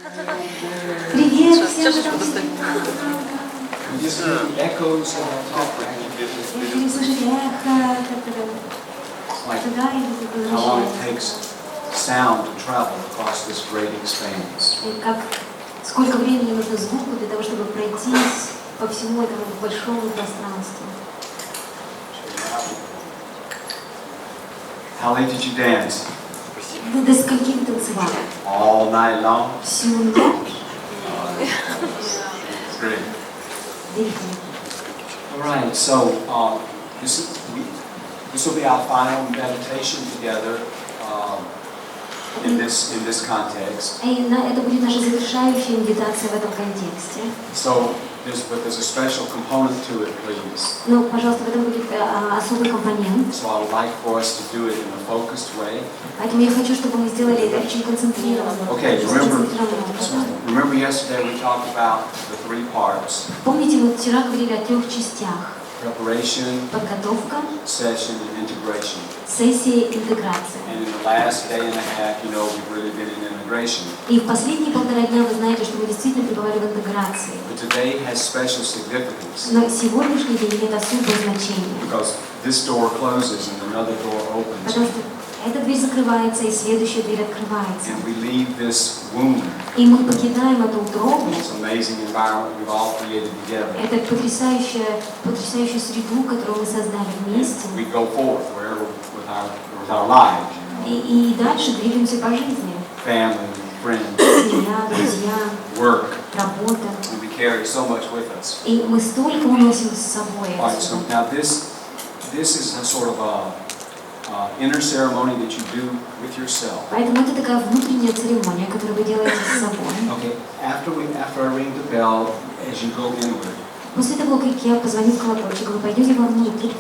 Привет всем. Если слышать эхо, туда или как сколько времени нужно звуку для того, чтобы пройтись по всему этому большому пространству. How late did you dance? До скольки вы танцевали? All night long? Всю ночь. Great. All right, so this will be our final meditation together in this context. Это будет наша завершающая медитация в этом контексте. So, there's a special component to it, please. Ну, пожалуйста, в этом будет особый компонент. So I would like for us to do it in a focused way. Поэтому я хочу, чтобы мы сделали это очень концентрированно. Okay, remember yesterday we talked about the 3 parts. Помните, мы вчера говорили о 3 частях. Preparation, подготовка, session, and integration. Сессия, интеграция. And in the last day and a half, we've really been in integration. И в последние 1,5 дня вы знаете, что мы действительно пребывали в интеграции. But today has special significance. Но сегодняшний день имеет особое значение. Because this door closes and another door opens. Потому что эта дверь закрывается, и следующая дверь открывается. And we leave this womb. И мы покидаем эту утробу. It's an amazing environment we've all created together. Это потрясающую среду, которую мы создали вместе. We go forth wherever with our lives. И дальше двигаемся по жизни. Family, friends, семья, друзья, work. Работа. And we carry so much with us. И мы столько уносим с собой. Right, so now this is a sort of a inner ceremony that you do with yourself. Поэтому это такая внутренняя церемония, которую вы делаете с собой. Okay, after I ring the bell, as you go inward. После того, как я позвоню в колокольчик, вы пойдете вовнутрь.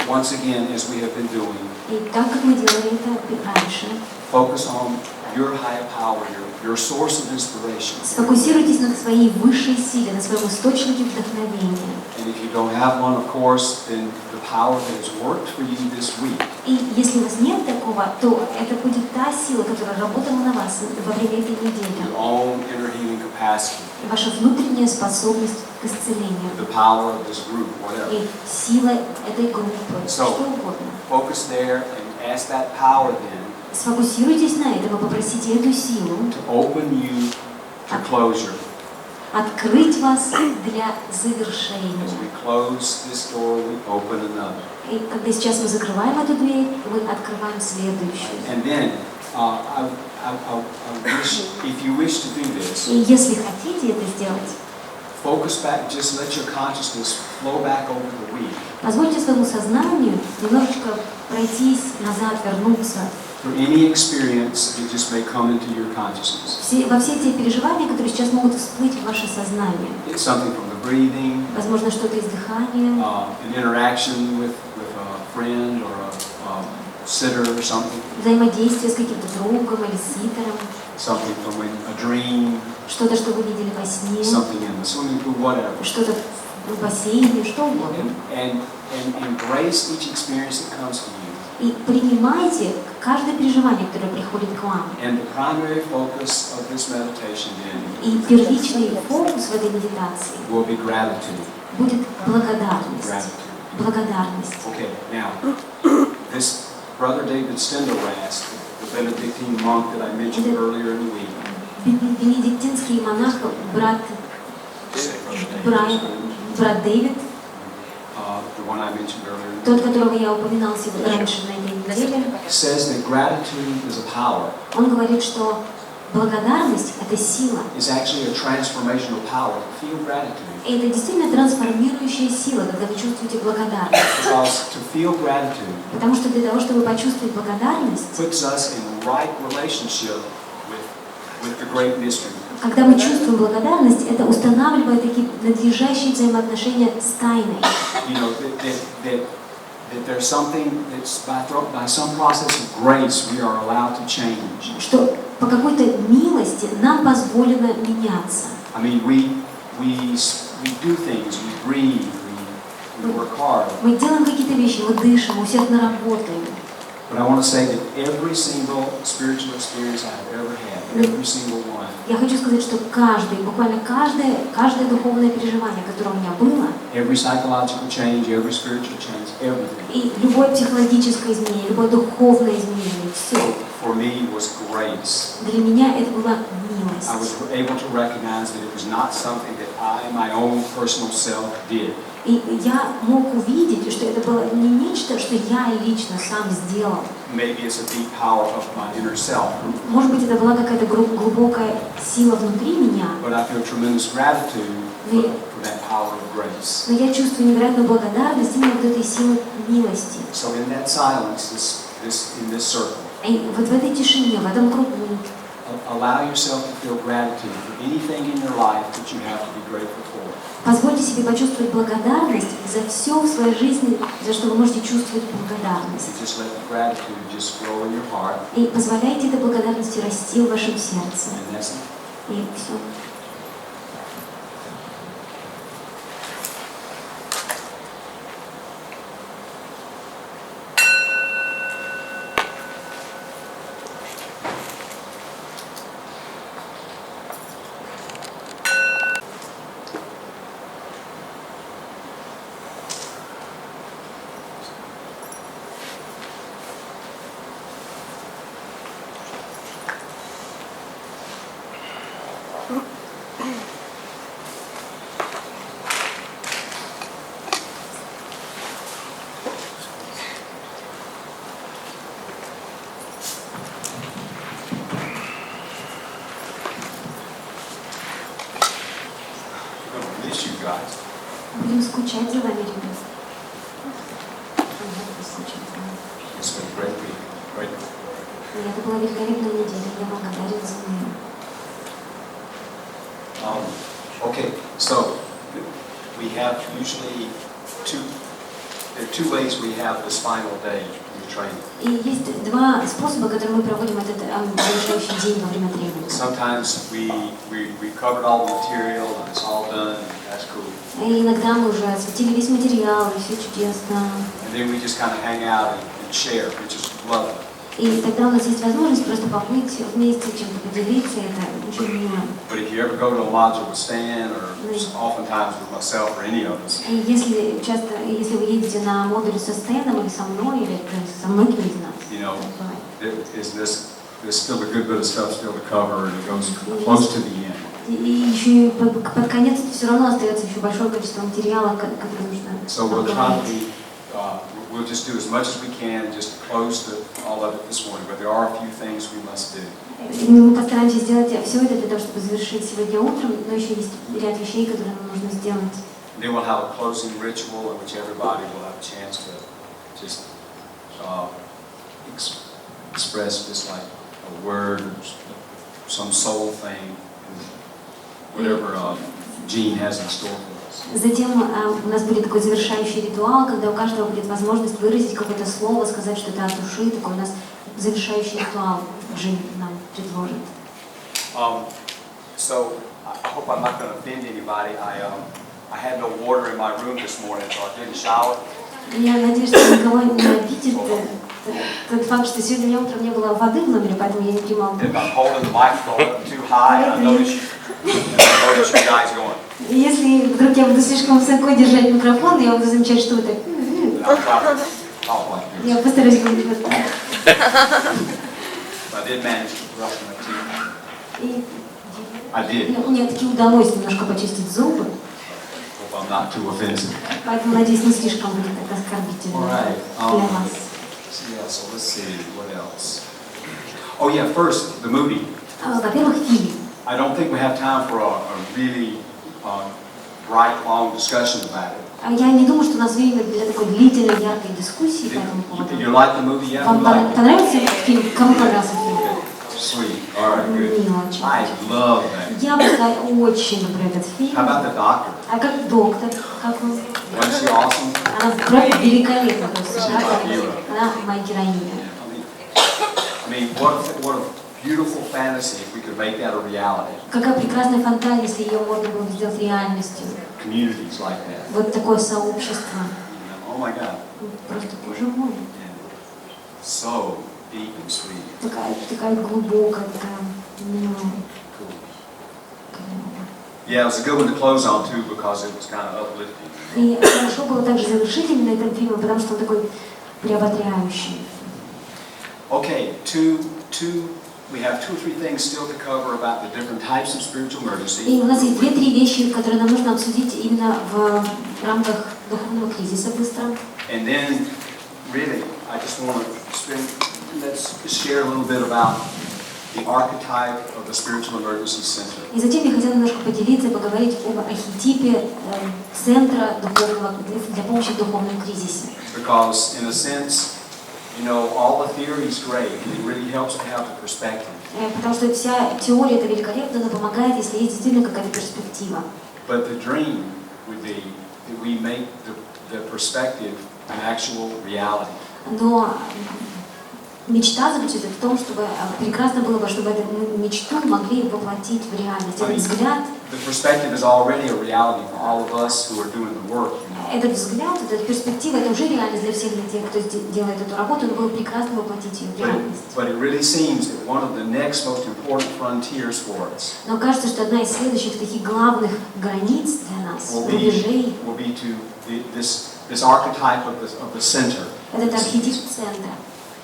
Once again, as we have been doing. И так как мы делали это раньше. Focus on your higher power, your source of inspiration. Сфокусируйтесь на своей высшей силе, на своем источнике вдохновения. And if you don't have one, of course, then the power that has worked for you this week. И если у вас нет такого, то это будет та сила, которая работала на вас во время этой недели. Your own inner healing capacity. Ваша внутренняя способность к исцелению. The power of this group, whatever. И сила этой группы, что угодно. Focus there and ask that power then. Сфокусируйтесь на этом и попросите эту силу To open you to closure. Открыть вас для завершения. As we close this door, we open another. И когда сейчас мы закрываем эту дверь, мы открываем следующую. And then, I wish, if you wish to do this, И если хотите это сделать, focus back. Just let your consciousness flow back over the week. позвольте своему сознанию немножечко пройтись назад, вернуться. For any experience that just may come into your consciousness. Во все те переживания, которые сейчас могут всплыть в ваше сознание. It's something from the breathing. Возможно, что-то из дыхания. An interaction with a friend or a sitter or something. Взаимодействие с каким-то другом или ситером. Something from a dream. Что-то, что вы видели во сне. Something in the swimming pool, whatever. Что-то в бассейне, что угодно. And embrace each experience that comes to you. И принимайте каждое переживание, которое приходит к вам. And the primary focus of this meditation И первичный фокус в этой медитации will be gratitude. будет благодарность. Благодарность. Okay, now, this brother David Stendelrast, the Benedictine monk that I mentioned earlier in the week. Бенедиктинский монах, брат Дэвид, the one I mentioned earlier. тот, которого я упоминал раньше на этой неделе, says that gratitude is a power. Он говорит, что благодарность – это сила. It's actually a transformational power. Feel gratitude. И это действительно трансформирующая сила, когда вы чувствуете благодарность. Because to feel gratitude Потому что для того, чтобы почувствовать благодарность, puts us in right relationship with the great mystery. Когда мы чувствуем благодарность, это устанавливает такие надлежащие взаимоотношения с тайной. That there's something that's by some process of grace we are allowed to change. Что по какой-то милости нам позволено меняться. I mean, we do things, we breathe, we work hard. Мы делаем какие-то вещи, мы дышим, усердно работаем. But I want to say that every single spiritual experience I have ever had, every single one, Я хочу сказать, что буквально каждое духовное переживание, которое у меня было, every psychological change, every spiritual change, everything, и любое психологическое изменение, любое духовное изменение, все, for me was grace. для меня это была I was милость. able to recognize that it was not something that I, my own personal self, did. И я мог увидеть, что это было не нечто, что я лично сам сделал. Maybe it's a deep power of my inner self. Может быть, это была какая-то глубокая сила внутри меня, But I feel tremendous gratitude for that power of grace. но я чувствую невероятную благодарность именно вот этой силы милости. So in that silence, in this circle, И вот в этой тишине, в этом кругу, allow yourself to feel gratitude for anything in your life that you have to be grateful for. позвольте себе почувствовать благодарность за все в своей жизни, за что вы можете чувствовать благодарность. And just let the gratitude just grow in your heart. И позволяйте этой благодарности расти в вашем сердце. And that's it. И все. I'm going to miss you guys. Будем скучать за вами, ребята. It's been a great week. Great. И это была великолепная неделя, я благодарен за нее. Okay, so we have usually there are two ways we have this final day in the training. И есть два способа, которыми мы проводим этот завершающий день во время тренинга. Sometimes we covered all the material and it's all done, and that's cool. И иногда мы уже осветили весь материал, и все чудесно. And then we just kind of hang out and share, which is lovely. И тогда у нас есть возможность просто побыть вместе, чем-то поделиться, это очень мило. But if you ever go to a module with Stan, or oftentimes with myself or any of us, И если вы едете на модуль со Стэном или со мной, или со многими из нас, you know, так бывает. there's still a good bit of stuff still to cover, and it goes close to the end. И еще под конец все равно остается еще большое количество материала, который нужно So we'll try to обговорить. we'll just do as much as we can just to close all of it this morning, but there are a few things we must do. Мы постараемся сделать все это для того, чтобы завершить сегодня утром, но еще есть ряд вещей, которые нам нужно сделать. Then we'll have a closing ritual in which everybody will have a chance to just express just like a word, or some soul thing, whatever Gene has in store for us. Затем у нас будет такой завершающий ритуал, когда у каждого будет возможность выразить какое-то слово, сказать что-то от души. Такой у нас завершающий ритуал Джин нам предложит. So I hope I'm not going to offend anybody. I had no water in my room this morning, so I didn't shower. Я надеюсь, что никого не обидит тот факт, что сегодня утром не было воды в номере, поэтому я не принимала душ. If I'm holding the microphone up too high, I notice you guys going. Если вдруг я буду слишком высоко держать микрофон, я буду замечать, что вы так... Я постараюсь говорить вот так. I did manage to brush my teeth. I did. Мне таки удалось немножко почистить зубы, Hope I'm not too offensive. поэтому, надеюсь, не слишком будет так оскорбительно для вас. Yeah, so let's see, what else? Oh yeah, first, the movie. Во-первых, фильм. I don't think we have time for a really bright, long discussion about it. Я не думаю, что у нас время для такой длительной, яркой дискуссии по этому поводу. Did you like the movie? Yeah, Вам we liked it. понравился этот фильм? Кому понравился фильм? Sweet. All right, good. Мне очень. I love that. Я очень люблю этот фильм. How about the doctor? А как доктор? Как он? Wasn't she awesome? Она просто великолепна. Она моя героиня. I mean, what a beautiful fantasy if we could make that a reality. Какая прекрасная фантазия, если ее можно было сделать реальностью. Communities like that. Вот такое сообщество. Oh my God. Просто, боже мой. So deep and sweet. Такая глубокая, такая милая. Cool. Yeah, it was a good one to close on too because it was kind of uplifting. И хорошо было также завершить именно этот фильм, потому что он такой приободряющий. Okay, we have 2 or 3 things still to cover about the different types of spiritual emergency. И у нас есть 2-3 вещи, которые нам нужно обсудить именно в рамках духовного кризиса быстро. And then, really, I just want to let's share a little bit about the archetype of the spiritual emergency center. И затем я хотела немножко поделиться и поговорить об архетипе центра духовного для помощи в духовном кризисе. Because, in a sense, you know, all the theory is great, and it really helps to have the perspective. Потому что вся теория это великолепно, но помогает, если есть действительно какая-то перспектива. But the dream would be that we make the perspective an actual reality. Но мечта заключается в том, чтобы прекрасно было бы, чтобы эту мечту могли воплотить в реальность. Этот взгляд, the perspective is already a reality for all of us who are doing the work. этот взгляд, эта перспектива, это уже реальность для всех тех, кто делает эту работу, но было прекрасно воплотить ее в реальность. But it really seems that one of the next most important frontiers for us. Но кажется, что одна из следующих таких главных границ для нас, рубежей, will be to this archetype of the center. Этот архетип центра.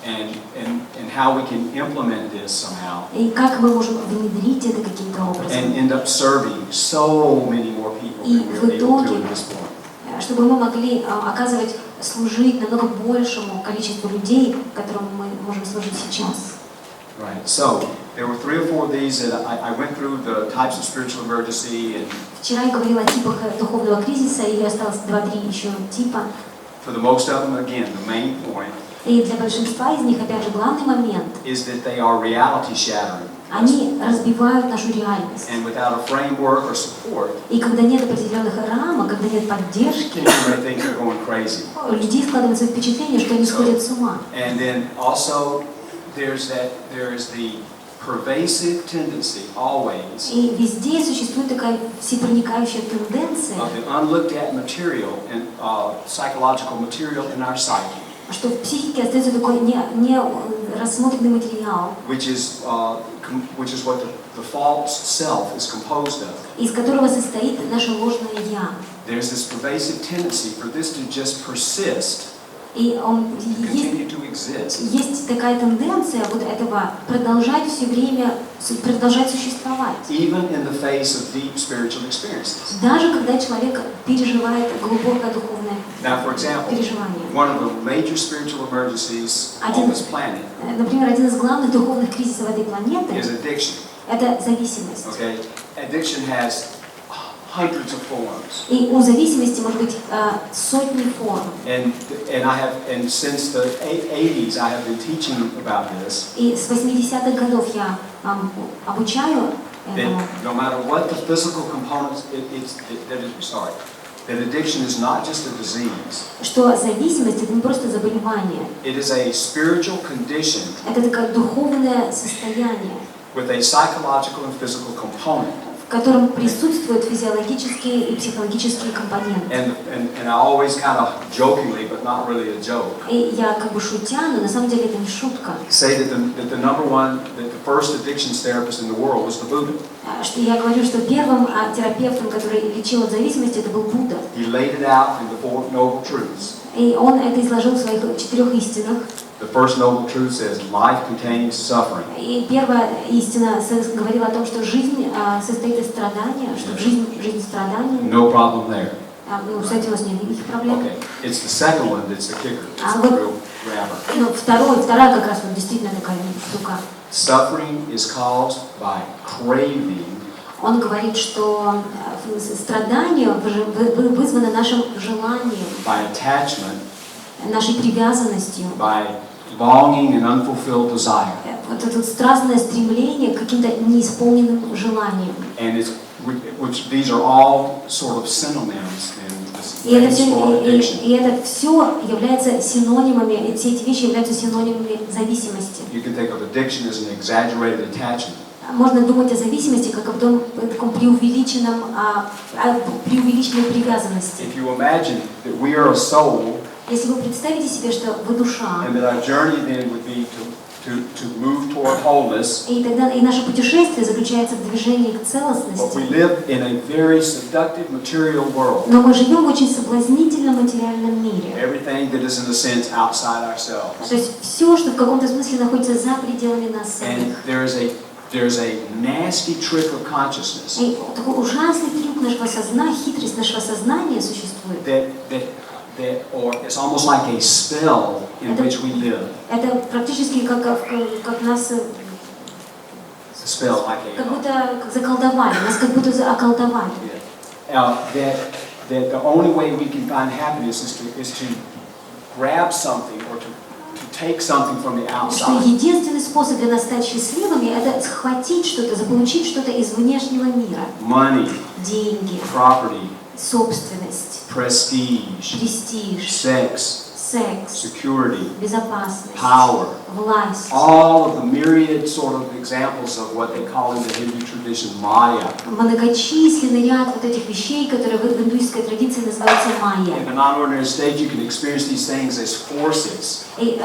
And how we can implement this somehow. И как мы можем внедрить это каким-то образом. And end up serving so many more people than we're able to at this point. Чтобы мы могли оказывать, служить намного большему количеству людей, которым мы можем служить сейчас. Right. So there were 3 or 4 of these that I went through the types of spiritual emergency and. Вчера я говорила о типах духовного кризиса, и осталось 2-3 еще типа. For the most of them, again, the main point. И для большинства из них, опять же, главный момент. Is that they are reality shattering. Они разбивают нашу реальность. And without a framework or support. И когда нет определенных рамок, когда нет поддержки, у людей складывается впечатление, что они сходят с ума. And then also there is the pervasive tendency always. И везде существует такая всепроникающая тенденция. Of the unlooked at material and psychological material in our psyche. Что в психике остается такой не рассмотренный материал. Which is what the false self is composed of. Из которого состоит наше ложное я. There's this pervasive tendency for this to just persist. И есть такая тенденция вот этого продолжать все время, продолжать существовать. Even in the face of deep spiritual experiences. Даже когда человек переживает глубокое духовное переживание. One of the major spiritual emergencies on this planet. Например, один из главных духовных кризисов этой планеты is addiction. Это зависимость. Okay? Addiction has hundreds of forms. И у зависимости может быть сотни форм. And since the 80s I have been teaching about this. И с 80-х годов я обучаю этому. No matter what the physical components, that addiction is not just a disease. Что зависимость это не просто заболевание. It is a spiritual condition. Это такое духовное состояние. With a psychological and physical component. В котором присутствуют физиологические и психологические компоненты. And I always kind of jokingly, but not really a joke. И я как бы шутя, но на самом деле это не шутка. Say that the first addictions therapist in the world was the Buddha. Что я говорю, что первым терапевтом, который лечил от зависимости, это был Будда. He laid it out in the 4 noble truths. И он это изложил в своих 4 истинах. The first noble truth says life contains suffering. И первая истина говорила о том, что жизнь состоит из страдания, что жизнь страдания. No problem there. Ну, с этим у нас нет никаких проблем. Okay. It's the second one that's the kicker. It's the real grabber. Ну, вторая как раз вот действительно такая штука. Suffering is caused by craving. Он говорит, что страдание вызвано нашим желанием, by attachment, нашей привязанностью, by longing and unfulfilled desire. Вот это страстное стремление к каким-то неисполненным желаниям. And these are all sort of synonyms in this И это все является синонимами, все эти вещи являются синонимами зависимости. You can think of addiction as an exaggerated attachment. Можно думать о зависимости как о таком преувеличенной привязанности. If you imagine that we are a soul, если вы представите себе, что вы душа, and that our journey then would be to move toward wholeness, И тогда и наше путешествие заключается в движении к but we целостности. live in a very seductive material world. Но мы живем в очень соблазнительном материальном мире. Everything that is in a sense outside ourselves. То есть все, что в каком-то смысле находится за пределами нас And самих. there's a nasty trick of consciousness И такой ужасный трюк нашего сознания, хитрость нашего сознания существует. or it's almost like a spell in which we live. Это практически как нас A spell like как будто как заколдовали, нас как будто околдовали. That the only way we can find happiness is to grab something or to take something from the Что outside. единственный способ для нас стать счастливыми — это схватить что-то, заполучить что-то из внешнего мира. Money, Деньги, property, собственность, prestige, престиж, sex, секс, security, безопасность, power. власть. All of the myriad sort of examples of what they call in the Hindu tradition Maya. Многочисленный ряд вот этих вещей, которые в индуистской традиции называются майя. In the non-ordinary state, you can experience these things as forces, И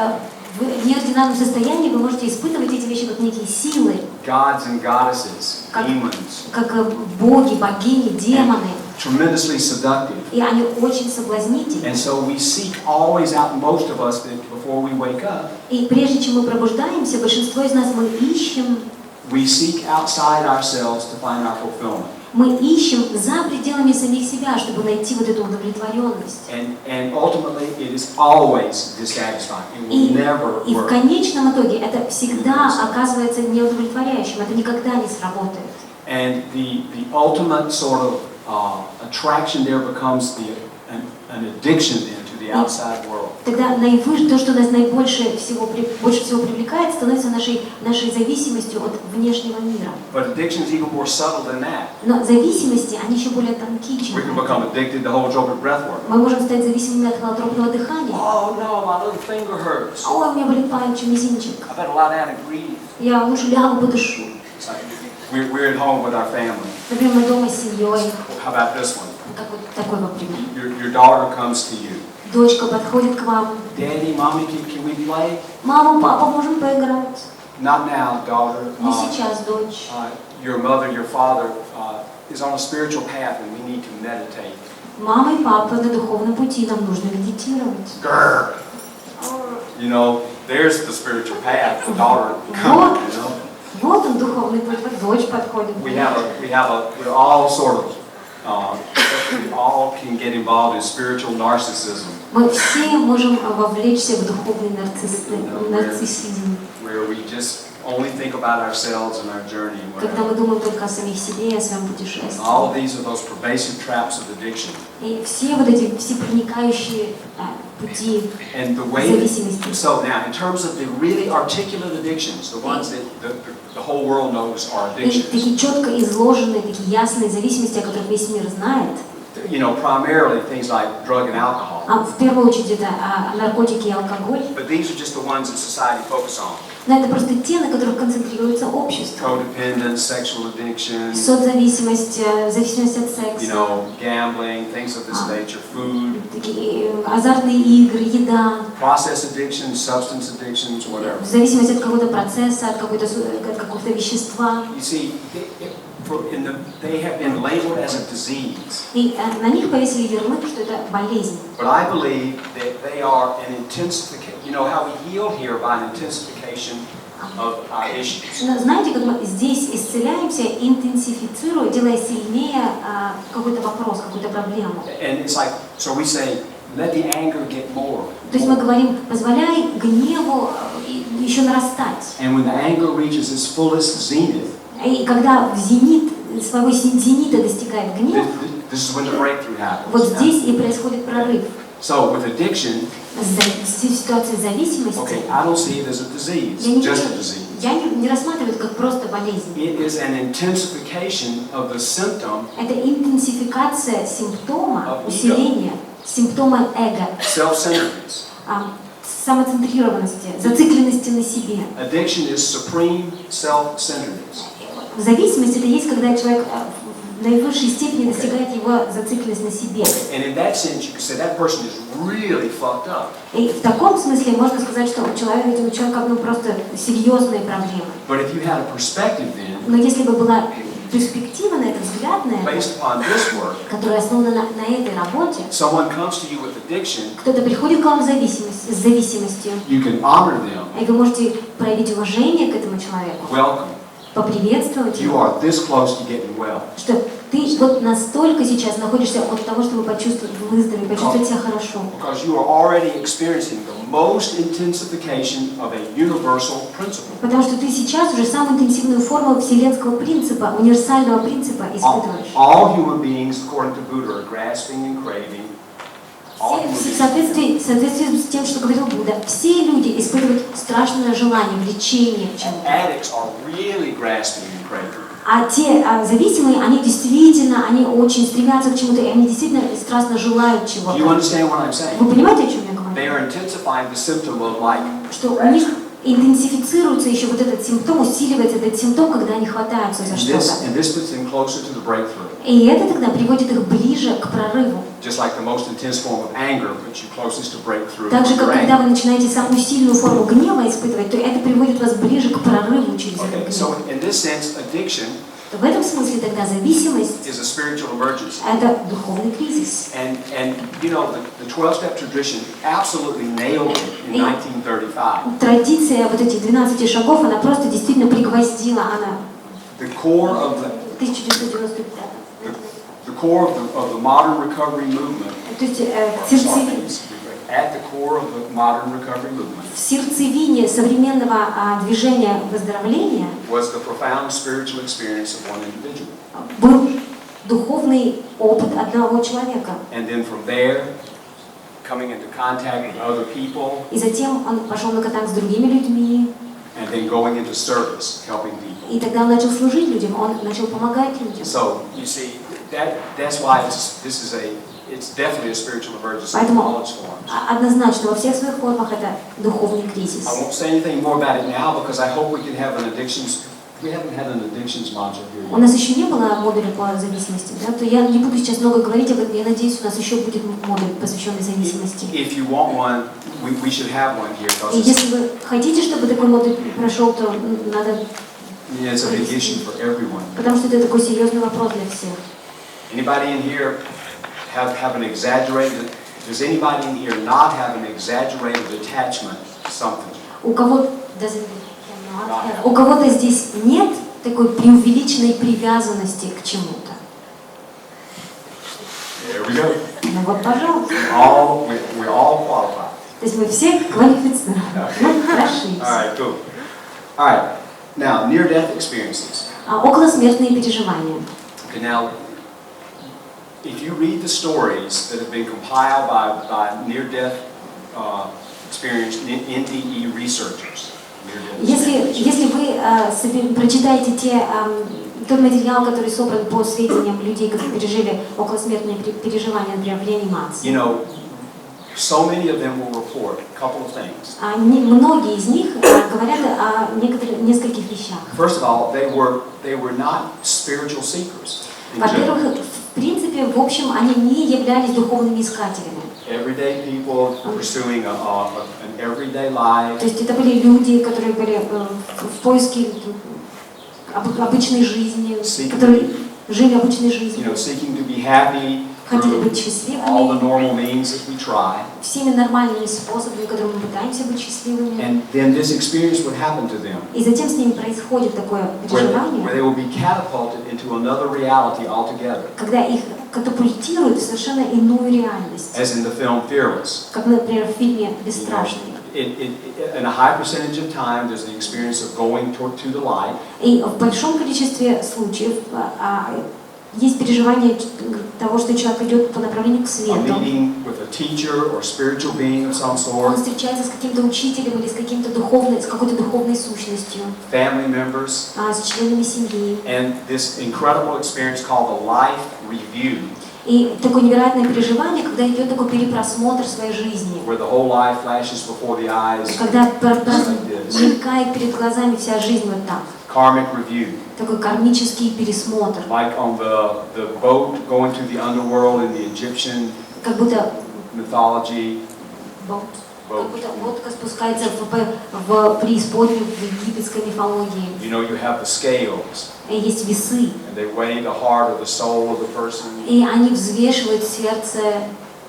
в неординарном состоянии вы можете испытывать эти вещи как некие силы, gods and goddesses, demons, как боги, богини, демоны. tremendously seductive. И они очень соблазнительны. And so we seek always out, most of us, before we wake up, И прежде чем мы пробуждаемся, большинство из нас мы ищем outside ourselves to find our fulfillment. Мы ищем за пределами самих себя, чтобы найти вот эту удовлетворенность. And ultimately, it is always dissatisfying. It will never И в work. конечном итоге это всегда оказывается неудовлетворяющим, это никогда не сработает. And the ultimate sort of attraction there becomes an addiction into the outside world. Тогда то, что нас больше всего привлекает, становится нашей зависимостью от внешнего мира. But addiction is even more subtle than that. Но зависимости, они еще более тонкие, чем We can это. become addicted to holotropic breath work. Мы можем стать зависимыми от холотропного дыхания. Oh no, my little finger hurts. Ой, у меня болит пальчик, мизинчик. I better lie down and breathe. Я лучше лягу, подышу. It's like we're at home with our family. Например, мы дома с семьей. How about this one? Как вот такой вот пример. Your daughter comes to you. Дочка подходит к вам. Daddy, mommy, can we play? Мама, папа, можем поиграть? Not now, daughter. Не сейчас, дочь. Your mother, your father is on a spiritual path, and we need to meditate. Мама и папа на духовном пути, нам нужно медитировать. Grr. You know, there's the spiritual path. The daughter comes. You know. Вот он духовный путь, вот дочь подходит. We're all sort of, we all can get involved in spiritual narcissism. Мы все можем вовлечься в духовный нарциссизм. Where we just only think about ourselves and our journey. Когда мы думаем только о самих себе и о своем путешествии. All of these are those pervasive traps of addiction. И все вот эти проникающие пути зависимости. So now, in terms of the really articulate addictions, the ones that the whole world knows are addictions. Такие четко изложенные, такие ясные зависимости, о которых весь мир знает. You know, primarily things like drug and alcohol. В первую очередь это наркотики и алкоголь. But these are just the ones that society focuses on. Но это просто те, на которых концентрируется общество. Codependence, sexual addiction. Соцзависимость, зависимость от секса. You know, gambling, things of this nature, food. Такие азартные игры, еда. Process addictions, substance addictions, whatever. Зависимость от какого-то процесса, от какого-то вещества. You see, they have been labeled as a disease. И на них повесили ярлык, что это болезнь. But I believe that they are an intensification. You know how we heal here by an intensification of our issues. Но знаете, как мы здесь исцеляемся, интенсифицируя, делая сильнее какой-то вопрос, какую-то проблему. And it's like, so we say, let the anger get more. То есть мы говорим, позволяй гневу еще нарастать. And when the anger reaches its fullest zenith, И когда своего зенита достигает гнев, this is when the breakthrough happens. вот здесь и происходит прорыв. So with addiction, Ситуация зависимости, okay, I don't see it as a disease, just a disease. я не рассматриваю это как просто болезнь. It is an intensification of the symptom. Это интенсификация симптома, усиление симптома эго, Self-centeredness. самоцентрированности, зацикленности на себе. Addiction is supreme self-centeredness. Зависимость это есть, когда человек наивысшей степени достигает его зацикленность на себе. And in that sense, you could say that person is really fucked up. И в таком смысле можно сказать, что у человека ну, просто серьезные проблемы. But if you had a perspective then, Но если бы была перспектива на это, взгляд на это, based upon this work, которая основана на этой работе, someone comes to you with addiction, кто-то приходит к вам с зависимостью, you can honor them, и вы можете проявить уважение к этому человеку, welcome. поприветствовать You его, are this close to getting well. что ты вот настолько сейчас находишься от того, чтобы почувствовать выздороветь, почувствовать себя хорошо. Because you are already experiencing the most intensification of a universal principle. Потому что ты сейчас уже самую интенсивную форму вселенского принципа, универсального принципа испытываешь. All human beings, according to Buddha, are grasping and craving. В соответствии с тем, что говорил Будда, все люди испытывают страшное желание, влечение к чему-то. Addicts are really grasping and craving. А те зависимые, они действительно, они очень стремятся к чему-то, и они действительно страстно желают Do you чего-то. understand what I'm saying? Вы понимаете, о чем я говорю? They are intensifying the symptom of like. Что у них интенсифицируется еще вот этот симптом, усиливается этот симптом, когда они хватаются за что-то. And this puts them closer to the breakthrough. И это тогда приводит их ближе к прорыву. Just like the most intense form of anger puts you closest to breakthrough. Так же, как когда вы начинаете самую сильную форму гнева испытывать, то это приводит вас ближе к прорыву через этот Okay, гнев. so in this sense, addiction В этом смысле тогда зависимость is a spiritual emergency. – это духовный кризис. And you know, the 12-step tradition absolutely nailed it in 1935. Традиция вот этих 12 шагов, она просто действительно пригвоздила, она The core of 1995. the core of the modern recovery movement. То есть At the core of the modern recovery movement в сердцевине современного движения выздоровления was the profound spiritual experience of one individual. был духовный опыт одного человека. And then from there, coming into contact with other people, И затем он пошел на контакт с другими людьми. and then going into service, helping people. И тогда он начал служить людям, он начал помогать людям. So you see, that's why it's definitely a spiritual emergency in Поэтому all its forms. однозначно во всех своих формах это духовный кризис. I won't say anything more about it now because I hope we can have an addictions. We haven't had an addictions module here У yet. нас еще не было модуля по зависимости, да? То я не буду сейчас много говорить об этом. Я надеюсь, у нас еще будет модуль, посвященный зависимости. If you want one, we should have one here because И если вы хотите, чтобы такой модуль прошел, то надо, it's a big issue for everyone. потому что это такой серьезный вопрос для всех. Anybody in here have an exaggerated? Does anybody in here not have an exaggerated attachment to something? У кого-то здесь нет такой преувеличенной привязанности к чему-то. There we go. Ну вот, пожалуйста. We all qualify. То есть мы все квалифицированы. Мы прошли. All right, cool. All right. Now, near-death experiences. Околосмертные переживания. Okay, now, if you read the stories that have been compiled by near-death experienced NDE researchers. Если вы прочитаете тот материал, который собран по сведениям людей, которые пережили околосмертные переживания, например, в реанимации, You know, so many of them will report a couple of things. многие из них говорят о нескольких вещах. First of all, they were not spiritual seekers. Во-первых, в принципе, в общем, они не являлись духовными искателями. Everyday people pursuing an everyday life. То есть это были люди, которые были в поиске обычной жизни, которые жили обычной жизнью, You know, seeking to be happy хотели быть all the счастливыми, normal means that we try. всеми нормальными способами, которыми мы пытаемся быть счастливыми. And then this experience would happen to them, И затем с ними происходит такое where переживание, they will be catapulted into another reality altogether, когда их катапультируют в совершенно иную реальность, as in the film Fearless. как, например, в фильме «Бесстрашный». In a high percentage of time, there's the experience of going to the light. И в большом количестве случаев есть переживание того, что человек идет по направлению к A свету. meeting with a teacher or spiritual being of some Он sort, встречается с каким-то учителем или с какой-то духовной сущностью, family members, с членами семьи. and this incredible experience called a life review, И такое невероятное переживание, когда идет такой перепросмотр своей жизни, where the whole life flashes before the eyes, когда like this, мелькает перед глазами вся жизнь вот так. karmic review. Такой кармический пересмотр. Like on the boat going to the underworld in the Egyptian Как будто mythology. как будто лодка спускается в преисподнюю в египетской мифологии. You know, you have the scales. И есть весы. And they weigh the heart or the soul of the person. И они взвешивают сердце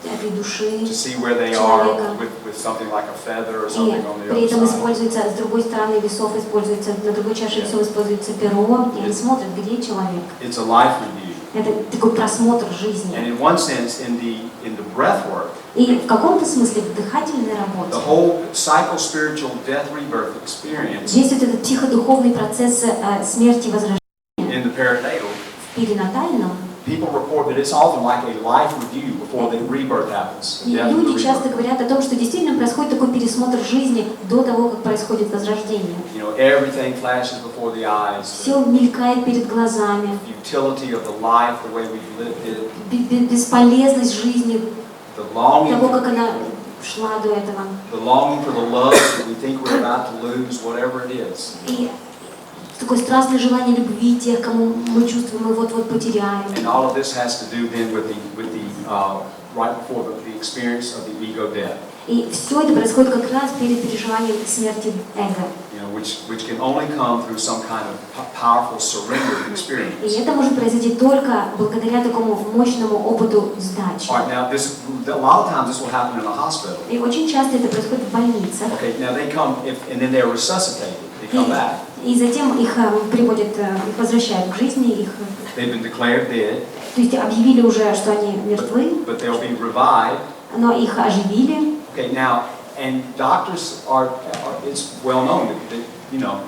этой души To see where they человека. are with something like a feather or И something on the при other этом side. используется, с другой стороны весов используется, на другой чаше весов используется перо, и они смотрят, где человек. It's a life review. Это такой просмотр And жизни. in one sense, in the breath work, И в каком-то смысле в дыхательной the работе whole psycho-spiritual death rebirth experience есть вот этот психодуховный процесс смерти и возрождения in the perinatal, в перинатальном. people report that it's often like a life review before the rebirth happens. И Death and люди часто rebirth. говорят о том, что действительно происходит такой пересмотр жизни до того, как происходит возрождение. You know, everything flashes before the eyes. Все мелькает перед глазами. Utility of the life, the way we've lived it, Бесполезность жизни, the longing, того, как она шла до этого. the longing for the love that we think we're about to lose, whatever it is. И такое страстное желание любви тех, кому мы чувствуем, мы вот-вот потеряем. And all of this has to do then with the right before the experience of the ego death. И все это происходит как раз перед переживанием смерти эго. You know, which can only come through some kind of powerful surrender experience. И это может произойти только благодаря такому мощному опыту сдачи. All right, now a lot of times this will happen in a hospital. И очень часто это происходит в больницах. Okay, now they come and then they're resuscitated. They come back. И затем их приводят, их возвращают к жизни, их, They've been declared dead, то есть объявили уже, что они мертвы, but they'll be revived. но их оживили. Okay, now, and doctors it's well known that you know,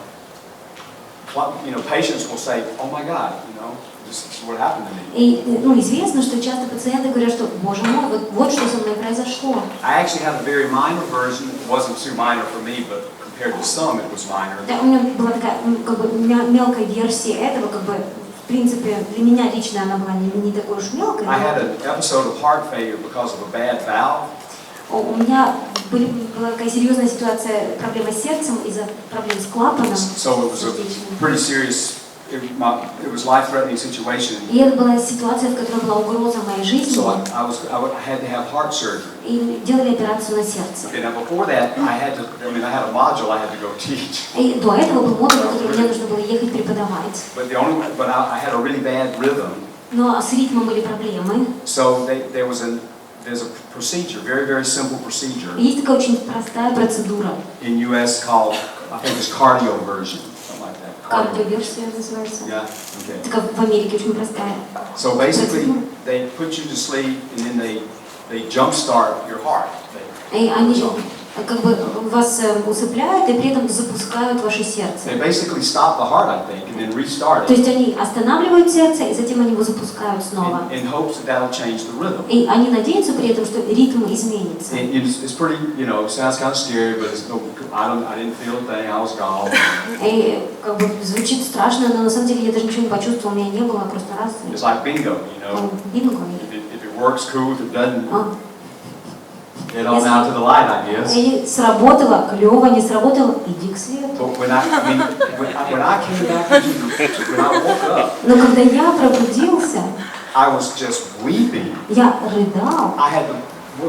patients will say, oh my God, you know, this is what happened to me. И известно, что часто пациенты говорят, что, боже мой, вот что со мной произошло. I actually have a very minor version. It wasn't too minor for me, but compared to some, it was minor. Да, у меня была такая как бы мелкая версия этого, как бы в принципе для меня лично она была не такой уж мелкой. I had an episode of heart failure because of a bad valve. У меня была такая серьезная ситуация, проблема с сердцем из-за проблем с клапаном. So it was a pretty serious, it was life-threatening situation. И это была ситуация, в которой была угроза моей жизни. So I had to have heart surgery. И делали операцию на сердце. Okay, now before that, I had a module I had to go teach. И до этого был модуль, в который мне нужно было ехать преподавать. But I had a really bad rhythm. Но с ритмом были проблемы. So there's a procedure, very, very simple procedure. И есть такая очень простая процедура. In US called, I think it's cardioversion, something like that. Кардиоверсия называется. Yeah, okay. Такая в Америке очень простая. So basically, they put you to sleep and then they jumpstart your heart. И они как бы вас усыпляют и при этом запускают ваше сердце. They basically stop the heart, I think, and then restart То it есть они останавливают сердце и затем они его запускают снова. in hopes that that'll change the rhythm. И они надеются при этом, что ритм изменится. And it's pretty, you know, sounds kind of scary, but I didn't feel a thing. I was gone. И как бы звучит страшно, но на самом деле я даже ничего не почувствовала, меня не было, просто раз. It's like bingo, you know. Бинго. If it works, cool. If it doesn't, get on out to the light, I guess. И сработало, клево, не сработало, иди к свету. But when I came back when I woke up, Но когда я пробудился, I was just weeping. я рыдал. I had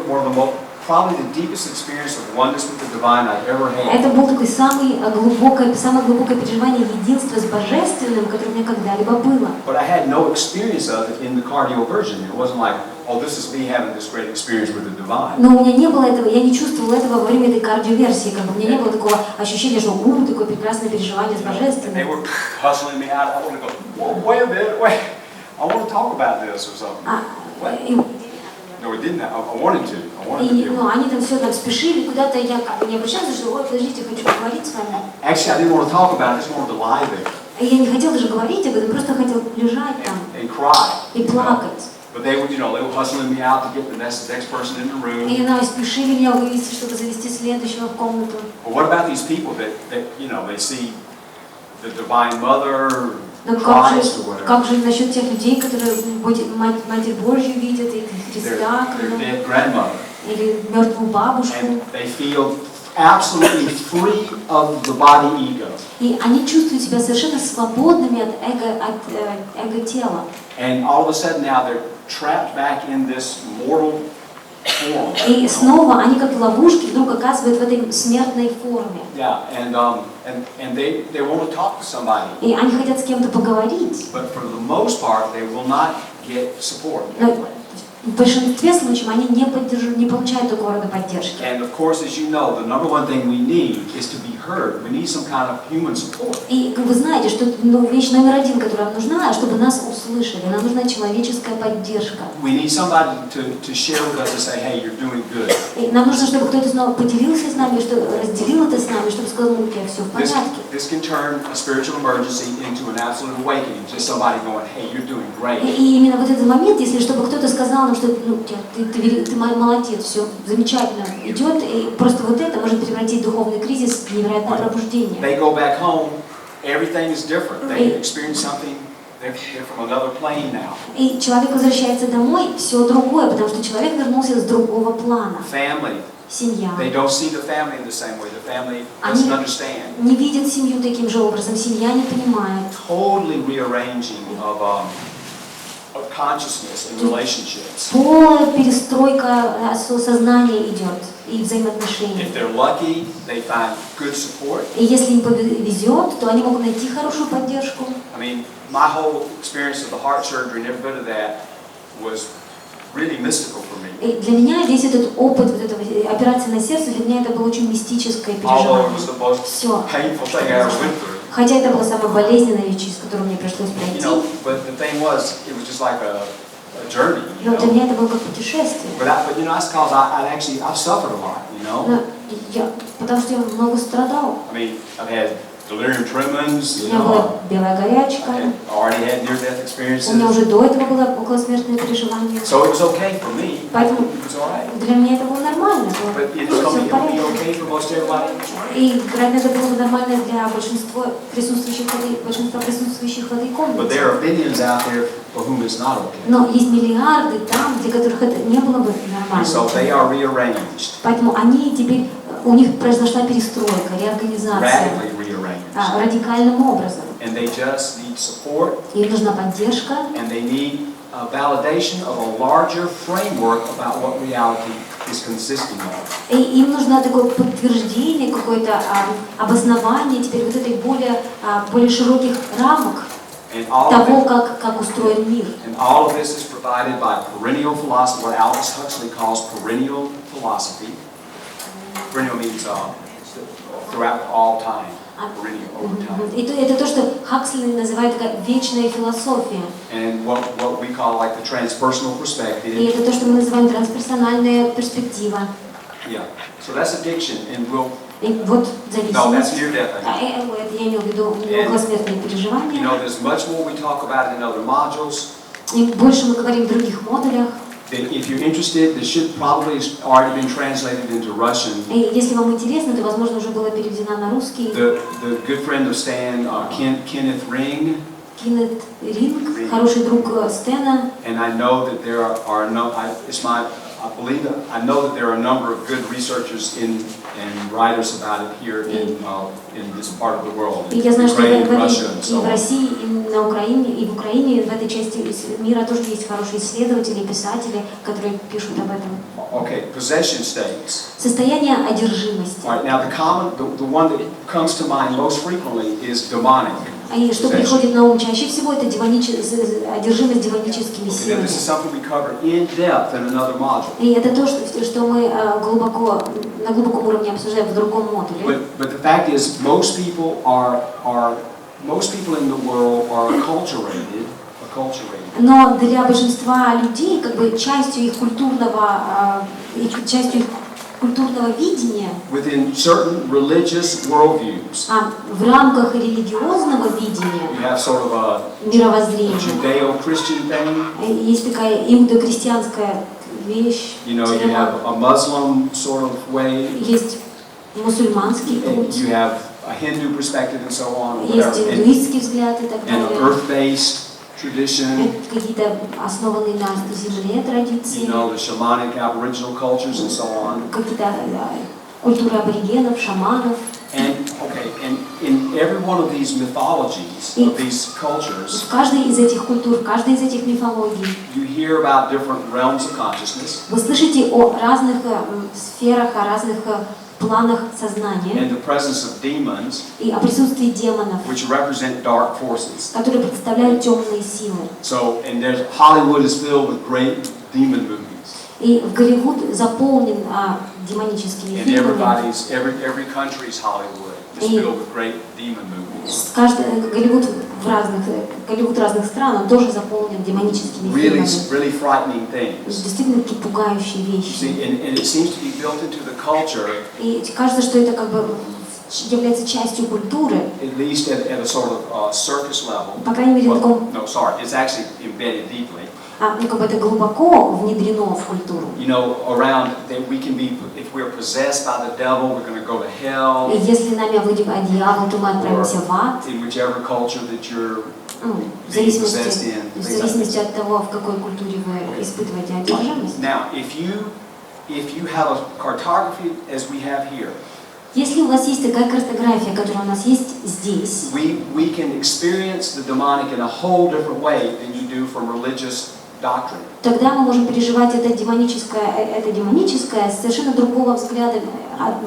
one of the most, probably the deepest experience of oneness with the divine I've ever had. Это было такое самое глубокое переживание единства с Божественным, которое у меня когда-либо было. But I had no experience of it in the cardioversion. It wasn't like, oh, this is me having this great experience with the divine. Но у меня не было этого, я не чувствовала этого во время этой кардиоверсии, как бы у меня не было такого ощущения, что такое прекрасное переживание с They Божественным. were hustling me out. I want to go, whoa, wait a minute, wait. I want to talk about this or something. No, it didn't. I wanted to. Они там все так спешили, куда-то я как бы не обращалась, что ой, подождите, хочу поговорить с вами. Actually, I didn't want to talk about it. I just wanted to lie there. И я не хотела даже говорить об этом, просто хотела лежать там And cry. и плакать. But they were hustling me out to get the next person in the room. И она спешили меня вывести, чтобы завести следующего в комнату. But what about these people that they see the Divine Mother, Но Christ, or whatever? как же насчет тех людей, которые Матерь Божью видят, и Христа, Their dead grandmother. или мертвую бабушку, And they feel absolutely free of the body ego. И они чувствуют себя совершенно свободными от эго-тела. And all of a sudden now they're trapped back in this mortal form. И снова они как в ловушке вдруг оказывают в этой смертной форме. Yeah, and they want to talk to somebody. И они хотят с кем-то поговорить. But for the most part, they will not get support. Но в большинстве случаев они не получают такого рода поддержки. And of course, as you know, the number one thing we need is to be heard. We need some kind of human support. И вы знаете, что вещь номер один, которая нам нужна, чтобы нас услышали. Нам нужна человеческая поддержка. We need somebody to share with us and say, hey, you're doing good. И нам нужно, чтобы кто-то снова поделился с нами, что разделил это с нами, чтобы сказал, ну, у тебя все в порядке. This can turn a spiritual emergency into an absolute awakening. Just somebody going, hey, you're doing great. И именно вот этот момент, если чтобы кто-то сказал нам, что ну, ты молодец, все замечательно идет, и просто вот это может превратить духовный кризис в невероятное пробуждение. They go back home, everything is different. They experience something, they're from another plane now. И человек возвращается домой, все другое, потому что человек вернулся с другого плана. Family. Семья. They don't see the family in the same way. The family doesn't understand. Не видят семью таким же образом, семья не понимает. Totally rearranging of consciousness and relationships. Полная перестройка сознания идет и взаимоотношений. If they're lucky, they find good support. И если им повезет, то они могут найти хорошую поддержку. I mean, my whole experience of the heart surgery and every bit of that was really mystical for me. И для меня весь этот опыт вот этого операции на сердце, для меня это было очень мистическое переживание. Все. Хотя это была самая болезненная вещь, через которую мне пришлось пройти. Но для меня это было как путешествие. Потому что я много страдал. Delirium tremens, у меня была белая горячка. У меня уже до этого было околосмертное переживание. So it was okay for me. Поэтому для меня это было нормально. Все в порядке. И, вероятно, это было нормально для большинства присутствующих в этой комнате. Но есть миллиарды там, для которых это не было бы нормально. So they are rearranged. Поэтому они теперь, у них произошла перестройка, реорганизация. Радикальным образом. And they just need support. Им нужна поддержка. And they need a validation of a larger framework about what reality is consisting of. И им нужно такое подтверждение, какое-то обоснование теперь вот этой более широких рамок того, как устроен мир. And all of this is provided by perennial philosophy, what Aldous Huxley calls perennial philosophy. Perennial means throughout all time. И это то, что Хаксли называет вечная философия. And what we call like the transpersonal perspective. И это то, что мы называем трансперсональная перспектива. Yeah. So that's addiction, and we'll. И вот зависимость. No, that's near death. Это я имел в виду околосмертные переживания. You know, there's much more we talk about in other modules. И больше мы говорим в других модулях. If you're interested, this should probably already been translated into Russian. Если вам интересно, то, возможно, уже было переведено на русский. The good friend of Stan, Kenneth Ring. Кеннет Ринг, хороший друг Стэна. And I know that there are I know that there are a number of good researchers and writers about it here in this part of the world. И я знаю, что Ukraine, Russia, and so и в России, и на Украине, и в Украине, в этой части мира тоже есть хорошие исследователи, писатели, которые пишут об этом. Okay, possession states. Состояние одержимости. All right, now the one that comes to mind most frequently is demonic. И что приходит на ум чаще всего, это одержимость демоническими силами. И это то, что мы на глубоком уровне обсуждаем в другом модуле. But the fact is, most people in the world are acculturated. Но для большинства людей, как бы частью их культурного видения, within certain religious worldviews, в рамках религиозного видения, you have sort of a мировоззрения, Judeo-Christian thing. Есть такая иудо-христианская вещь. You know, you have a Muslim sort of way. Есть мусульманский путь. You have a Hindu perspective and so on. Есть индуистский взгляд и так далее. And earth-based tradition. Какие-то основанные на земле традиции. You know, the shamanic aboriginal cultures and so on. Какие-то культуры аборигенов, шаманов. And in every one of these mythologies, of these cultures, В каждой из этих культур, в каждой из этих мифологий you hear about different realms of consciousness. вы слышите о разных сферах, о разных планах сознания And the presence of demons, и о присутствии демонов, which represent dark forces. которые представляют темные силы. So, and there's Hollywood is filled with great demon movies. И Голливуд заполнен демоническими And фильмами. every country's Hollywood is filled with great demon movies. Голливуд разных стран, он тоже заполнен демоническими фильмами. Really frightening things. Действительно такие пугающие You вещи. see, and it seems to be built into the culture. И кажется, что это как бы является частью культуры. At least at a sort of circus level. По крайней мере, в таком. No, sorry, it's actually embedded deeply. Ну, как бы это глубоко внедрено в культуру. You know, around that we can be, if we're possessed by the devil, we're going to go to hell. И если нами овладевает дьявол, то мы отправимся в ад. In whichever culture that you're в зависимости от того, в какой культуре вы испытываете одержимость. Now, if you have a cartography as we have here, если у вас есть такая картография, которая у нас есть здесь, we can experience the demonic in a whole different way than you do from religious doctrine. Тогда мы можем переживать это демоническое совершенно другого взгляда,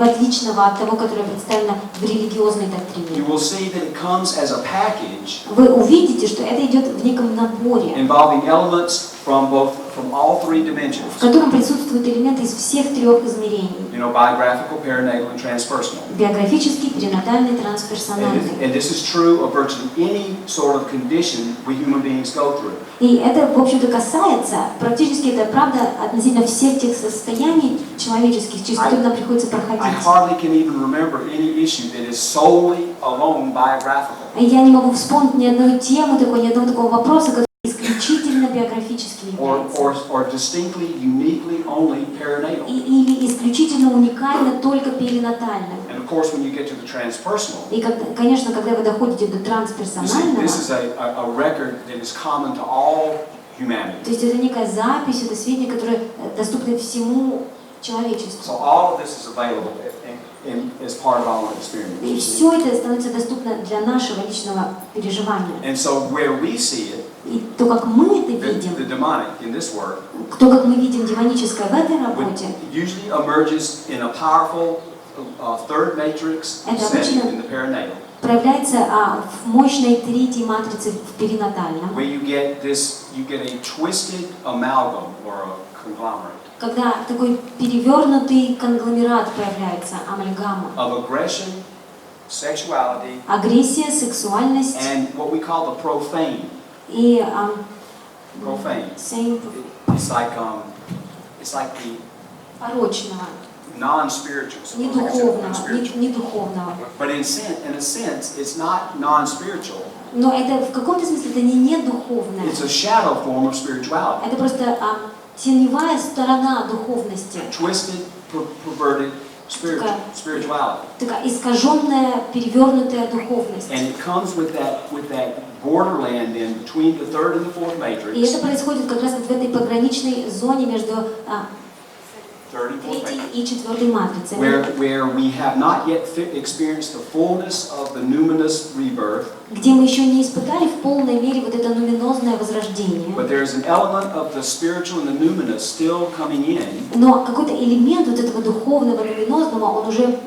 отличного от того, которое представлено в религиозной доктрине. You will see that it comes as a package. Вы увидите, что это идет в неком наборе, Involving elements from all three dimensions. В котором присутствуют элементы из всех трех измерений. You know, biographical, perinatal, and transpersonal. Биографический, перинатальный, трансперсональный. And this is true of virtually any sort of condition we human beings go through. И это, в общем-то, касается, практически это правда относительно всех тех состояний человеческих, через которые нам приходится проходить. I hardly can even remember any issue that is solely alone biographical. Я не могу вспомнить ни одной темы такой, ни одного такого вопроса, который исключительно биографически является. Or distinctly, uniquely, only perinatal. Или исключительно уникально только перинатально. And of course, when you get to the transpersonal, И, конечно, когда вы доходите до трансперсонального, this is a record that is common to all humanity. то есть это некая запись, это сведения, которые доступны всему человечеству. So all of this is available as part of our experience. И все это становится доступно для нашего личного переживания. And so where we see it, И то, как мы это видим, the demonic in this work, то, как мы видим демоническое в этой работе, usually emerges in a powerful third matrix setting in the perinatal. Проявляется в мощной третьей матрице в перинатальном. Where you get a twisted amalgam or a conglomerate. Когда такой перевернутый конгломерат проявляется, амальгама. Of aggression, sexuality, агрессия, сексуальность and what we call the profane. И Profane. It's like the порочного, non-spiritual, недуховного. But in a sense, it's not non-spiritual. Но это в каком-то смысле это не недуховное. It's a shadow form of spirituality. Это просто теневая сторона духовности. Twisted, perverted spirituality. Такая искаженная, перевернутая духовность. And it comes with that borderland in between the third and the fourth matrix. И это происходит как раз вот в этой пограничной зоне между третьей и четвертой матрицей. Where we have not yet experienced the fullness of the numinous rebirth. Где мы еще не испытали в полной мере вот это нуминозное возрождение. But there is an element of the spiritual and the numinous still coming in. Но какой-то элемент вот этого духовного, нуминозного, он уже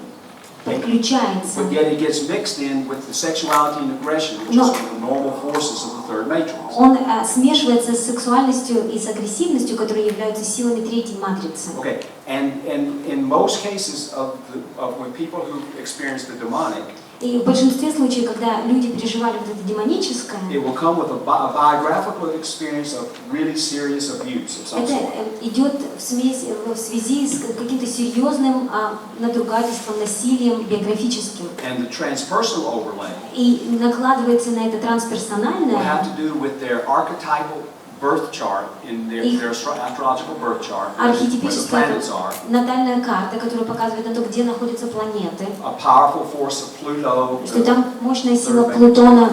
подключается. But yet it gets mixed in with the sexuality and aggression, which is the normal forces of the third matrix. Он смешивается с сексуальностью и с агрессивностью, которые являются силами третьей матрицы. Okay, and in most cases of when people who experience the demonic, и в большинстве случаев, когда люди переживали вот это демоническое, it will come with a biographical experience of really serious abuse of some это sort. идет в связи с каким-то серьезным надругательством, насилием биографическим. And the transpersonal overlay И накладывается на это трансперсональное. will have to do with their archetypal birth chart in their astrological birth chart, where the planets are. Натальная карта, которая показывает на то, где находятся планеты. A powerful force of Pluto. Что там мощная сила Плутона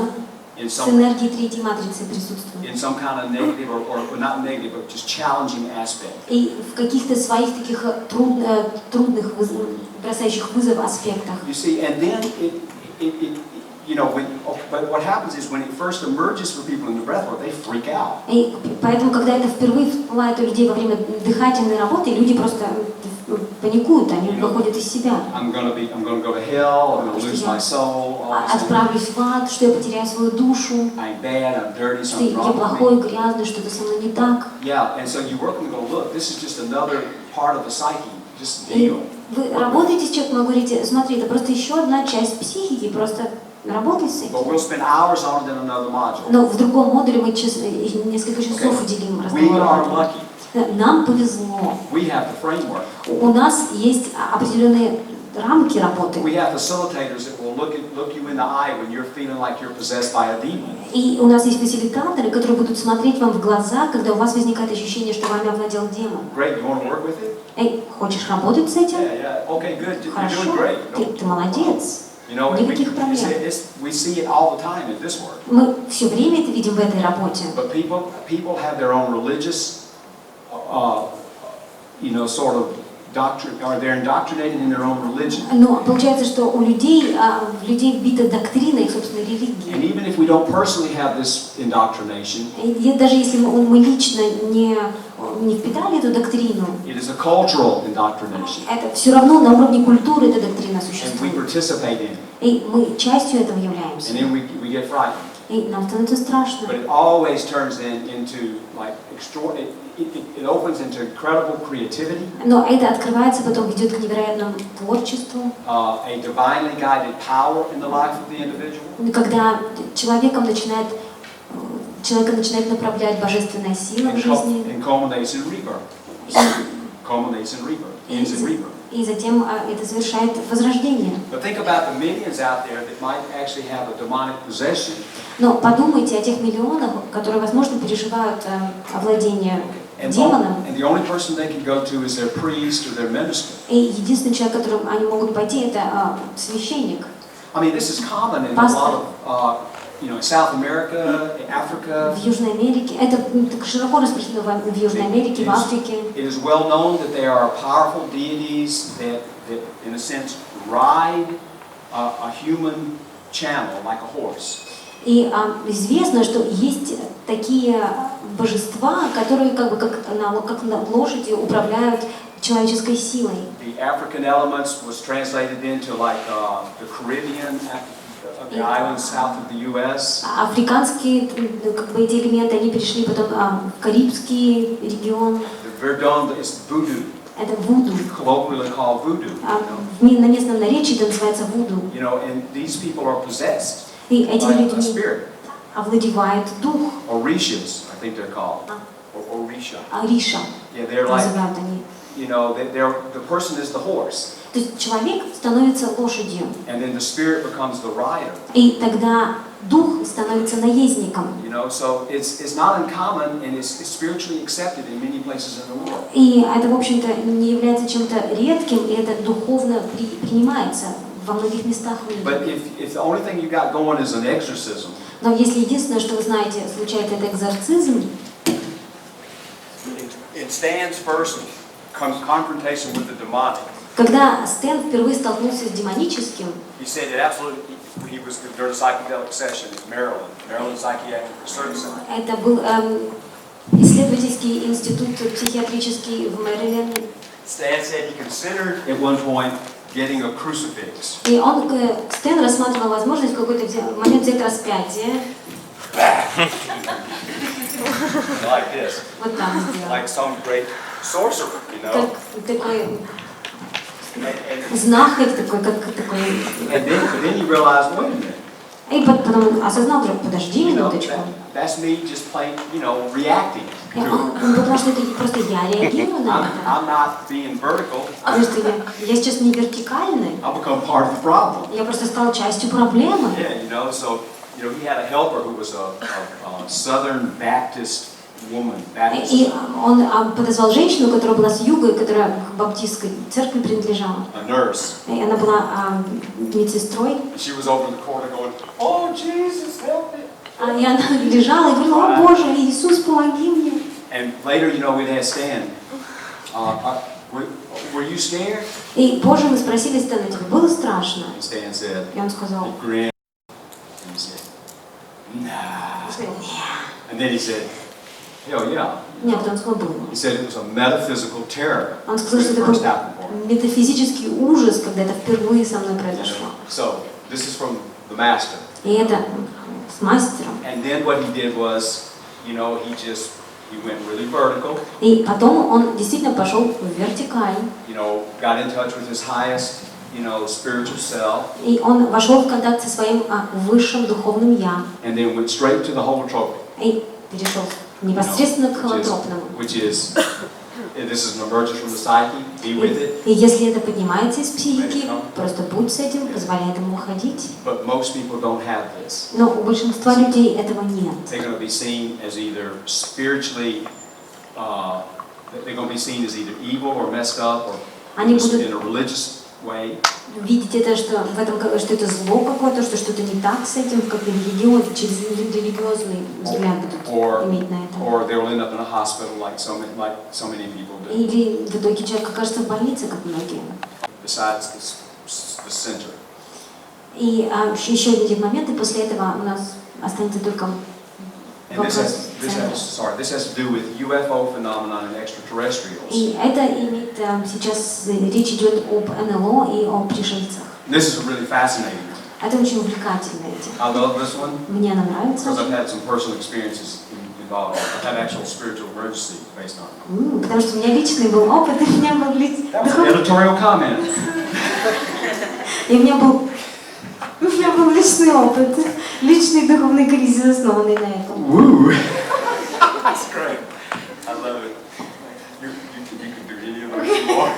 in с some энергией третьей матрицы присутствует. in some kind of negative or not negative, but just challenging aspect. И в каких-то своих таких трудных, бросающих вызов аспектах. You see, and then you know, but what happens is when it first emerges for people in the breath work, they freak out. И поэтому, когда это впервые всплывает у людей во время дыхательной работы, люди просто паникуют, они выходят из себя. I'm gonna go to hell. I'm gonna lose my soul. Отправлюсь в ад, что я потеряю свою душу. I'm bad. I'm dirty. Что Something я wrong with плохой, me. грязный, что-то со мной не так. Yeah, and so you work and go, look, this is just another part of the psyche. Just И deal. вы работаете с человеком, вы говорите, смотри, это просто еще одна часть психики, просто работай с But этим. we'll spend hours on it in another module. Но в другом модуле мы несколько часов уделим We are разговору. lucky. Нам повезло. We have the framework. У нас есть определенные рамки работы. We have facilitators that will look you in the eye when you're feeling like you're possessed by a demon. И у нас есть фасилитаторы, которые будут смотреть вам в глаза, когда у вас возникает ощущение, что вами овладел демон. Great, you want to work with it? Эй, хочешь работать с этим? Yeah. Okay, good. You're Хорошо, doing great. ты молодец. You know, Никаких проблем. we see it all the time in this work. Мы все время это видим в этой работе. But people have their own religious, you know, sort of doctrine, or they're indoctrinated in their own religion. Но получается, что у людей вбита доктрина их собственной And религии. even if we don't personally have this indoctrination, И даже если мы лично не впитали эту доктрину, it is a cultural indoctrination, это все равно на уровне культуры эта доктрина and we существует. participate in it. И мы частью этого являемся. And then we get frightened. И нам становится страшно. But it always turns into like it opens into incredible creativity, Но это открывается, потом ведет к невероятному творчеству. a divinely guided power in the life of the individual. Когда человека начинает направлять божественная сила в жизни. And culminates in rebirth. Culminates in rebirth. Ends in rebirth. И затем это совершает возрождение. But think about the millions out there that might actually have a demonic possession. Но подумайте о тех миллионах, которые, возможно, переживают овладение демоном. And the only person they can go to is their priest or their minister. И единственный человек, к которому они могут пойти, это священник. I mean, this is common in a lot of, you know, South America, Africa. В Южной Америке. Это широко распространено в Южной Америке, в Африке. It is well known that there are powerful deities that in a sense, ride a human channel like a horse. И известно, что есть такие божества, которые как на лошади управляют человеческой силой. The African elements was translated into like the Caribbean, the islands south of the U.S. Африканские эти элементы, они перешли потом в Карибский регион. The Verdun is voodoo. Это вуду. Colloquially called voodoo. На местном наречии это называется вуду. You know, and these people are possessed И этими by a людьми spirit. овладевает дух. Orishas, I think they're called. Or Orisha. Ариша. Yeah, they're like, Называют они. you know, the person is the horse. То есть человек становится лошадью. And then the spirit becomes the rider. И тогда дух становится наездником. You know, so it's not uncommon and it's spiritually accepted in many places in the world. И это, в общем-то, не является чем-то редким, и это духовно принимается во многих местах в мире. But if the only thing you got going is an exorcism, Но если единственное, что вы знаете, случается, это экзорцизм, it stands first confrontation with the demonic. когда Стэн впервые столкнулся с демоническим, He said it absolutely. He was during a psychedelic session in Maryland Psychiatric Research Center. это был исследовательский институт психиатрический в Мэриленде. Stan said he considered at one point getting a crucifix. И Стэн рассматривал возможность в какой-то момент взять распятие. Like this. Вот там сделать. Like some great sorcerer, you know. Как такой знахарь, такой, как такой. And then you realize, wait a minute. И потом осознал вдруг, подожди You know, минуточку. that's me just plain, you know, reacting. Потому что это просто я реагирую на это. I'm not being vertical. Потому что я сейчас не вертикальный. I become part of the problem. Я просто стал частью проблемы. Yeah, you know, so you know, he had a helper who was a Southern Baptist woman. И он подозвал женщину, которая была с юга, которая к баптистской церкви принадлежала. A nurse. И она была медсестрой. She was over in the corner going, "Oh Jesus, help me!" И она лежала и говорила: о Боже, Иисус, помоги мне. And later, you know, we'd ask Stan, were you scared? И позже мы спросили Стэна: тебе было страшно? And Stan said, И он сказал: he grinned, and he said, nah. And then he said, hell yeah. Нет, он сказал: было. He said it was a metaphysical terror. Он сказал, что это был метафизический ужас, когда это впервые со мной произошло. So, this is from the master. И это с мастером. And then what he did was, you know, he went really vertical. И потом он действительно пошел в вертикаль. You know, got in touch with his highest, you know, spiritual self. И он вошел в контакт со своим высшим духовным я. And then went straight to the holotropic. И перешел непосредственно к холотропному. Which is, this is an emergence from the psyche. Be with it. И если это поднимается из психики, просто будь с этим, позволяй этому уходить. But most people don't have this. Но у большинства людей этого нет. They're going to be seen as either spiritually, they're going to be seen as either evil or messed up or Они in будут a religious way. видеть это, что в этом, что это зло какое-то, что что-то не так с этим, как через религиозный взгляд будут иметь на это. Or they'll end up in a hospital like so many people do. Или в итоге человек окажется в больнице, как многие. Besides the center. И еще один момент, и после этого у нас останется только вопрос. This has to do with UFO phenomenon and extraterrestrials. И это имеет сейчас речь идет об НЛО и о пришельцах. This is really fascinating. Это очень увлекательная тема. I love this one. Мне она нравится. Because I've had some personal experiences involved. I've had actual spiritual emergency based on it. Потому что у меня личный был опыт, и у меня был That was an editorial comment. И у меня был личный опыт, личный духовный кризис, основанный на этом. Woo! That's great. I love it. You could do any of those more.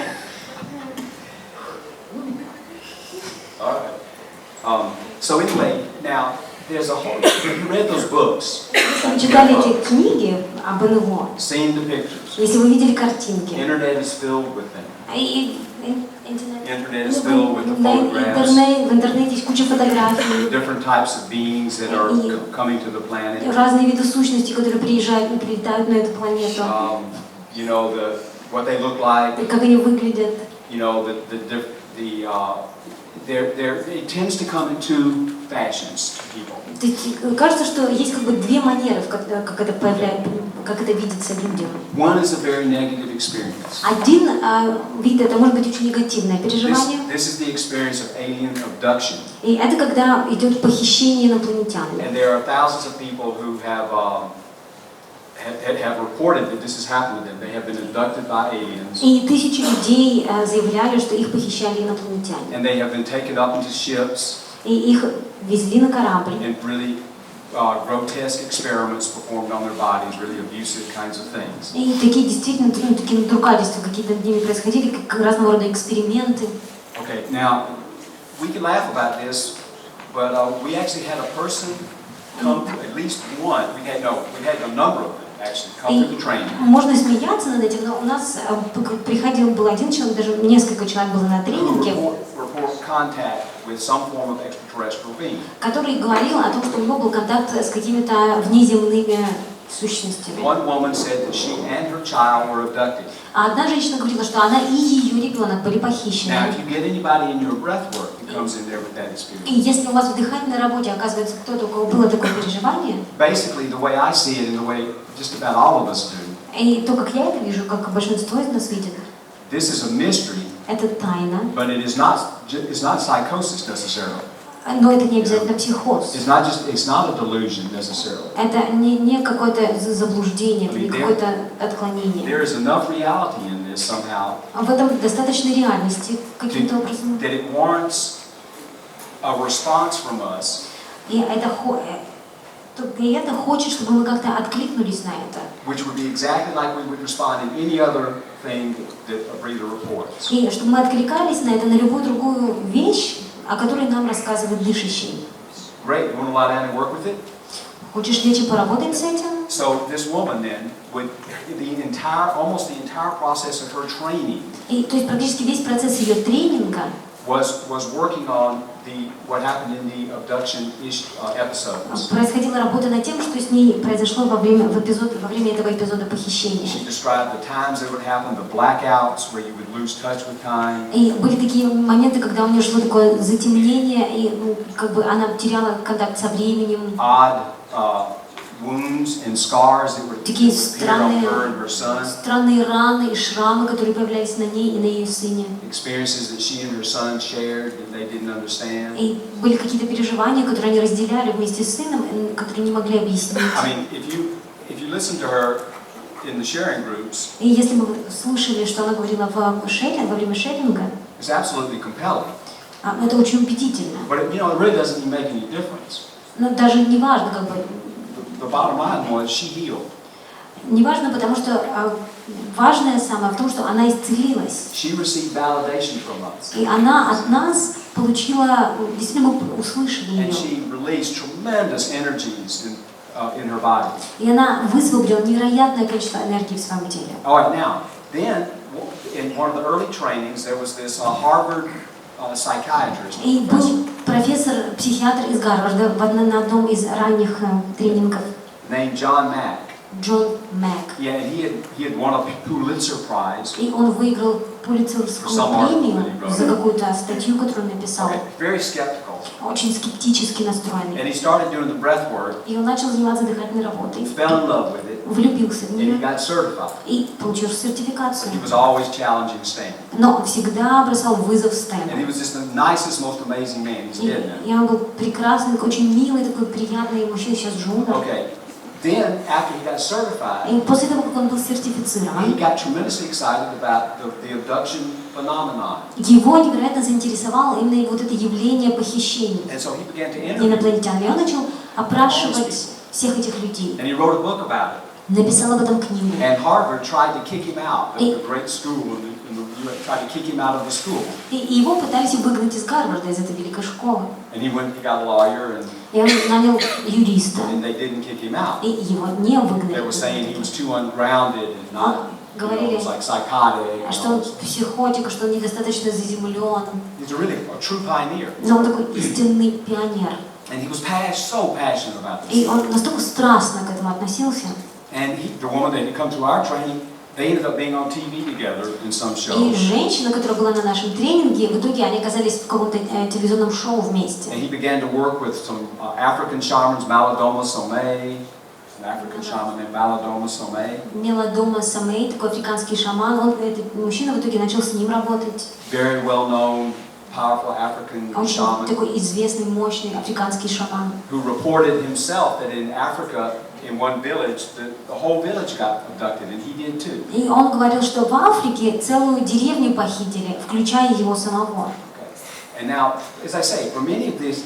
All right. So anyway, now there's a whole. You read those books. Если вы читали эти книги об НЛО, seen the pictures. Если вы видели картинки, Internet is filled with them. Интернет is filled with the photographs. В интернете есть куча фотографий. Different types of beings that are coming to the planet. Разные виды сущностей, которые приезжают и прилетают на эту планету. You know what they look like. Как они выглядят. You know it tends to come in two fashions to people. Кажется, что есть как бы две манеры, как это появляется, как это видится людям. One is a very negative experience. Один вид это может быть очень негативное переживание. This is the experience of alien abduction. И это когда идет похищение инопланетянами. And there are thousands of people who have reported that this has happened to them. They have been abducted by aliens. И тысячи людей заявляли, что их похищали инопланетяне. And they have been taken up into ships. И их везли на корабль. And really grotesque experiments performed on their bodies, really abusive kinds of things. И такие действительно, такие надругательства какие-то над ними происходили, как разного рода эксперименты. Okay, now we can laugh about this, but we actually had a person come, at least one. We had a number of them actually come through the training. Можно смеяться над этим, но у нас был один человек, даже несколько человек было на тренинге, который говорил о том, что у него был контакт с какими-то внеземными сущностями. А одна женщина говорила, что она и ее ребенок были похищены. И если у вас в дыхательной работе оказывается кто-то, у кого было такое переживание, и то, как я это вижу, как большинство из нас видит, это тайна. Но это не обязательно психоз. Это не какое-то заблуждение, это не какое-то отклонение. В этом достаточно реальности каким-то образом. И это хочет, чтобы мы как-то откликнулись на это. И чтобы мы откликались на это, на любую другую вещь, о которой нам рассказывает дышащий. Great. You want to lie down and work with it? Хочешь лечь и поработать с этим? So this woman then, with almost the entire process of her training, И то есть практически весь процесс ее тренинга was working on what happened in the abduction episodes. Происходила работа над тем, что с ней произошло во время этого эпизода похищения. She described the times that would happen, the blackouts where you would lose touch with time. И были такие моменты, когда у нее шло такое затемнение, и как бы она теряла контакт со временем. Odd wounds and scars that would Такие appear on her and her son. странные раны и шрамы, которые появлялись на ней и на ее сыне. Experiences that she and her son shared that they didn't understand. И были какие-то переживания, которые они разделяли вместе с сыном, которые не могли объяснить. I mean, if you listen to her in the sharing groups, И если бы вы слушали, что она говорила во время шеринга, it's absolutely compelling. это очень убедительно. But you know, it really doesn't make any difference. Но даже не важно, как бы. The bottom line was she healed. Не важно, потому что важное самое в том, что она исцелилась. She received validation from us. И она от нас получила, действительно мы услышали ее. And she released tremendous energies in her body. И она высвободила невероятное количество энергии в своем теле. All right, now, then in one of the early trainings there was this Harvard psychiatrist. И был профессор-психиатр из Гарварда на одном из ранних тренингов. Named John Mack. Джон Мак. Yeah, and he had won a Pulitzer Prize. И он выиграл Пулитцеровскую премию за какую-то статью, которую он написал. Okay, very skeptical. Очень скептически настроенный. And he started doing the breath work. И он начал заниматься дыхательной работой. Fell in love with it. Влюбился в And he нее. got certified. И получил сертификацию. He was always challenging Stan. Но всегда бросал вызов Стэну. And he was just the nicest, most amazing man. He's dead now. И он был прекрасный, очень милый, такой приятный мужчина, сейчас умер. Okay. Then, after he got certified, И после того, как он был сертифицирован, he got tremendously excited about the abduction phenomenon. его невероятно заинтересовало именно вот это явление похищения And so he began to interview. инопланетян. И он начал опрашивать всех этих людей. And he wrote a book about it. Написал об этом книгу. And Harvard tried to kick him out. The great school, tried to kick him out of the school. И его пытались выгнать из Гарварда, из этой великой школы. And he went, he got a lawyer, И он нанял юриста. and they didn't kick him out. И его не They выгнали. were saying he was too ungrounded and not, Говорили, like psychotic. что он психотик, что он недостаточно заземлен. He's a true pioneer. Но он такой истинный пионер. And he was so passionate about this. И он настолько страстно к этому относился. And the woman that had come to our training, they ended up being on TV together in some show. И женщина, которая была на нашем тренинге, в итоге они оказались в каком-то телевизионном шоу вместе. And he began to work with some African shamans, Malidoma Somé, an African shaman named Malidoma Somé. Мелодома Самей, такой африканский шаман, этот мужчина в итоге начал с ним работать. Very well known, powerful African Очень shaman. такой известный, мощный африканский шаман. Who reported himself that in Africa, in one village, the whole village got abducted, and he did too. И он говорил, что в Африке целую деревню похитили, включая его самого. Okay. And now, as I say, for many of these,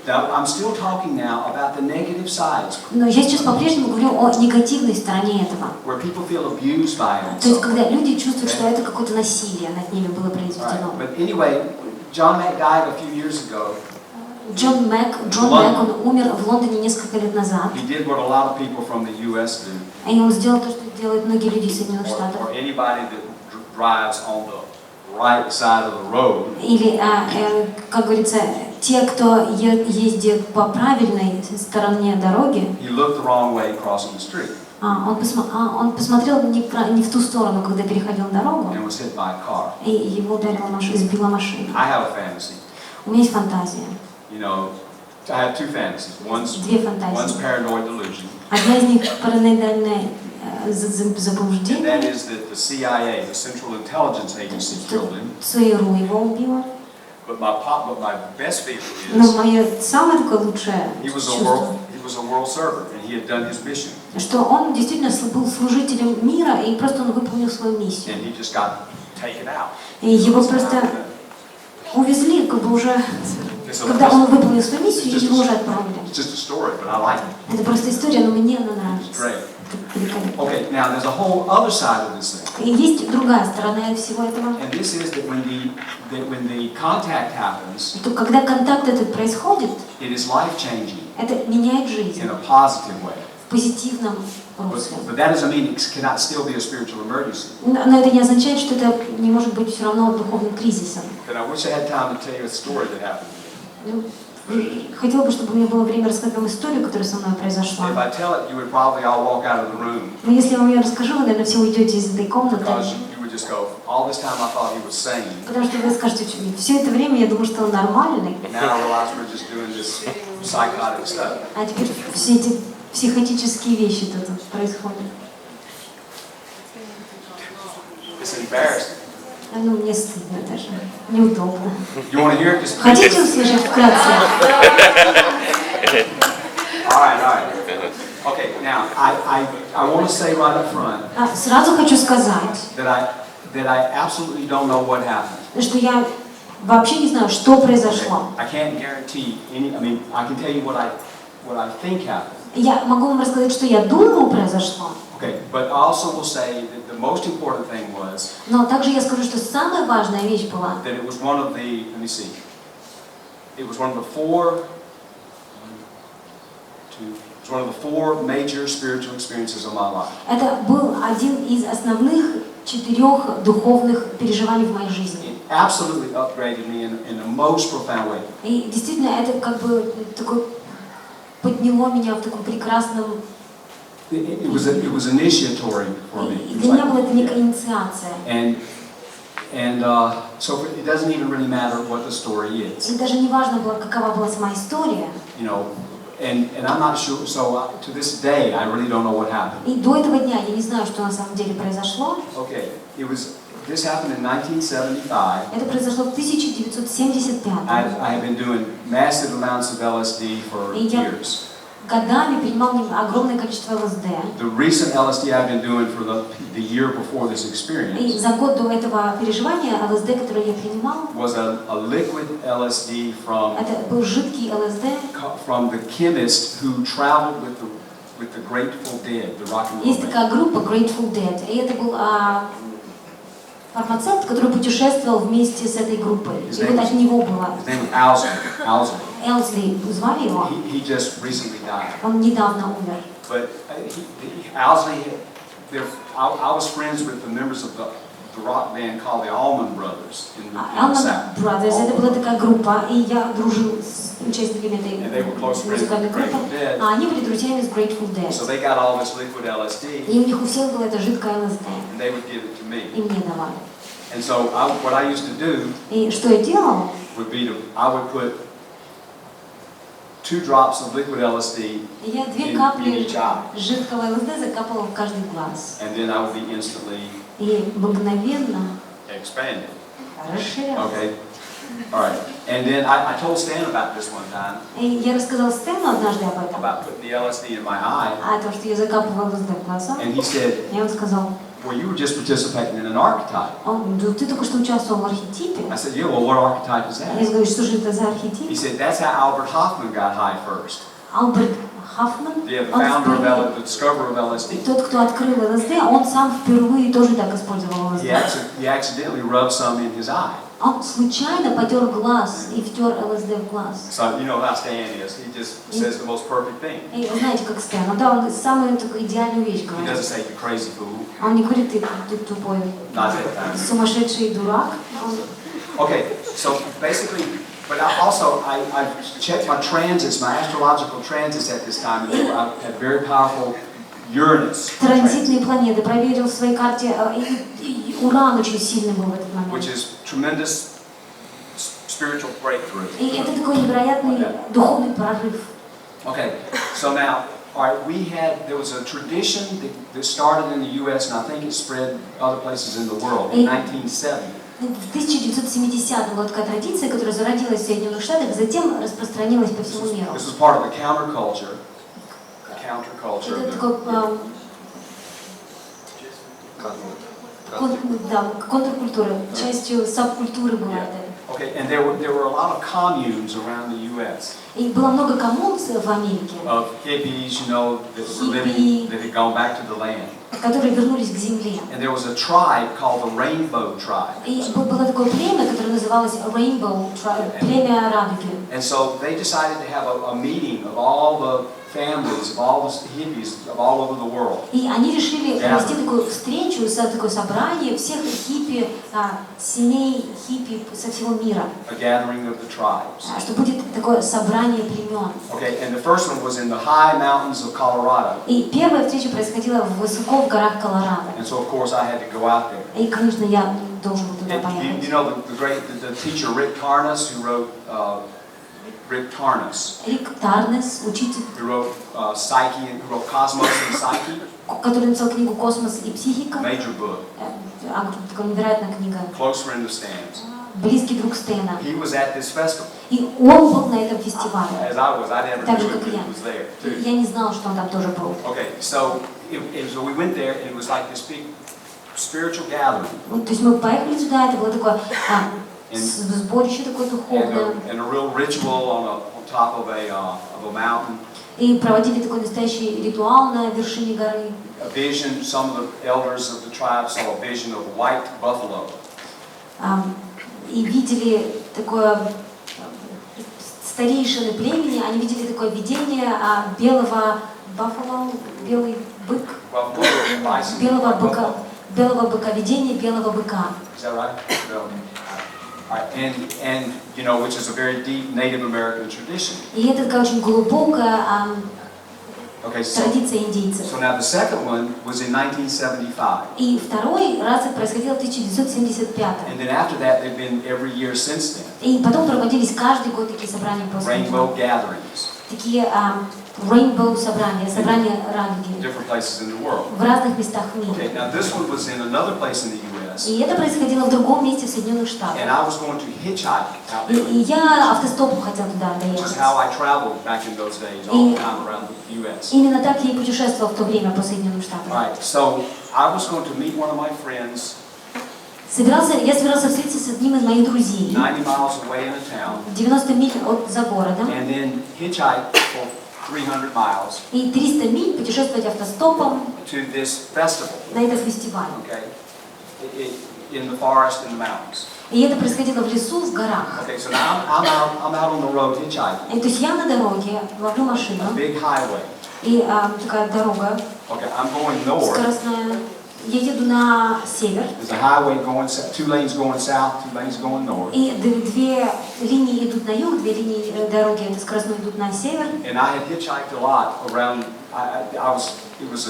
I'm still talking now about the negative sides. Но я сейчас по-прежнему говорю о негативной стороне этого. Where people feel abused by it. То есть, когда люди чувствуют, что это какое-то насилие над ними было Right. произведено. But anyway, John Mack died a few years ago. Джон Мак, он умер в Лондоне несколько лет назад. He did what a lot of people from the U.S. do. И он сделал то, что делают многие люди из Соединенных Штатов. Or anybody that drives on the right side of the road. Или, как говорится, те, кто ездит по правильной стороне дороги. He looked the wrong way crossing the street. Он посмотрел не в ту сторону, когда переходил дорогу. And was hit by a car. И его ударила машина, сбила машина. I have a fantasy. У меня есть фантазия. You know, I have two fantasies. Две One's фантазии. paranoid delusion. Одна из них параноидальное And that заблуждение. is that the CIA, the Central Intelligence Agency, killed him. ЦРУ его убило. But my best feeling Но is мое самое такое лучшее he was чувство, a world servant and he had done his mission. что он действительно был служителем мира, и просто он выполнил свою миссию. And he just got taken out. И его просто увезли, как бы уже, когда он выполнил свою миссию, его уже отправили. It's just a story, but I like it. Это просто история, но мне она It's нравится. great. Это великолепно. Okay, now there's a whole other side of this thing. И есть другая сторона всего этого. And this is that when the contact happens, Что когда контакт этот происходит, it is life-changing это меняет жизнь in a positive way. в позитивном русле. But that doesn't mean it cannot still be a spiritual emergency. Но это не означает, что это не может быть все равно духовным кризисом. But I wish I had time to tell you a story that happened to me. Хотела бы, чтобы у меня было время рассказать вам историю, которая со мной произошла. If I tell it, you would probably all walk out of the room. Но если я вам ее расскажу, вы, наверное, все уйдете из этой комнаты. Because you would just go, all this time I thought he was sane. Потому что вы скажете, все это время я думаю, что он нормальный. Now I realize we're just doing this psychotic stuff. А теперь все эти психотические вещи тут происходят. It's embarrassing. Ну, мне стыдно даже, неудобно. You want to hear it? Just Хотите услышать вкратце? All right. Okay, now I want to say right up front Сразу хочу сказать, that I absolutely don't know what happened. что я вообще не знаю, что произошло. I can't guarantee any. I mean, I can tell you what I think happened. Я могу вам рассказать, что я думаю произошло. Okay, but I also will say that the most important thing was Но также я скажу, что самая важная вещь была, that it was one of the. Let me see. It was one of the four. It's one of the four major spiritual experiences of my life. это был один из основных 4 духовных переживаний в моей жизни. It absolutely upgraded me in the most profound way. И действительно, это как бы такое подняло меня в таком прекрасном. It was initiatory for me. И для меня была это некая инициация. And so it doesn't even really matter what the story is. И даже не важно было, какова была сама история. You know, and I'm not sure. So to this day, I really don't know what happened. И до этого дня я не знаю, что на самом деле произошло. Okay, this happened in 1975. Это произошло в 1975. I have been doing massive amounts of LSD for years. Годами принимал огромное количество ЛСД. The recent LSD I've been doing for the year before this experience. И за год до этого переживания ЛСД, которое я принимал, was a liquid LSD from. это был жидкий ЛСД. From the chemist who traveled with the Grateful Dead, the rock and roll. Есть такая группа Grateful Dead, и это был фармацевт, который путешествовал вместе с этой группой. И вот от него было. His name was Elsley, звали его. He just recently died. Он недавно умер. But Owsley, I was friends with the members of the rock band called the Allman Brothers in the Allman South. Brothers, это была такая группа, и я дружил с участниками этой музыкальной группы. А они были друзьями с Grateful Dead. So they got all this liquid LSD. И у них у всех было это жидкое ЛСД. And they would give it to me. И мне давали. And so what I used to do И что я делал? would be I would put 2 drops of liquid LSD Я 2 in капли each eye. жидкого ЛСД закапывала в каждый глаз. And then I would be instantly И мгновенно expanded. расширялся. Okay. All right. And then I told Stan about this one time. И я рассказал Стэну однажды об этом. About putting the LSD in my eye. А то, что я закапывала ЛСД в глаза. And he said, И он сказал, well, you were just participating in an archetype. да ты только что участвовал в архетипе. I said, yeah, well, what archetype is that? Я говорю, что же это за архетип? He said, that's how Albert Hoffman got high first. Альберт Хоффман, Yeah, the founder of the discoverer of LSD. тот, кто открыл ЛСД, он сам впервые тоже так использовал ЛСД. He accidentally rubbed some in his eye. Он случайно потер глаз и втер ЛСД в глаз. So you know how Stan is. He just says the most perfect thing. И знаете, как Стэн, да, он самую такую идеальную вещь He говорит. doesn't say you crazy fool. Он не говорит, ты тупой, Not that time. сумасшедший дурак. Okay, so basically, but I checked my transits, my astrological transits at this time, and I had very powerful Uranus. Транзитные планеты проверил в своей карте, и Уран очень сильный был в этот момент. Which is tremendous spiritual breakthrough. И это такой невероятный духовный прорыв. Okay, so now, all right, there was a tradition that started in the U.S. and I think it spread other places in the world in 1970. В 1970-м была такая традиция, которая зародилась в Соединенных Штатах, затем распространилась по всему миру. This was part of the counterculture. Это такой контркультура, частью субкультуры была это. Okay, and there were a lot of communes around the U.S. И было много коммун в Америке. Of hippies, you know, that were living, that had gone back to the land. которые вернулись к земле. And there was a tribe called the Rainbow Tribe. И было такое племя, которое называлось Rainbow Tribe, племя радуги. And so they decided to have a meeting of all the families, of all the hippies of all over the world. И они решили провести такую встречу, такое собрание всех хиппи, семей хиппи со всего мира. A gathering of the tribes. Что будет такое собрание племен. Okay, and the first one was in the high mountains of Colorado. И первая встреча происходила высоко в горах Колорадо. And so of course I had to go out there. И, конечно, я должен был туда поехать. You know the teacher Rick Tarnas who wrote Rick Tarnas. Рик Тарнес, учитель, Who wrote Psyche and who wrote Cosmos and Psyche. который написал книгу «Космос и психика». Major book. Такая невероятная книга. Close friend of Stan's. Близкий друг Стэна. He was at this festival. И он был на этом фестивале. As I was, I never Так же, knew как he и я. was there too. Я не знала, что он там тоже был. Okay, so we went there and it was like this big spiritual gathering. То есть мы поехали туда, это было такое сборище такое духовное. And a real ritual on top of a mountain. И проводили такой настоящий ритуал на вершине горы. A vision, some of the elders of the tribe saw a vision of a white buffalo. И видели такое, старейшины племени, они видели такое видение белого buffalo, белый бык, белого быка, видение белого быка. Is that right? No. And you know, which is a very deep Native American tradition. И это такая очень глубокая традиция индейцев. So now the second one was in 1975. И второй раз это происходило в 1975. And then after that, they've been every year since then. И потом проводились каждый год такие собрания после этого. Rainbow gatherings. Такие rainbow собрания, собрания радуги. Different places in the world. В разных местах в мире. Okay, now this one was in another place in the U.S. И это происходило в другом месте в Соединенных Штатах. And I was going to hitchhike out there. И я автостопом хотела туда Which is доехать. how I traveled back in those days, all the time around the U.S. Именно так я и путешествовала в то время по Соединенным Штатам. Right. So I was going to meet one of my friends. Я собирался встретиться с одним из моих друзей. 90 miles away in a town. 90 миль за городом. And then hitchhike for 300 miles. И 300 миль путешествовать автостопом To this festival. на этот фестиваль. Okay. In the forest, in the mountains. И это происходило в лесу, в горах. Okay, so now I'm out on the road hitchhiking. И, то есть я на дороге, ловлю машину. A big highway. И такая дорога Okay, I'm going north. скоростная. Я еду на север. There's a highway going, 2 lanes going south, 2 lanes going north. И две линии идут на юг, две линии дороги это скоростной идут на север. And I had hitchhiked a lot around. It was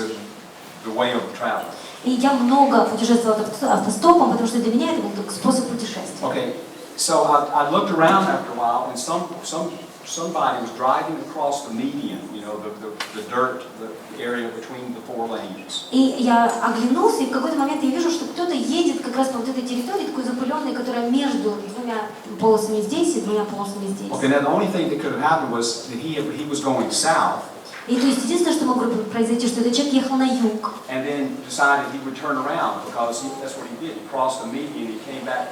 the way of travel. И я много путешествовала автостопом, потому что для меня это был способ путешествия. Okay, so I looked around after a while, and somebody was driving across the median, you know, the dirt, the area between the 4 lanes. И я оглянулся, и в какой-то момент я вижу, что кто-то едет как раз по вот этой территории, такой запыленной, которая между двумя полосами здесь и двумя полосами здесь. Okay, now the only thing that could have happened was that he was going south. И то есть единственное, что могло произойти, что этот человек ехал на юг. And then decided he would turn around because that's what he did. He crossed the median, he came back.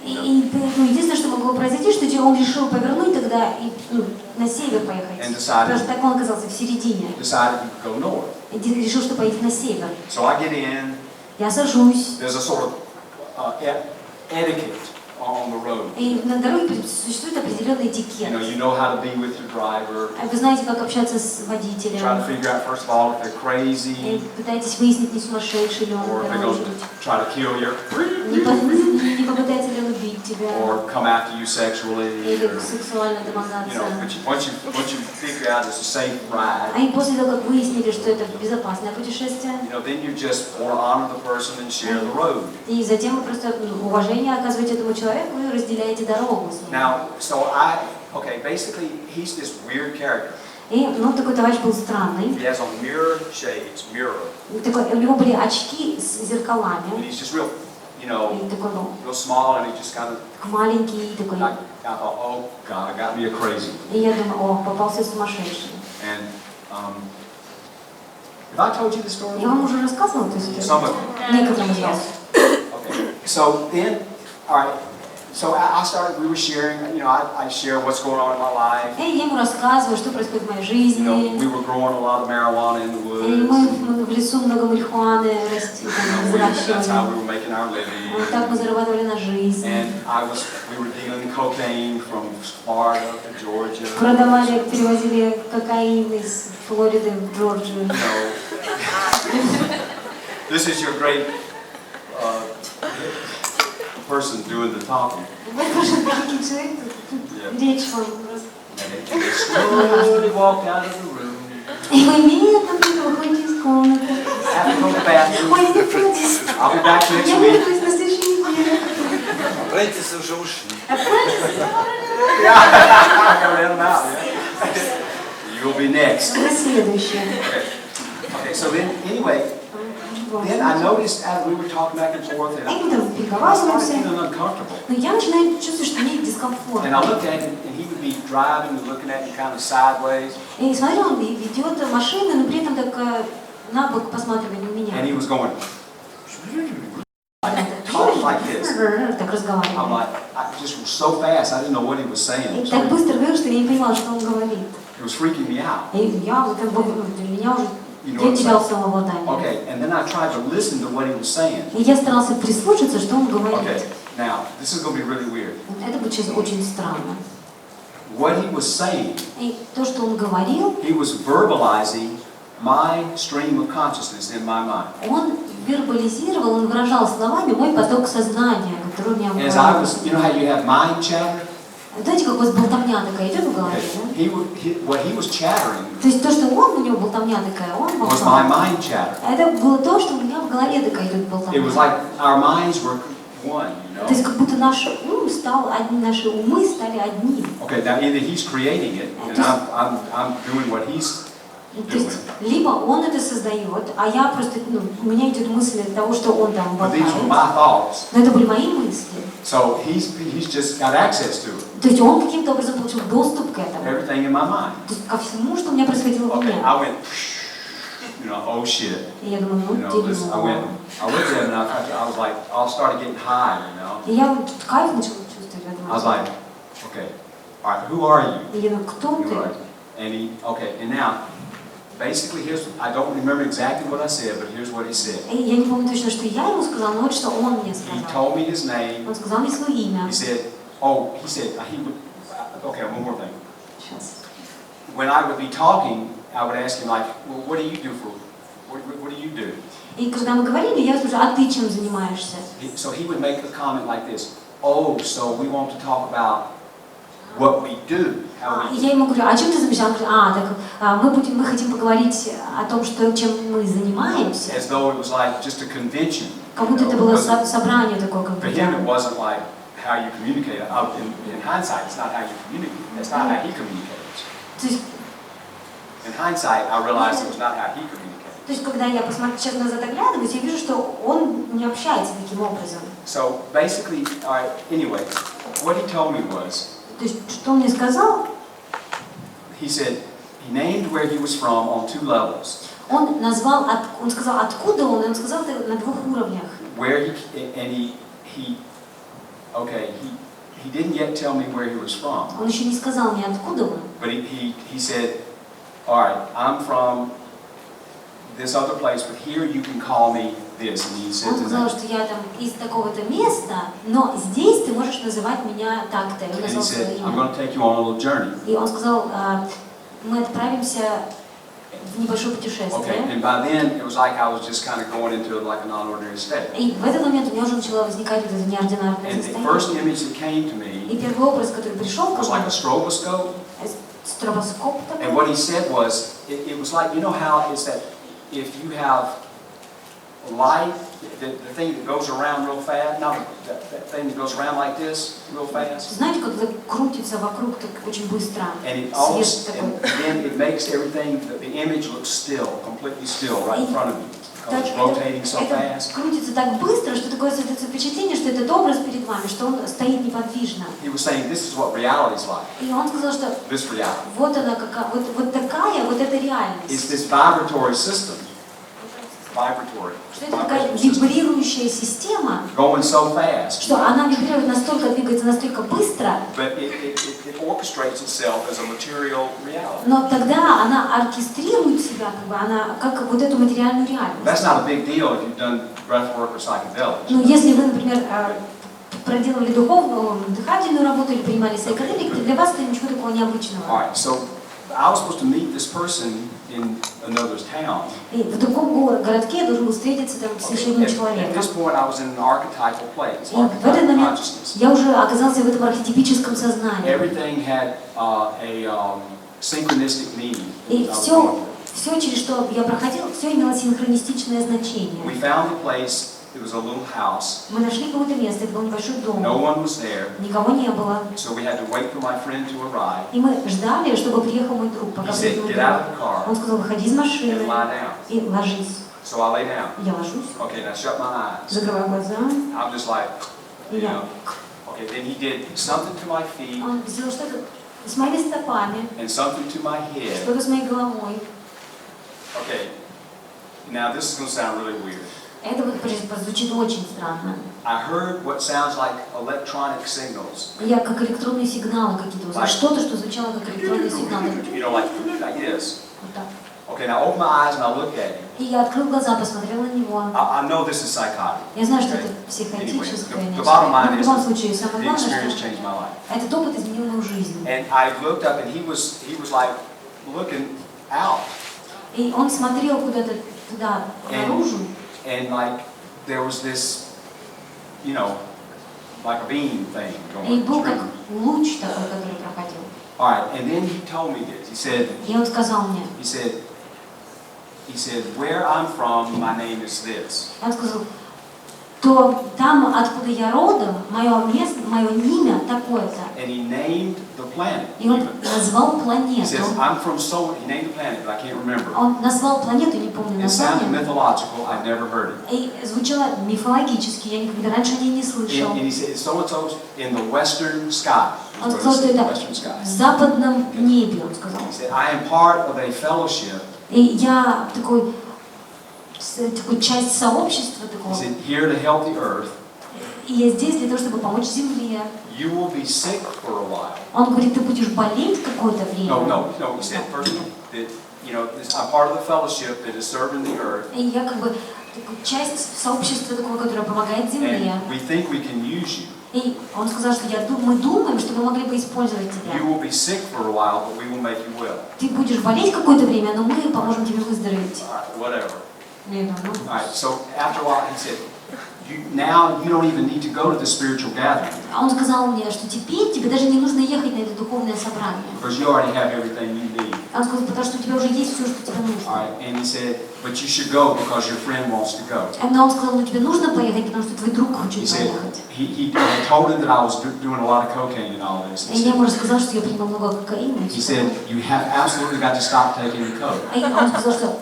И единственное, что могло произойти, что он решил повернуть тогда и на север поехать. Потому что так он оказался в середине. Decided he would go north. И решил, что поедет на север. So I get in. Я сажусь. There's a sort of etiquette on the road. И на дороге существует определенный этикет. You know how to be with your driver. Вы знаете, как общаться с водителем. Try to figure out first of all if they're crazy. И пытаетесь выяснить, не сумасшедший ли он, or if they're going to try to kill you. Не попытается ли он убить тебя. Or come after you sexually. Или сексуально домогаться. Once you figure out it's a safe ride. И после того, как выяснили, что это безопасное путешествие. Then you just want to honor the person and share the road. И затем вы просто уважение оказываете этому человеку и разделяете дорогу с ним. Now, basically, he's this weird character. И, такой товарищ был странный. He has on mirror shades, У него были очки с зеркалами. And he's just real, такой был real small, and he just kind of. маленький такой. I thought, oh God, I got me a crazy. И я думаю, попался сумасшедший. And have I told you the story? Я вам уже рассказывала эту историю. Some of it. Некоторым из вас. Okay. So then, all right. So I started, we were sharing, you know, I share what's going on in my life. И я ему рассказываю, что происходит в моей жизни. You know, we were growing a lot of marijuana in the woods. И мы в лесу много марихуаны выращивали. That's how we were making our living. Вот так мы зарабатывали на жизнь. And we were dealing cocaine from Florida to Georgia. Продавали, перевозили кокаин из Флориды в Джорджию. This is your great person doing the talking. Вот тоже великий человек, речь вам And they slowly walked out of the room. И вы медленно выходите из комнаты. Have to go to the bathroom. Ой, не ходите. I'll be back next Я week. вернусь на следующей неделе. Братья уже ушли. You'll be next. Вы следующие. Okay, so then, anyway, then I noticed as we were talking back and forth, and И мы там I started переговариваемся. feeling uncomfortable. Но я начинаю чувствовать, что мне And I дискомфортно. looked at him, and he would be driving and looking at me kind of sideways, И смотрю, он ведет машину, но при этом так на бок посматривает на меня. and he was going, talking like this. Так I'm разговаривает. like, I just was so fast, I didn't know what he was saying. И так быстро говорил, что я не понимала, что он говорит. It was freaking me out. И я, это для меня уже, You know я what I'm терял saying? самообладание. Okay, and then I tried to listen to what he was saying. И я старался прислушаться, что он Okay, говорит. now, this is going to be really weird. Это будет сейчас очень странно. What he was saying, И то, что он говорил, he was verbalizing my stream of consciousness in my mind. он вербализировал, он выражал словами мой поток сознания, который у меня в As I голове. was, you know how you have mind chatter? Знаете, как у вас болтовня такая идет в голове, Okay. да? What he was chattering То есть то, что у него болтовня такая, он was my болтал. mind chatter. Это было то, что у меня в голове такая идет It болтовня. was like our minds were one, you То есть know? как будто наш ум стал одним, наши умы стали одним. Okay, now either he's creating it, and I'm doing what he's То есть doing. либо он это создает, а я просто, у меня идет мысль того, что он там But these were болтает. my thoughts. Но это были мои мысли. So he's just got access to it. То есть он каким-то образом получил доступ к этому. Everything in my mind. То есть ко всему, что у меня происходило в Okay, уме. I went, you know, oh shit. И я думаю, You know, this, I looked at him and I was like, I started getting high, you know. И я вот кайф начала чувствовать в этом. I was like, okay, all right, who are you? И я думаю, кто You ты? are, and he, okay, and now, basically, I don't remember exactly what I said, but here's what he said. И я не помню точно, что я ему сказала, но вот что он мне He сказал. told me his name. Он сказал мне свое имя. He said, he would, okay, one more thing. Сейчас. When I would be talking, I would ask him like, well, what do you do for, what do you do? И когда мы говорили, я спрашиваю, а ты чем занимаешься? So he would make a comment like this, oh, so we want to talk about what we do. How И we я ему говорю, а чем ты занимаешься? Он говорит, так мы хотим поговорить о том, что, чем мы занимаемся. As though it was like just a convention. Как будто это было собрание такое, как For him, it wasn't like how you communicate. In hindsight, it's not how you communicate. That's not how he communicates. То есть, In hindsight, I realized it was not how he communicated. то есть, когда я сейчас назад оглядываюсь, я вижу, что он не общается таким образом. So basically, all right, anyway, what he told me was, То есть, что он мне сказал, he said, he named where he was from on 2 levels. он сказал, откуда он, и он сказал это на 2 уровнях. Where he didn't yet tell me where he was from. Он еще не сказал мне, откуда он. But he said, all right, I'm from this other place, but here you can call me this. And he said Он to сказал, me, что я там из такого-то места, но здесь ты можешь называть меня так-то. И он and he назвал свое said, I'm имя. going to take you on a little journey. И он сказал, мы отправимся в небольшое Okay, путешествие. and by then it was like I was just kind of going into like a non-ordinary state. И в этот момент у меня уже начало возникать это неординарное And the first состояние. image that came to me И первый образ, который пришел ко was like мне, a stroboscope. стробоскоп такой. And what he said was, it was like, you know how it's that if you have light, the thing that goes around real fast, no, that thing that goes around like this real fast. Знаете, как это крутится вокруг так очень быстро. And Свет and такой. then it makes everything, the image looks still, completely still right in front of you. Так, Because it's rotating so это fast. крутится так быстро, что такое создается впечатление, что этот образ перед вами, что он стоит неподвижно. He was saying, this is what reality is like, И он сказал, что this reality. вот она какая, вот такая, вот эта реальность. It's this vibratory system vibratory. Что это такая вибрирующая система, Going so fast. что она вибрирует настолько, двигается настолько быстро, But it orchestrates itself as a material reality. но тогда она оркестрирует себя, она как вот эту материальную реальность. That's not a big deal if you've done breath work or psychedelics. Ну, если вы, например, проделали духовную, дыхательную работу или принимали сайкоделик, то для вас это ничего такого необычного. All right, so I was supposed to meet this person in another town. И в другом городке я должен был встретиться там с еще одним At человеком. this point, I was in an archetypal place, И в этот archetypal момент consciousness. я уже оказался в этом архетипическом сознании. Everything had a synchronistic meaning. И все, через что я проходил, все имело синхронистичное значение. We found a place. It was a little house. Мы нашли какое-то место, это был небольшой дом. No one was there. Никого не было. So we had to wait for my friend to arrive. И мы ждали, чтобы приехал мой друг, пока He приехал said, мой "Get out of друг. the car Он сказал, выходи из машины and lie down." и ложись. So I lay down. Я ложусь, Okay, now shut my eyes. закрываю глаза. I'm just like, you Yeah. know. Okay, then he did something to my feet Он сделал что-то с моими стопами, and something to my head. что-то с моей головой. Okay, now this is going to sound really weird. Это вот прозвучит очень странно. I heard what sounds like electronic signals. Я как электронные сигналы какие-то узнала. Что-то, что звучало как электронные сигналы. You know, like this. Вот так. Okay, now open my eyes and I look at him. И я открыл глаза, посмотрела на него. I know this is psychotic. Я знаю, что Okay. это психотическое Anyway, the нечто. bottom Но line в is любом случае, самое the главное, experience что changed my life. этот опыт изменил мою жизнь. And I looked up and he was like looking out. И он смотрел куда-то туда, наружу. And like there was this, you know, like a beam thing И going был как through. луч такой, который проходил. All right, and then he told me this. И он сказал мне, he said, where I'm from, my name is this. он сказал, то там, откуда я родом, мое место, мое имя такое-то. And he named the planet. И он назвал He планету. says, I'm from so. He named the planet, but I can't remember. Он назвал планету, не помню It sounded название. mythological. I never heard it. И звучало мифологически, я никогда раньше о ней не слышал. And he said, so and so's in the western sky. Он сказал, что это в западном небе, он сказал. He said, I am part of a fellowship. И я такой часть сообщества He такого. said, here to help the earth. И я здесь для того, чтобы помочь Земле. You will be sick for a while. Он говорит, ты будешь болеть какое-то время. No. He said, first that, you know, I'm part of the fellowship that is serving the earth. И я как бы часть сообщества такого, которое помогает Земле. And we think we can use you. И он сказал, что мы думаем, что мы могли бы использовать тебя. You will be sick for a while, but we will make you well. Ты будешь болеть какое-то время, но мы поможем тебе выздороветь. All right, whatever. Не знаю. All right, so after a while, he said, now you don't even need to go to the spiritual gathering А он сказал мне, что теперь тебе даже не нужно ехать на это духовное собрание. because you already have everything you need. Он сказал, потому что у тебя уже есть все, что тебе All нужно. right, and he said, but you should go because your friend wants to go. Но он сказал, ну тебе нужно поехать, потому что твой друг He хочет said, поехать. he told him that I was doing a lot of cocaine and all this. И я ему рассказал, что я принимал много кокаина. He said, you have absolutely got to stop taking the coke. И он сказал, что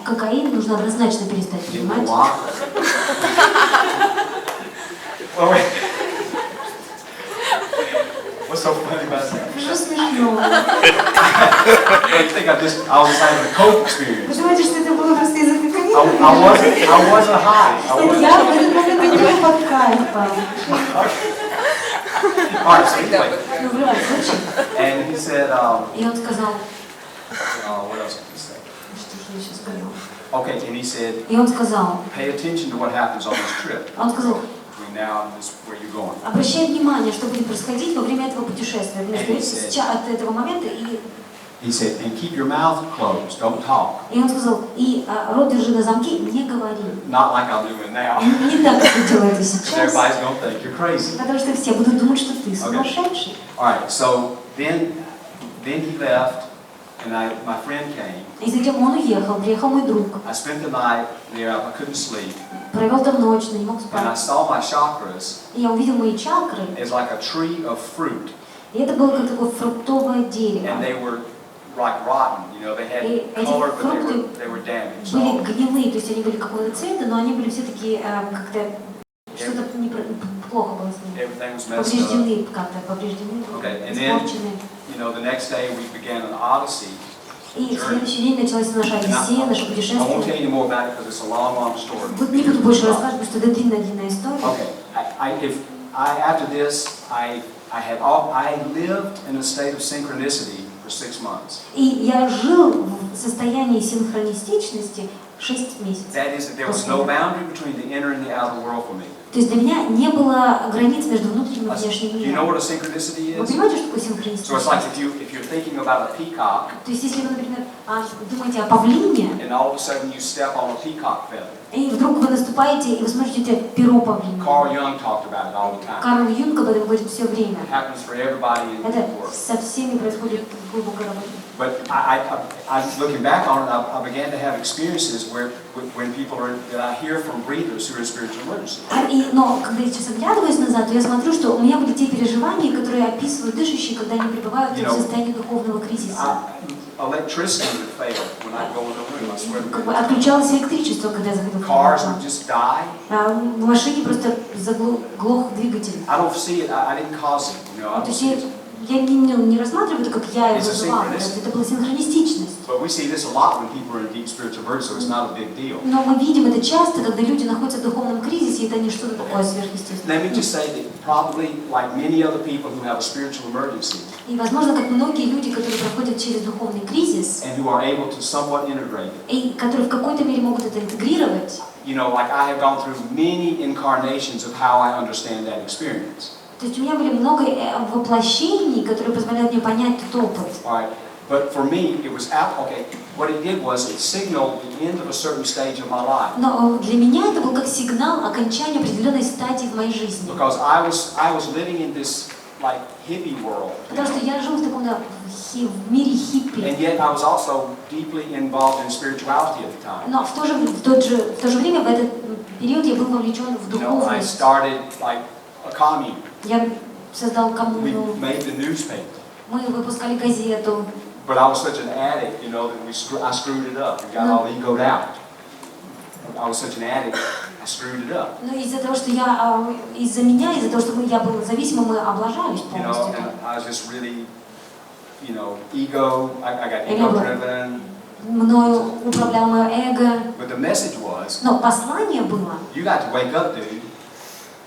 кокаин нужно однозначно перестать It will принимать. lock. Well, wait. What's so funny about that? Что смешно. I think I was having a coke experience. Вы думаете, что это было просто из-за кокаина? I wasn't high. Я в этот момент не была под кайфом. All right, so anyway, Ну, в любом случае. and he said, И он сказал, what else did he say? что же я сейчас сказал? Okay, and he said, И он сказал, pay attention to what happens on this trip он сказал, between now and this, where you're going. обращай внимание, что будет происходить во время этого путешествия, от этого момента. И He said, and keep your mouth closed, don't talk. он сказал, и рот держи на замке, не говори. Not like I'm doing now. Не так, как ты делаешь это Because сейчас. everybody's going to think you're crazy. Потому что все будут думать, что ты сумасшедший. All right, so then he left, and my friend came. И затем он уехал, приехал мой друг. I spent the night there, I couldn't sleep, Провел там ночь, но не мог and I спать. saw my chakras И я увидел мои чакры. as like a tree of fruit, И это было как такое фруктовое дерево. and they were like rotten, you know, they had color, but they were damaged. Были So гнилые, то есть они были какого-то цвета, но они были все такие как-то что-то плохо было с ними. everything was messed up. Повреждены как-то, повреждены, Okay, and then, испорчены. you know, the next day we began an odyssey И в следующий день началась наша Одиссея, наше I won't путешествие. tell you any more about it because it's a long, long story. Вот не буду больше рассказывать, потому что это длинная история. Okay. After this, I lived in a state of synchronicity for 6 months. И я жил в состоянии синхронистичности 6 месяцев. That is, there was no boundary between the inner and the outer world for me. То есть для меня не было границ между внутренним и внешним Do you know миром. what a synchronicity Вы is? понимаете, что такое So it's синхронистичность? like if you're thinking about a peacock, То есть если вы, например, думаете о павлине, and all of a sudden you step on a peacock feather. и вдруг вы наступаете, и вы смотрите перо павлина. Carl Jung talked about it all the time. Карл Юнг об этом говорит все время. It happens for everybody in the Это world. со всеми происходит в глубокой работе. But looking back on it, I began to have experiences when people that I hear from breathers who are in spiritual emergency. Но когда я сейчас оглядываюсь назад, то я смотрю, что у меня были те переживания, которые описывают дышащие, когда они пребывают в состоянии духовного кризиса. Electricity would fail when I go in the room. I swear to Как бы God. отключалось электричество, когда я заходил в Cars комнату. would just die. В машине просто заглох двигатель. I don't see it. I didn't cause it. You know. I То don't есть see it. я не рассматриваю это, как я его It's a вызывала. synchronicity. Это была синхронистичность. But we see this a lot when people are in deep spiritual emergency, so it's not a big deal. Но мы видим это часто, когда люди находятся в духовном кризисе, и это не что-то такое сверхъестественное. Let me just say that probably like many other people who have a spiritual emergency И, возможно, как многие люди, которые проходят через духовный кризис, and who are able to somewhat integrate it. и которые в какой-то мере могут это интегрировать, You know, like I have gone through many incarnations of how I understand that experience. то есть у меня были много воплощений, которые позволяют мне понять тот опыт. All right, but for me, it was okay. What it did was it signaled the end of a certain stage of my life. Но для меня это был как сигнал окончания определенной стадии в моей жизни. Because I was living in this like hippie world. Потому что я жил в таком в мире хиппи. And yet I was also deeply involved in spirituality at the time. Но в то же время в этот период я был вовлечен в You know, I духовность. started like a commune. Я создал We коммуну, made the newspaper. мы выпускали газету. But I was such an addict, you know, that I screwed it up and got all egoed out. I was such an addict, I screwed it up. Но из-за того, что из-за того, что я был зависимым, мы облажались You know, полностью. and I was just really, you know, I got ego-driven. Мною управлял мое эго. But the message was, Но послание было: you got to wake up, dude.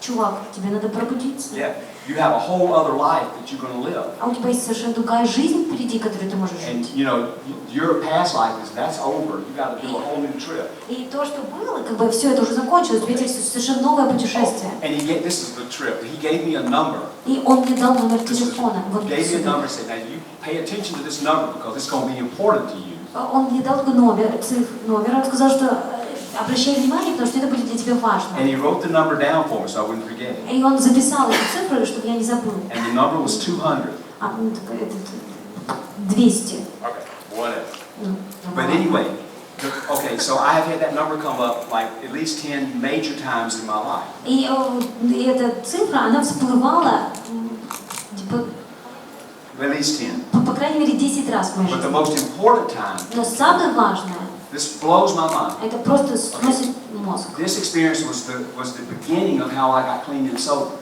чувак, тебе надо пробудиться. Yeah, you have a whole other life that you're going to live. А у тебя есть совершенно другая жизнь впереди, которую ты можешь And жить. you know, your past life that's over. You got to do a whole new trip. И то, что было, как бы все это уже закончилось, у тебя теперь совершенно новое путешествие. And this is the trip. He gave me a number. И он мне дал номер телефона. Вот He gave me a сюда. number and said, now you pay attention to this number because it's going to be important to you. Он мне дал такой номер, он сказал, что обращай внимание, потому что это будет для тебя важно. And he wrote the number down for me so I wouldn't forget it. И он записал эту цифру, чтобы я не забыл. And the number was 200. 200. Okay, whatever. But anyway, okay, so I have had that number come up like at least 10 major times in my life. И эта цифра, она всплывала, типа, At least 10. по крайней мере, 10 раз в моей But the жизни. most important time, Но самое важное, this blows my mind. это просто сносит мозг. This experience was the beginning of how I got clean and sober.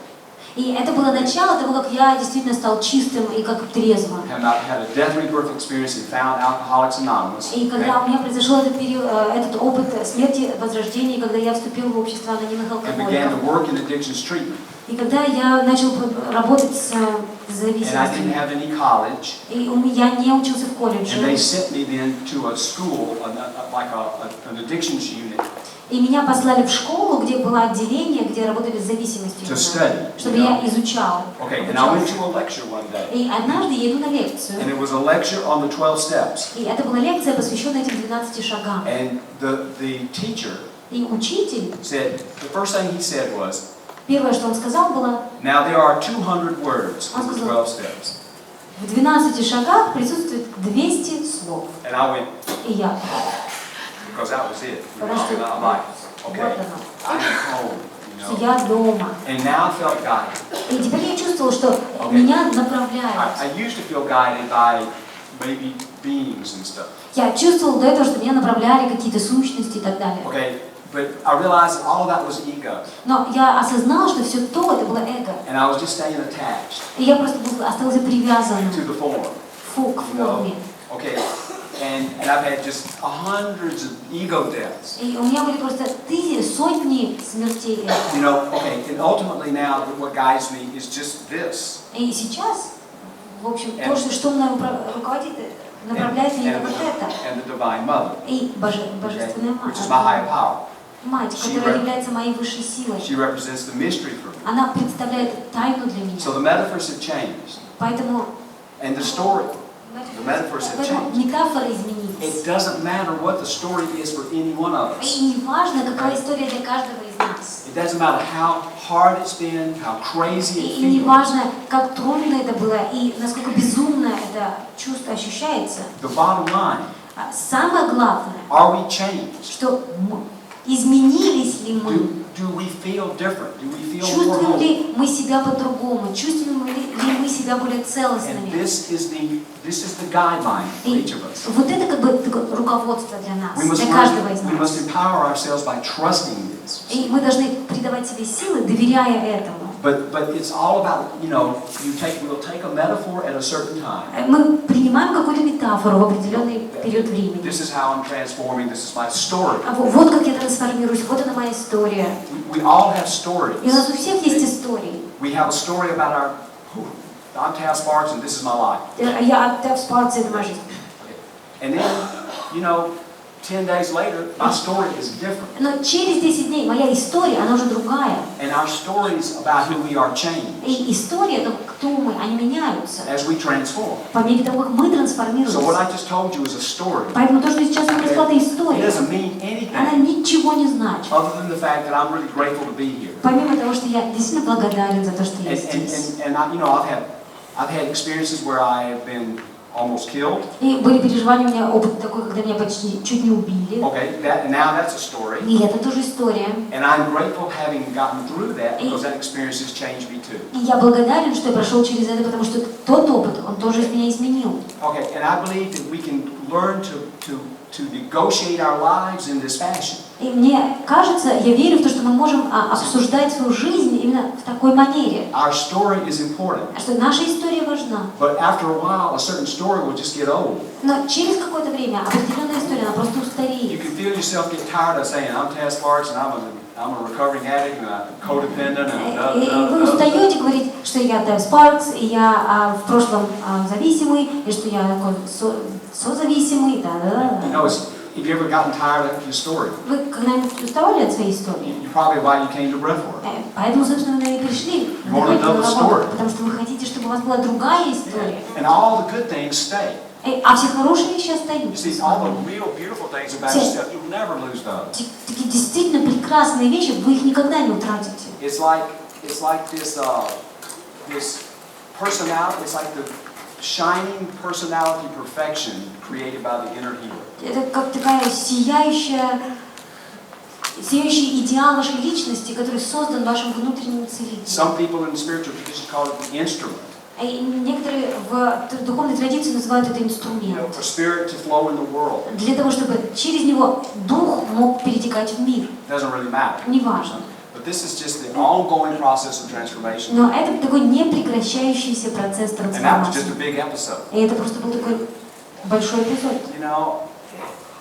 И это было начало того, как я действительно стал чистым и как трезвым. And I had a death rebirth experience and found Alcoholics Anonymous. И когда у меня произошел этот опыт смерти, возрождения, когда я вступил в общество анонимных And began to алкоголиков, work in addictions treatment. и когда я начал работать с And I didn't зависимостью, have any college. и я не учился в And they колледже, sent me then to a school, like an addictions unit, и меня послали в школу, где было отделение, где работали с зависимостью, to study. чтобы я изучал. Okay, and I went to a lecture one day. И однажды я иду на лекцию, And it was a lecture on the 12 steps. и это была лекция, посвященная этим 12 шагам. And the teacher И учитель, said, the first thing he said was, первое, что он сказал, было: now there are 200 words in the 12 steps. в 12 шагах присутствует 200 слов. And I went, И я, because that was it. You know, потому что and I'm like, вот okay, оно, I'm home. You know? я дома. And now I felt guided. И теперь я чувствовала, что меня направляют. I used to feel guided by maybe beings and stuff. Я чувствовала до этого, что меня направляли какие-то сущности и так далее. Okay, but I realized all of that was ego. Но я осознала, что все то, это было эго. And I was just staying attached И я просто остался привязанным to the form. к форме. Okay, And I've had just hundreds of ego deaths. И у меня были просто сотни смертей. You know, okay, and ultimately now what guides me is just this. И сейчас, в общем, то, что мной руководит, направляет меня вот это. And the Divine Mother. И Божественная Мать. Which is my higher power. Мать, которая является моей высшей силой. She represents the mystery for me. Она представляет тайну для меня. So the metaphors have changed. Поэтому And the story, the metaphors have changed. Метафоры изменились. It doesn't matter what the story is for any one of us. И не важно, какая история для каждого из нас. It doesn't matter how hard it's been, how crazy it И не feels. важно, как трудно это было и насколько безумно это чувство ощущается. The bottom line, Самое главное, are we changed? что изменились ли мы? Do we feel different? Do we feel more Чувствуем whole? ли мы себя по-другому? Чувствуем ли мы себя более And целостными? this is the guideline for И each of us. вот это как бы такое руководство для нас, We для каждого из must нас. empower ourselves by trusting this. И мы должны придавать себе силы, доверяя этому. But it's all about, you know, we'll take a metaphor at a certain time. Мы принимаем какую-то метафору в определенный период времени. This is how I'm transforming, this is my story. Вот как я трансформируюсь, вот она моя история. We all have stories. И у нас у всех есть истории. We have a story about I'm Тэвом Спарксом, this is my life. Я Тэвом Спарксом, это моя жизнь. And then, you know, 10 days later, my story is different. Но через 10 дней моя история, она уже другая. And our stories about who we are change И история, то, кто мы, они меняются. as we transform. По мере того, как мы трансформируемся. So what I just told you is a story. Поэтому то, что я сейчас вам рассказала, это It история. doesn't mean Она anything ничего не значит. other than the fact that I'm really grateful to be here. Помимо того, что я действительно благодарен за то, что я здесь. And I, you know, I've had experiences where I have been almost killed. И были переживания у меня, опыт такой, когда меня почти чуть не убили. Okay, now that's a story. И это тоже история. And I'm grateful having gotten through that because that experience has changed me too. И я благодарен, что я прошел через это, потому что тот опыт, он тоже меня изменил. Okay, and I believe that we can learn to negotiate our lives in this fashion. И мне кажется, я верю в то, что мы можем обсуждать свою жизнь именно в такой манере. Our story is important. Что наша история важна. But after a while, a certain story will just get old. Но через какое-то время определенная история, она просто You устареет. can feel yourself get tired of saying, I'm Тэвом Спарксом, I'm a recovering addict, and I'm codependent, И вы устаете говорить, что я Тэвом Спаркс, и я в прошлом зависимый, и что я такой созависимый, You know, have you ever gotten tired of your story? Вы когда-нибудь уставали от своей истории? You probably why you came to Breathwork. Поэтому, собственно, вы и пришли You want another story. потому что вы хотите, чтобы у вас была другая история. And all the good things stay. А все хорошие вещи You остаются. see, all the real beautiful things about yourself, you'll never lose those. Такие действительно прекрасные вещи, вы их никогда не утратите. It's like this personality. It's like the shining personality perfection created by the inner healer. Это как такая сияющий идеал вашей личности, который создан вашим внутренним целителем. Some people in the spiritual tradition call it the instrument. И некоторые в духовной традиции называют это инструмент. For spirit to flow in the world. Для того, чтобы через него дух мог перетекать в мир. Doesn't really matter. Неважно. But this is just the ongoing process of transformation. Но это такой непрекращающийся процесс And that was just трансформации. a big episode. И это просто был такой большой эпизод. You know,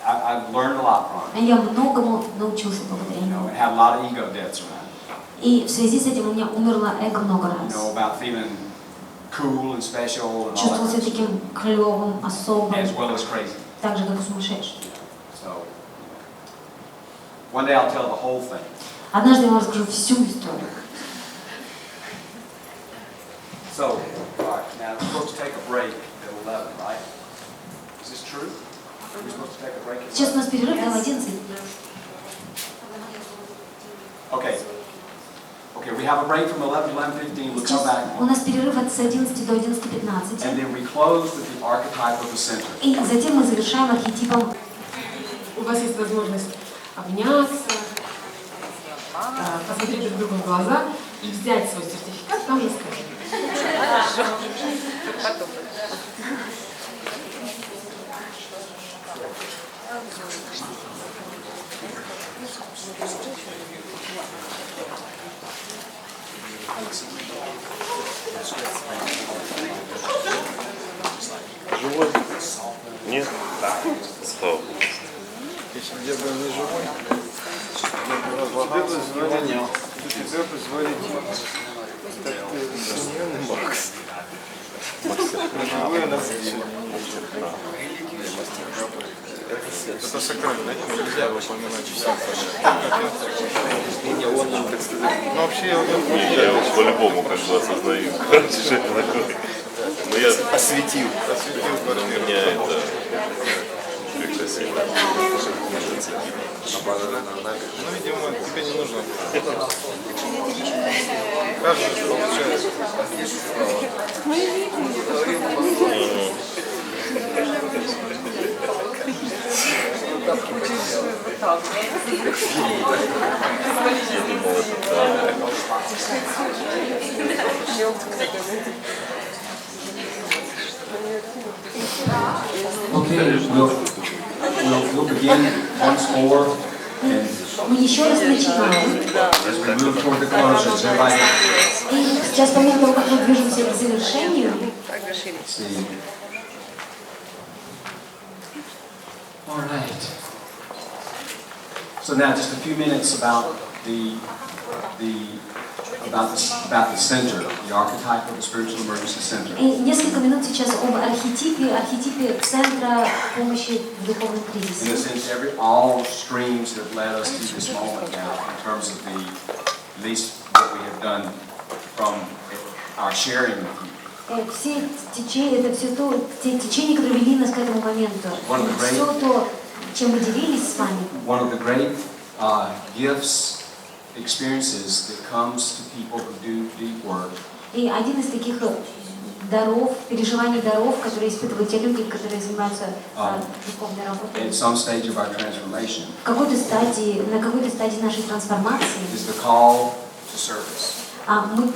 I've learned a lot from it. Я многому научился благодаря You know, нему. and had a lot of ego deaths around it. И в связи с этим у меня умерло эго много You раз. know, about feeling cool and special and all Чувствовал себя that. таким клевым, особым, As well as crazy. так же, как и сумасшедший. So, one day I'll tell the whole thing. Однажды я вам расскажу всю историю. So, all right, now we're supposed to take a break at 11, right? Is this true? We're supposed to take a break at Сейчас у 11? нас перерыв до 11. Okay. Okay, we have a break from 11 to 11:15. We'll come Сейчас back. у нас перерыв с 11 до 11:15. And then we close with the archetype of the center. И затем мы завершаем архетипом. У вас есть возможность обняться, посмотреть друг другу в глаза и взять свой сертификат там на скамейке. Живой? Нет? Если бы я был не живой, тебе бы звали, так ты современный Макс. Живой нас это сакрально, нельзя упоминать все. Ну вообще я Я по-любому как бы осознаю, что это такое. Но я осветил меня это прекрасно. Ну, видимо, тебе не нужно. Каждый же получает. Я думал, это Okay, we'll begin once more, and Мы еще раз начинаем. as we move toward the close, as everybody И сейчас, по мере того, как мы движемся к завершению, see. All right. So now, just a few minutes about the center, the archetype of the spiritual emergency center. и несколько минут сейчас об архетипе центра помощи в духовном In a кризисе. sense, all streams have led us to this moment now, in terms of at least what we have done from our sharing with you. Все течения, это все те течения, которые вели нас к этому моменту. Все то, чем мы делились с вами. One of the great gifts, experiences that comes to people who do deep work. И один из таких даров, переживаний даров, которые испытывают те люди, которые занимаются духовной работой. At some stage of our transformation. На какой-то стадии нашей трансформации. Is the call to service. Мы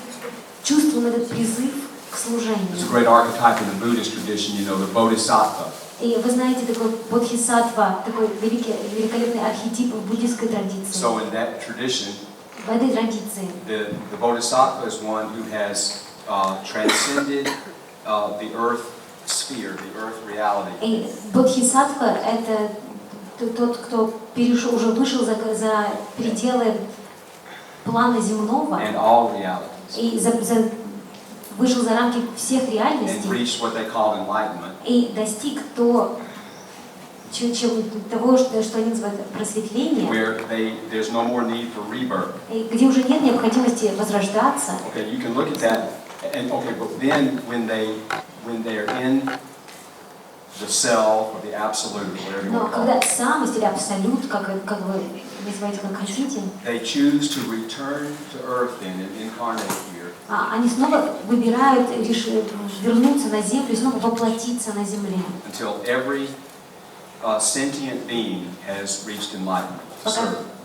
чувствуем этот призыв к служению. There's a great archetype in the Buddhist tradition, you know, the Bodhisattva. И вы знаете, такой бодхисаттва, такой великолепный архетип в буддийской традиции. So in that tradition, В этой традиции the Bodhisattva is one who has transcended the earth sphere, the earth reality. И бодхисаттва — это тот, кто уже вышел за пределы плана земного And all realities. и вышел за рамки всех And реальностей reached what they call enlightenment. и достиг того, что они называют просветлением, Where there's no more need for rebirth. где уже нет необходимости возрождаться. Okay, you can look at that, and okay, but then when they are in the self or the absolute, whatever you Но want to call когда it, самость или абсолют, как вы называете, как хотите, they choose to return to earth then and incarnate here. они снова выбирают вернуться на землю и снова воплотиться на земле. Until every sentient being has reached enlightenment. Пока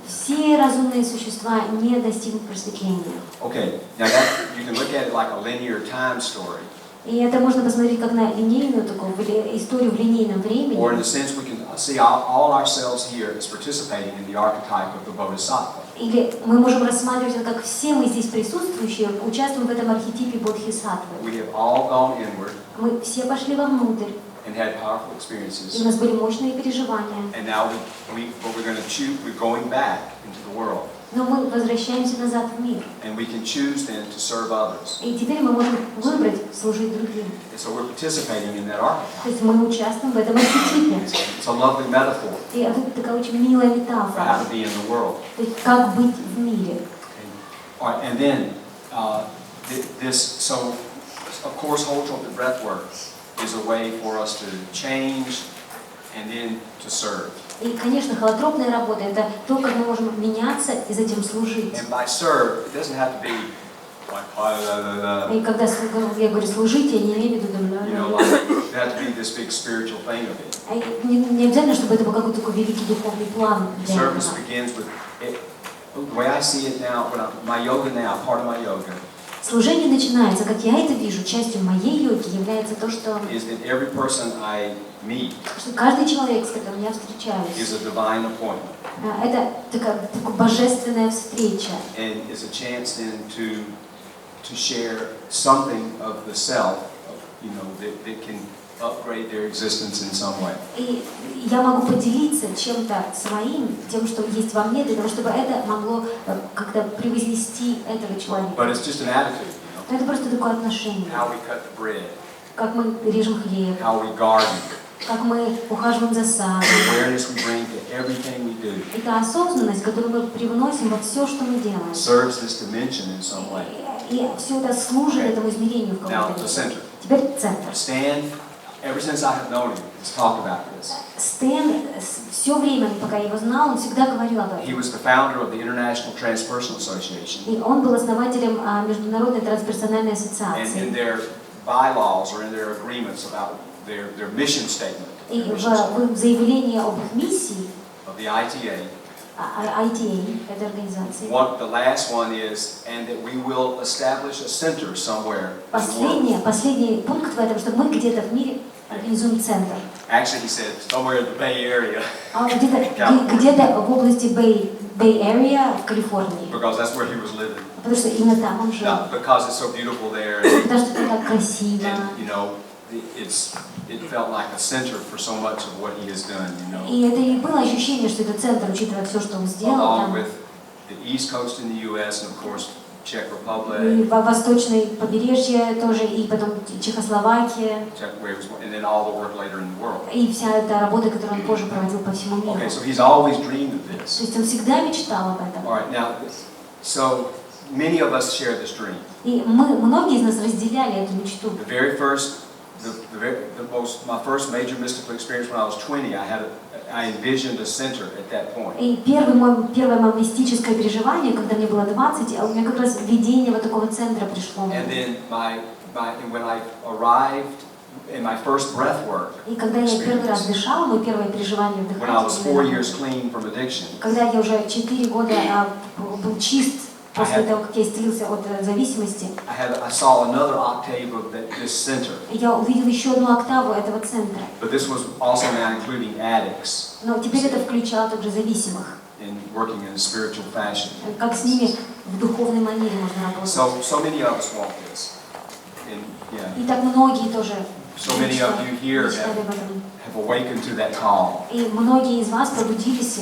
все разумные существа не достигнут просветления. Okay, now that you can look at it like a linear time story. И это можно посмотреть как на линейную такую историю в линейном времени. Or in a sense, we can see all ourselves here as participating in the archetype of the Bodhisattva. Или мы можем рассматривать это как все мы здесь присутствующие участвуем в этом архетипе бодхисаттвы. We have all gone inward Мы все пошли вовнутрь, and had powerful и experiences. у нас были мощные переживания. And now what we're going to choose, we're going back into the world. Но мы возвращаемся назад в мир. And we can choose then to serve others. И теперь мы можем выбрать служить другим. And so we're participating in that То archetype. есть мы участвуем в этом архетипе. It's a lovely metaphor И это такая очень милая for how метафора. to be in the world. То есть как быть в мире. And then so of course, whole trumpet breath work is a way for us to change and then to serve. И, конечно, холотропная работа — это то, как мы можем меняться и затем служить. And by serve, it doesn't have to be like И когда я говорю служить, я не имею в виду you know, like it has to be this big spiritual thing of it. не обязательно, чтобы это был какой-то такой великий духовный план для этого. Service begins with it. The way I see it now, my yoga now, part of my yoga, Служение начинается, как я это вижу, частью моей йоги является то, что is that every person I meet каждый человек, с которым я встречаюсь, is a divine appointment. это такая божественная встреча. And it's a chance then to share something of the self, you know, that can upgrade their existence in some way. И я могу поделиться чем-то своим, тем, что есть во мне, для того, чтобы это могло как-то превознести этого человека. But it's just an attitude, Но это просто такое отношение. How we cut the bread, Как мы режем хлеб, how we garden, как мы ухаживаем за садом. the awareness we bring to everything we do Это осознанность, которую мы привносим во все, что мы делаем. serves this dimension in some way. И все это служит этому измерению в Now, каком-то the виде. center. Теперь центр. Stan, ever since I have known him, has talked about this. Стэн все время, пока я его знал, он всегда говорил об He этом. was the founder of the International Transpersonal Association, И он был основателем Международной трансперсональной and in ассоциации. their bylaws or in their agreements about their mission statement, И their mission statement в заявлении об их миссии, of the ITA, ITA, этой организации, the last one is, and that we will establish a center somewhere in the world. последний пункт в этом, что мы где-то в мире организуем центр. Actually, he said somewhere in the Bay Area, Где-то в области Bay Area в Калифорнии. because that's where he was living. Потому что именно там он жил. Not because it's so beautiful there, and, Потому что это так красиво. you know, it felt like a center for so much of what he has done, you know. И это и было ощущение, что это центр, учитывая все, что он сделал. Along Там. with the East Coast in the U.S. and of course Czech И Republic, восточное побережье тоже, и потом Чехословакия, and then all the work later in the world. и вся эта работа, которую он позже проводил по всему миру. Okay, so he's always dreamed of То this. есть он всегда мечтал об этом. All right, now, so many of us share this dream. И многие из нас разделяли эту мечту. The very first, my first major mystical experience when I was 20, I envisioned a center at that point. И первое мое мистическое переживание, когда мне было 20, у меня как раз видение вот такого центра пришло. And then when I arrived in my first breath work, И когда я первый раз дышала, мое первое переживание when I was 4 вдыхательное, years clean from addiction, когда я уже 4 года был чист после того, как я исцелился от зависимости, I saw another octave of this center. я увидел еще одну октаву этого центра. But this was also now including addicts Но теперь это включало также зависимых, in working in a spiritual fashion. как с ними в духовной манере можно работать. So many of us want this. And, yeah, И так многие тоже so many of you here мечтали об этом. have awakened to that call. И многие из вас пробудились,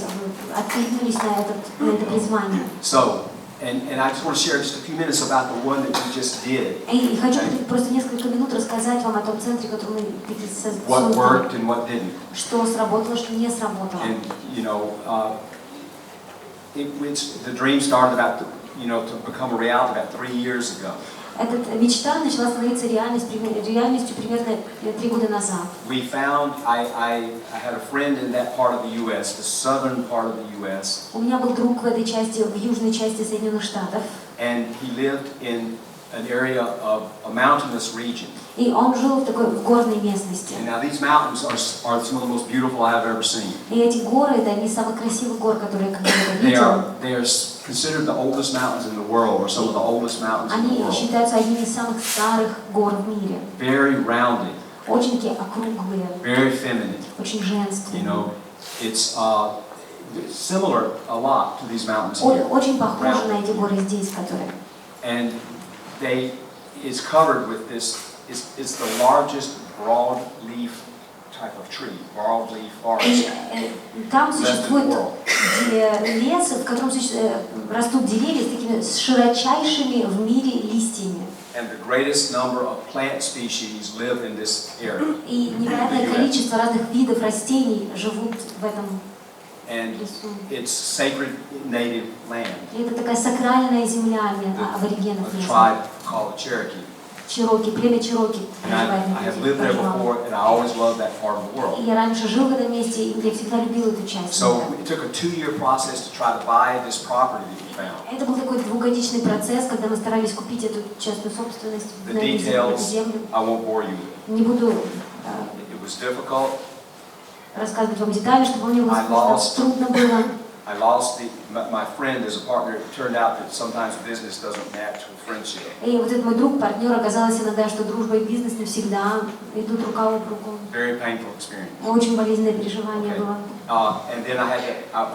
откликнулись на это призвание. So, and I just want to share just a few minutes about the one that we just did. И хочу просто несколько минут рассказать вам о том центре, который мы What создали. worked and what didn't. Что сработало, что не сработало. And you know, the dream started to become a reality about 3 years ago. Эта мечта начала становиться реальностью примерно 3 года назад. We found, I had a friend in that part of the U.S., the southern part of the U.S. У меня был друг в этой части, в южной части Соединенных Штатов. And he lived in an area of a mountainous region. И он жил в такой горной местности. And now these mountains are some of the most beautiful I've ever seen. И эти горы, это одни из самых красивых гор, которые я когда-либо видел. They are considered the oldest mountains in the world, or some of the oldest mountains in the Они world. считаются одними из самых старых гор в мире. Very rounded, Очень такие округлые, very feminine. очень женские. You know, it's similar a lot to these mountains here. Очень похожи на эти горы здесь, которые. And it's covered with this. It's the largest broadleaf type of tree, broadleaf forest. Там существует лес, в котором растут деревья с широчайшими в мире листьями. And the greatest number of plant species live in this area. И невероятное количество разных видов растений живут в этом And лесу. it's sacred native land. И это такая сакральная земля аборигенов A местных. tribe called Cherokee. Чероки, племя Чероки And I have lived there before, and I always loved that part of the world. И я раньше жил в этом месте, и я всегда любил эту часть. So it took a 2-year process to try to buy this property that we found. Это был такой двухгодичный процесс, когда мы старались купить эту частную собственность The на эту землю. details, I won't bore you with. Не буду It was difficult. рассказывать вам детали, чтобы вам не было скучно. Трудно было. I lost my friend as a partner. It turned out that sometimes business doesn't match with friendship. И вот этот мой друг, партнер, оказалось иногда, что дружба и бизнес не всегда идут рука об руку. Very painful experience. Очень болезненное переживание было. And then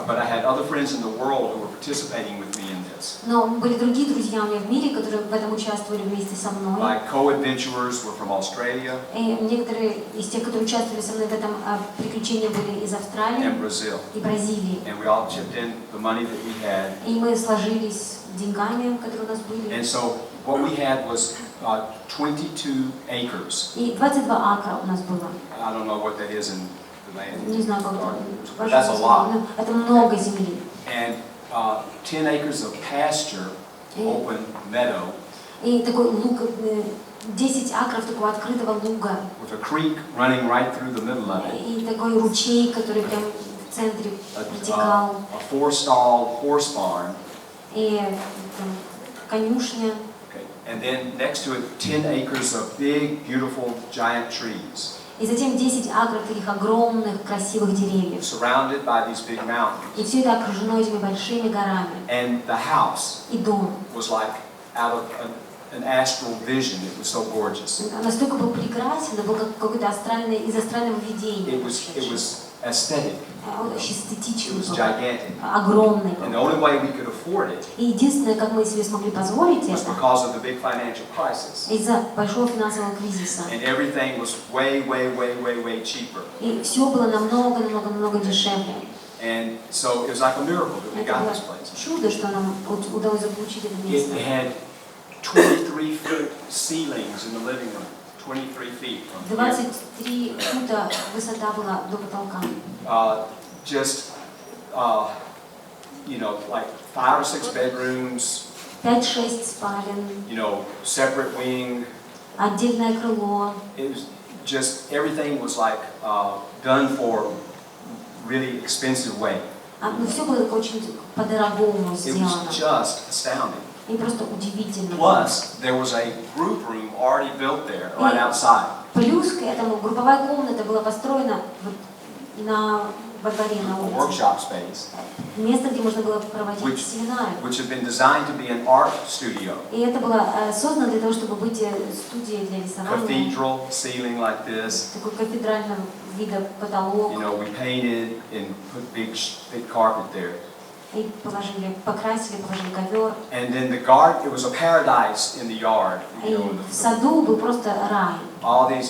but I had other friends in the world who were participating with me in this. Но были другие друзья у меня в мире, которые в этом участвовали вместе со мной. My co-adventurers were from Australia И некоторые из тех, которые участвовали со мной в этом приключении, были из Австралии and Brazil. и Бразилии. And we all chipped in the money that we had. И мы сложились деньгами, которые у нас были. And so what we had was 22 acres. И 22 акра у нас было. I don't know what that is in the land. Не знаю, как But that's a lot. это много земли. And 10 acres of pasture, open meadow, И такой луг, 10 акров такого открытого луга. with a creek running right through the middle of it. И такой ручей, который прям в центре протекал. A 4-stall horse barn. И там, конюшня. Okay. And then next to it, 10 acres of big, beautiful, giant trees. И затем 10 акров таких огромных, красивых деревьев. Surrounded by these big mountains. И все это окружено этими большими горами. And the house И дом. was like out of an astral vision. It was so gorgeous. Настолько был прекрасен, был как какой-то астральный, из астрального видения. It was aesthetic. Он очень It эстетичный was был, gigantic. огромный. And the only way we could afford it И единственное, как мы себе смогли позволить was это, because of the big financial crisis. из-за большого финансового кризиса. And everything was way cheaper. И все было намного дешевле. And so it was like a miracle that we Это got было this place. чудо, что нам удалось заполучить это место. It had 23-foot ceilings in the living room. 23 feet from here. 23 фута высота была до потолка. Just, you know, like 5 or 6 bedrooms, 5-6 спален, you know, separate wing. отдельное крыло. It was just, everything was like done for really expensive way. Ну, все было так очень по-дорогому It сделано. was just astounding. И просто удивительно. Plus, there was a group room already built there, right outside. Плюс к этому групповая комната была построена во дворе на A улице. workshop space, Место, где можно было проводить семинары. which had been designed to be an art studio. И это было создано для того, чтобы быть студией для рисования. Cathedral ceiling like this. Такой кафедрального вида потолок. You know, we painted and put big carpet there. И покрасили, положили ковер. And then the garden, it was a paradise in the yard. И You know, в саду был просто рай.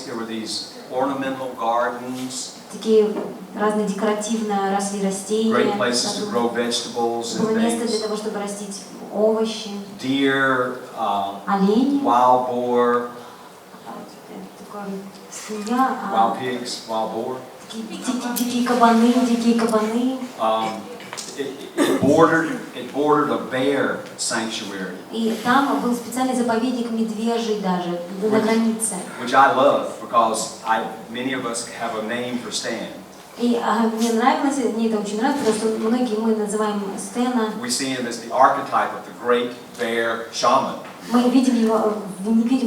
there were these ornamental gardens. Такие разные декоративно росли растения. Great places to grow vegetables Было and место для things. того, чтобы растить овощи. Deer, Олени. wild boar, Такое свинья. wild pigs, wild boar. Дикие кабаны. It bordered a bear sanctuary, И там был специальный заповедник медвежий даже на границе. which I love because many of us have a name for Stan. И мне это очень нравится, потому что многие мы называем Стэна. We see him as the archetype of the great bear shaman. Мы видим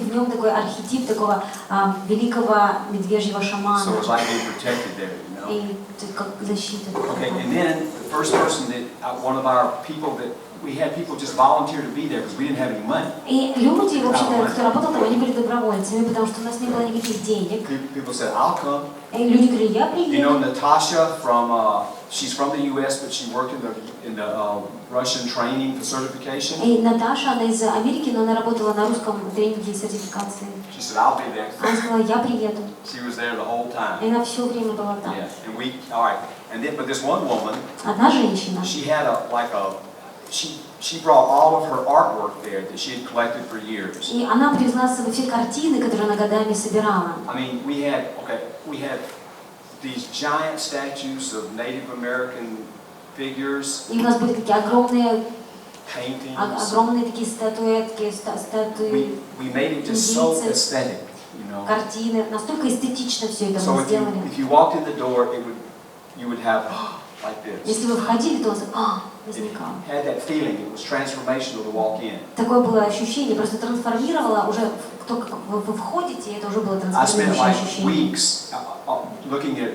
в нем такой архетип такого великого медвежьего шамана. So it's like being protected there, you know. И как защита. Okay, and then the first person that one of our people that we had people just volunteer to be there because we didn't have any money. И люди, вообще-то, кто работал там, они были добровольцами, потому что у нас не было никаких денег. People said, "I'll come." И люди говорили, я You know, приеду. Natasha she's from the U.S., but she worked in the Russian training for certification. И Наташа, она из Америки, но она работала на русском тренинге сертификации. She said, "I'll be there." Она сказала, я приеду. She was there the whole time. И она все время была там. Yeah, and all right, but this one woman, Одна женщина. she had she brought all of her artwork there that she had collected for years. И она привезла с собой все картины, которые она годами собирала. I mean, we had these giant statues of Native American figures, И у нас были такие огромные такие статуэтки, статуи, We made it just so aesthetic, you know. картины. Настолько эстетично все это So мы if сделали. you walked in the door, you would have like this. Если вы входили, то у вас It возникало. had that feeling. It was transformational to walk in. Такое было ощущение, просто трансформировало уже, только вы входите, и это уже было I spent трансформирующее like ощущение. weeks looking at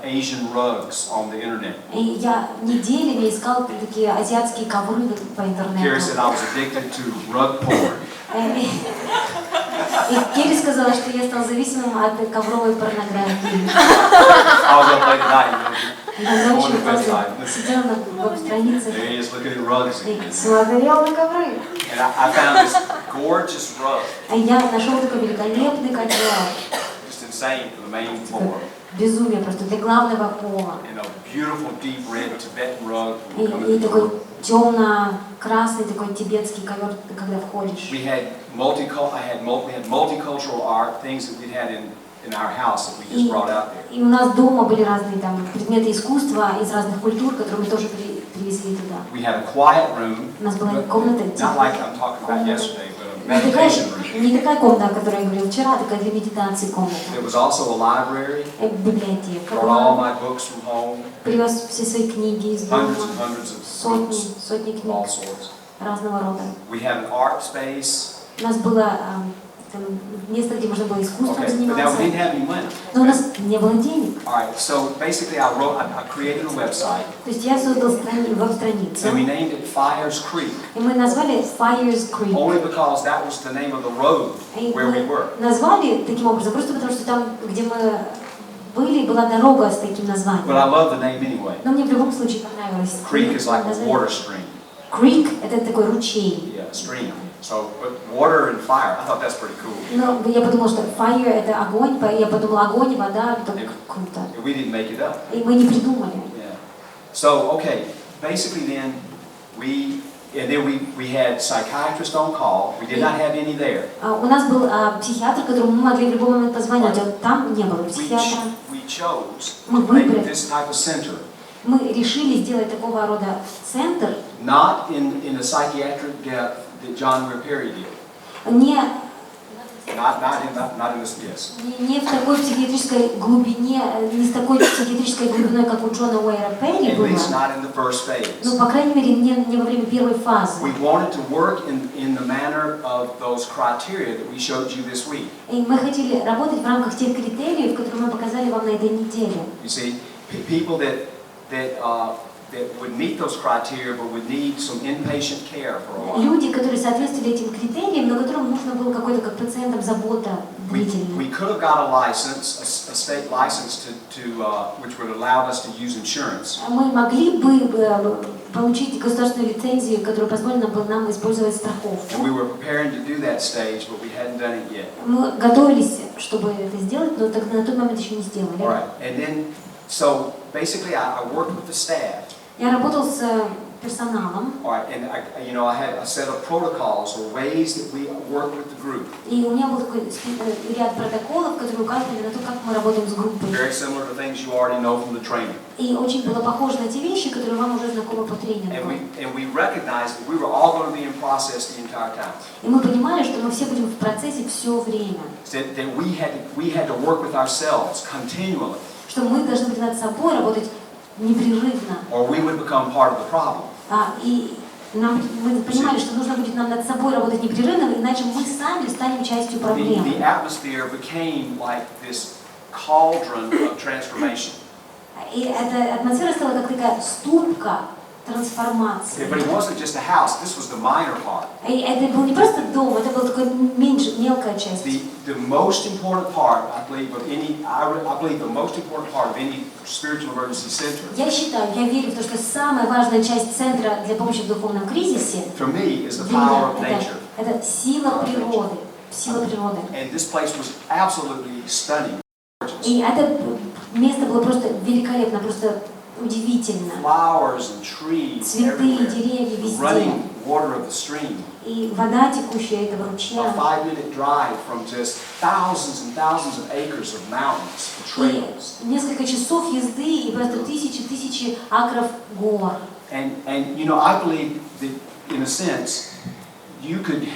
Asian rugs on the internet. И я неделями искал такие азиатские ковры по Kerry интернету. said I was addicted to rug porn. И Керри сказала, что я стал зависимым от ковровой порнографии. I was up late at night, Я going ночью to просто bedtime. сидела на веб-странице There he is looking at rugs и again. смотрела на ковры. And I found this gorgeous rug, И я нашел такой великолепный ковер. just insane for the main floor. Безумие просто для главного пола. And a beautiful deep red Tibetan rug. when you come in И the такой door. темно-красный такой тибетский ковер, когда входишь. We had multicultural art, things that we had in our house that we just brought out there. И у нас дома были разные там предметы искусства из разных культур, которые мы тоже привезли туда. We had a quiet room, У нас была комната not like I'm talking about yesterday, but a meditation room. не такая комната, о которой я говорила вчера, такая для медитации комната. It was also a library. Библиотека. Brought all my books from home. Привез все свои книги из дома. Hundreds and hundreds of books Сотни of книг all sorts. разного рода. We had an art space. У нас было там, место, где можно было искусством Okay, but now we заниматься. didn't have any money. Но у нас не было денег. All right, so basically I created a website. То есть я создал веб-страницу. And we named it Fires Creek. И мы назвали Fires Creek. Only because that was the name of the road И where we мы were. назвали таким образом, просто потому что там, где мы были, была дорога с таким But I названием. love the name anyway. Но мне в любом случае понравилось. Creek is like a название. water stream. Creek — это такой ручей. Yeah, stream. So, but water and fire, I thought that's pretty cool. Но я подумала, что fire — это огонь, я подумала, огонь и вода — это круто. And we didn't make it up. И мы не придумали. Yeah. So, okay, basically then we had psychiatrists on call. We did not have any there. У нас был психиатр, которому мы могли в любой момент позвонить, а там не было психиатра. We chose Мы to make выбрали. this type of center. Мы решили сделать такого рода центр Not in the psychiatric depth that John Perry did. не Not in this, yes. не в такой психиатрической глубине, не с такой психиатрической глубиной, как у Джона Уэйра Перри At было, least not in the first phase. но, по крайней мере, не во время первой фазы. We wanted to work in the manner of those criteria that we showed you this week. И мы хотели работать в рамках тех критериев, которые мы показали вам на этой неделе. You see, people that would meet those criteria but would need some inpatient care for a while. Люди, которые соответствовали этим критериям, но которым нужно было какой-то как пациентам забота длительная. We could have got a license, a state license which would allow us to use insurance. Мы могли бы получить государственную лицензию, которая позволила нам использовать страховку. And we were preparing to do that stage, but we hadn't done it yet. Мы готовились, чтобы это сделать, но тогда на тот момент еще не сделали. All right, and then so basically I worked with the staff. Я работал с персоналом. All right, and I had a set of protocols or ways that we work with the group. И у меня был такой ряд протоколов, которые указывали на то, как мы работаем с группой. Very similar to things you already know from the training. И очень было похоже на те вещи, которые вам уже знакомы по тренингу. And we recognized that we were all going to be in process the entire time. И мы понимали, что мы все будем в процессе все время. That we had to work with ourselves continually. Что мы должны быть над собой работать непрерывно. Or we would become part of the problem. И мы понимали, что нужно будет нам над собой работать непрерывно, иначе мы сами станем частью проблемы. The atmosphere became like this cauldron of transformation. И эта атмосфера стала как такая ступка трансформации. But it wasn't just a house. This was the minor part. И это был не просто дом, это была такая мелкая часть. The most important part, I believe the most important part of any spiritual emergency center. Я считаю, я верю в то, что самая важная часть центра для помощи в духовном кризисе For me, is the power of nature. Это сила природы, сила природы. And this place was absolutely stunning. И это место было просто великолепно, просто удивительно. Flowers and trees Цветы, everywhere. деревья The везде. running water of the stream. И вода текущая этого ручья. A 5-minute drive from just thousands and thousands of acres of mountains and И trails. несколько часов езды и просто тысячи акров гор. And I believe that in a sense you could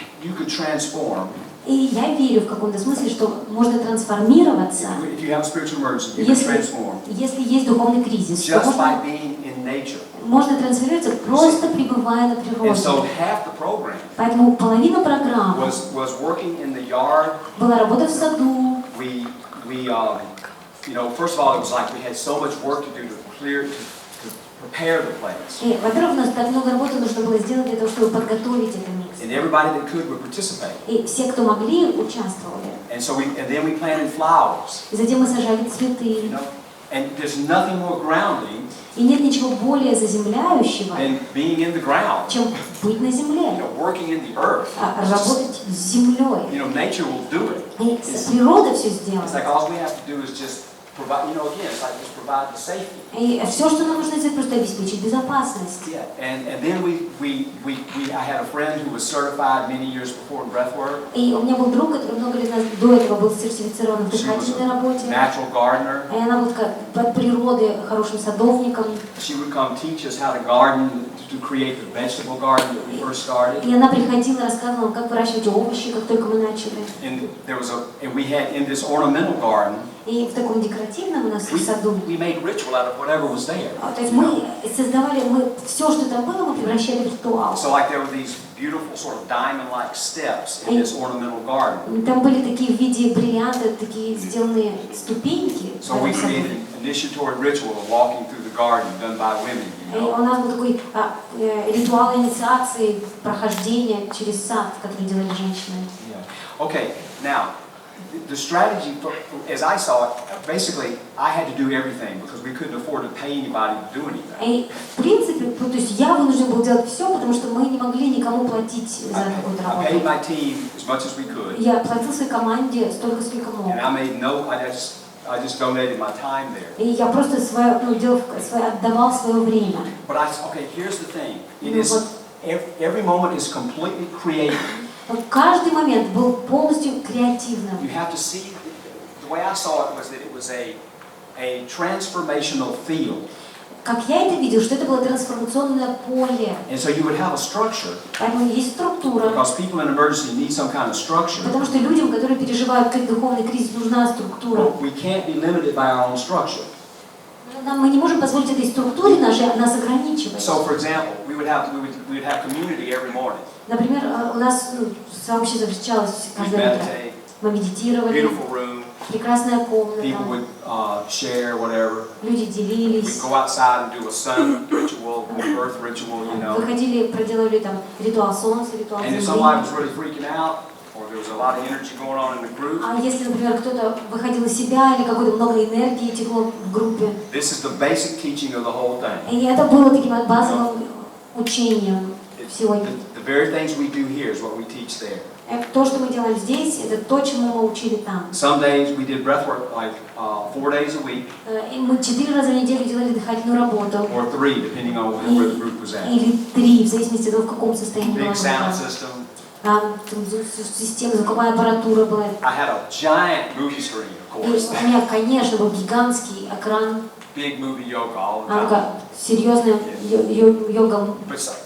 transform. И я верю в каком-то смысле, что можно трансформироваться, If you have a spiritual emergency, you can transform если есть духовный кризис. just by being in nature. Можно трансформироваться, просто пребывая на And природе. so half the program Поэтому половина программы was working in the yard. была работа в саду. We first of all, it was like we had so much work to do to prepare the place. И, во-первых, у нас так много работы нужно было сделать для того, чтобы подготовить это место. And everybody that could would participate. И все, кто могли, участвовали. And then we planted flowers. И затем мы сажали цветы. And there's nothing more grounding И нет ничего более заземляющего, than being in the ground. чем быть на земле, Working in the earth. работать с землей. Nature will do it. И природа все It's сделает. like all we have to do is just provide, again, it's like just provide the safety. И все, что нам нужно сделать, просто обеспечить безопасность. Yeah, and then I had a friend who was certified many years before in breathwork. И у меня был друг, который много лет до этого был сертифицирован в дыхательной работе. Natural gardener. И она была от природы хорошим садовником. She would come teach us how to garden, to create the vegetable garden that we first started. И она приходила, рассказывала, как выращивать овощи, как только мы начали. And we had in this ornamental garden. И в таком декоративном у нас саду. We made ritual out of whatever was there. То есть мы создавали, все, что там было, мы превращали в ритуал. So like there were these beautiful sort of diamond-like steps in this ornamental garden. Там были такие в виде бриллианта, такие сделанные ступеньки. So we created an initiatory ritual of walking through the garden done by women. И у нас был такой ритуал инициации, прохождения через сад, который делали женщины. Okay, now. The strategy, as I saw it, basically, I had to do everything because we couldn't afford to pay anybody to do anything. И в принципе, то есть я вынужден был делать все, потому что мы не могли никому платить за какую-то I paid работу. my team as much as we could. Я платил своей команде столько, сколько мог. And I just donated my time there. И я просто отдавал свое время. But okay, here's the thing. It is every moment is completely creative. Каждый момент был полностью креативным. You have to see, the way I saw it was that it was a transformational field. Как я это видел, что это было трансформационное поле. And so you would have a structure. Поэтому есть структура. Because people in emergency need some kind of structure. Потому что людям, которые переживают как духовный кризис, нужна структура. We can't be limited by our own structure. Мы не можем позволить этой структуре нас ограничивать. So, for example, we would have community every morning. Например, у нас сообщество встречалось каждое утро. Мы медитировали. Прекрасная комната. People would share whatever. Люди делились. We'd go outside and do a sun ritual, earth ritual, Выходили, проделывали там ритуал солнца, ритуал земли. And if somebody was really freaking out, or there was a lot of energy going on in the group. А если, например, кто-то выходил из себя или какой-то много энергии текло в группе. This is the basic teaching of the whole thing. И это было таким базовым учением всего. The very things we do here is what we teach there. То, что мы делаем здесь, это то, чему мы учили там. Some days we did breath work like 4 days a week. И мы 4 раза в неделю делали дыхательную работу. Or 3, depending on where the group was at. Или 3, в зависимости от того, в каком состоянии была Big sound system. Система, звуковая аппаратура была. I had a giant movie screen, of course. И у меня, конечно, был гигантский экран. Big movie yoga all the time. Серьезная йога,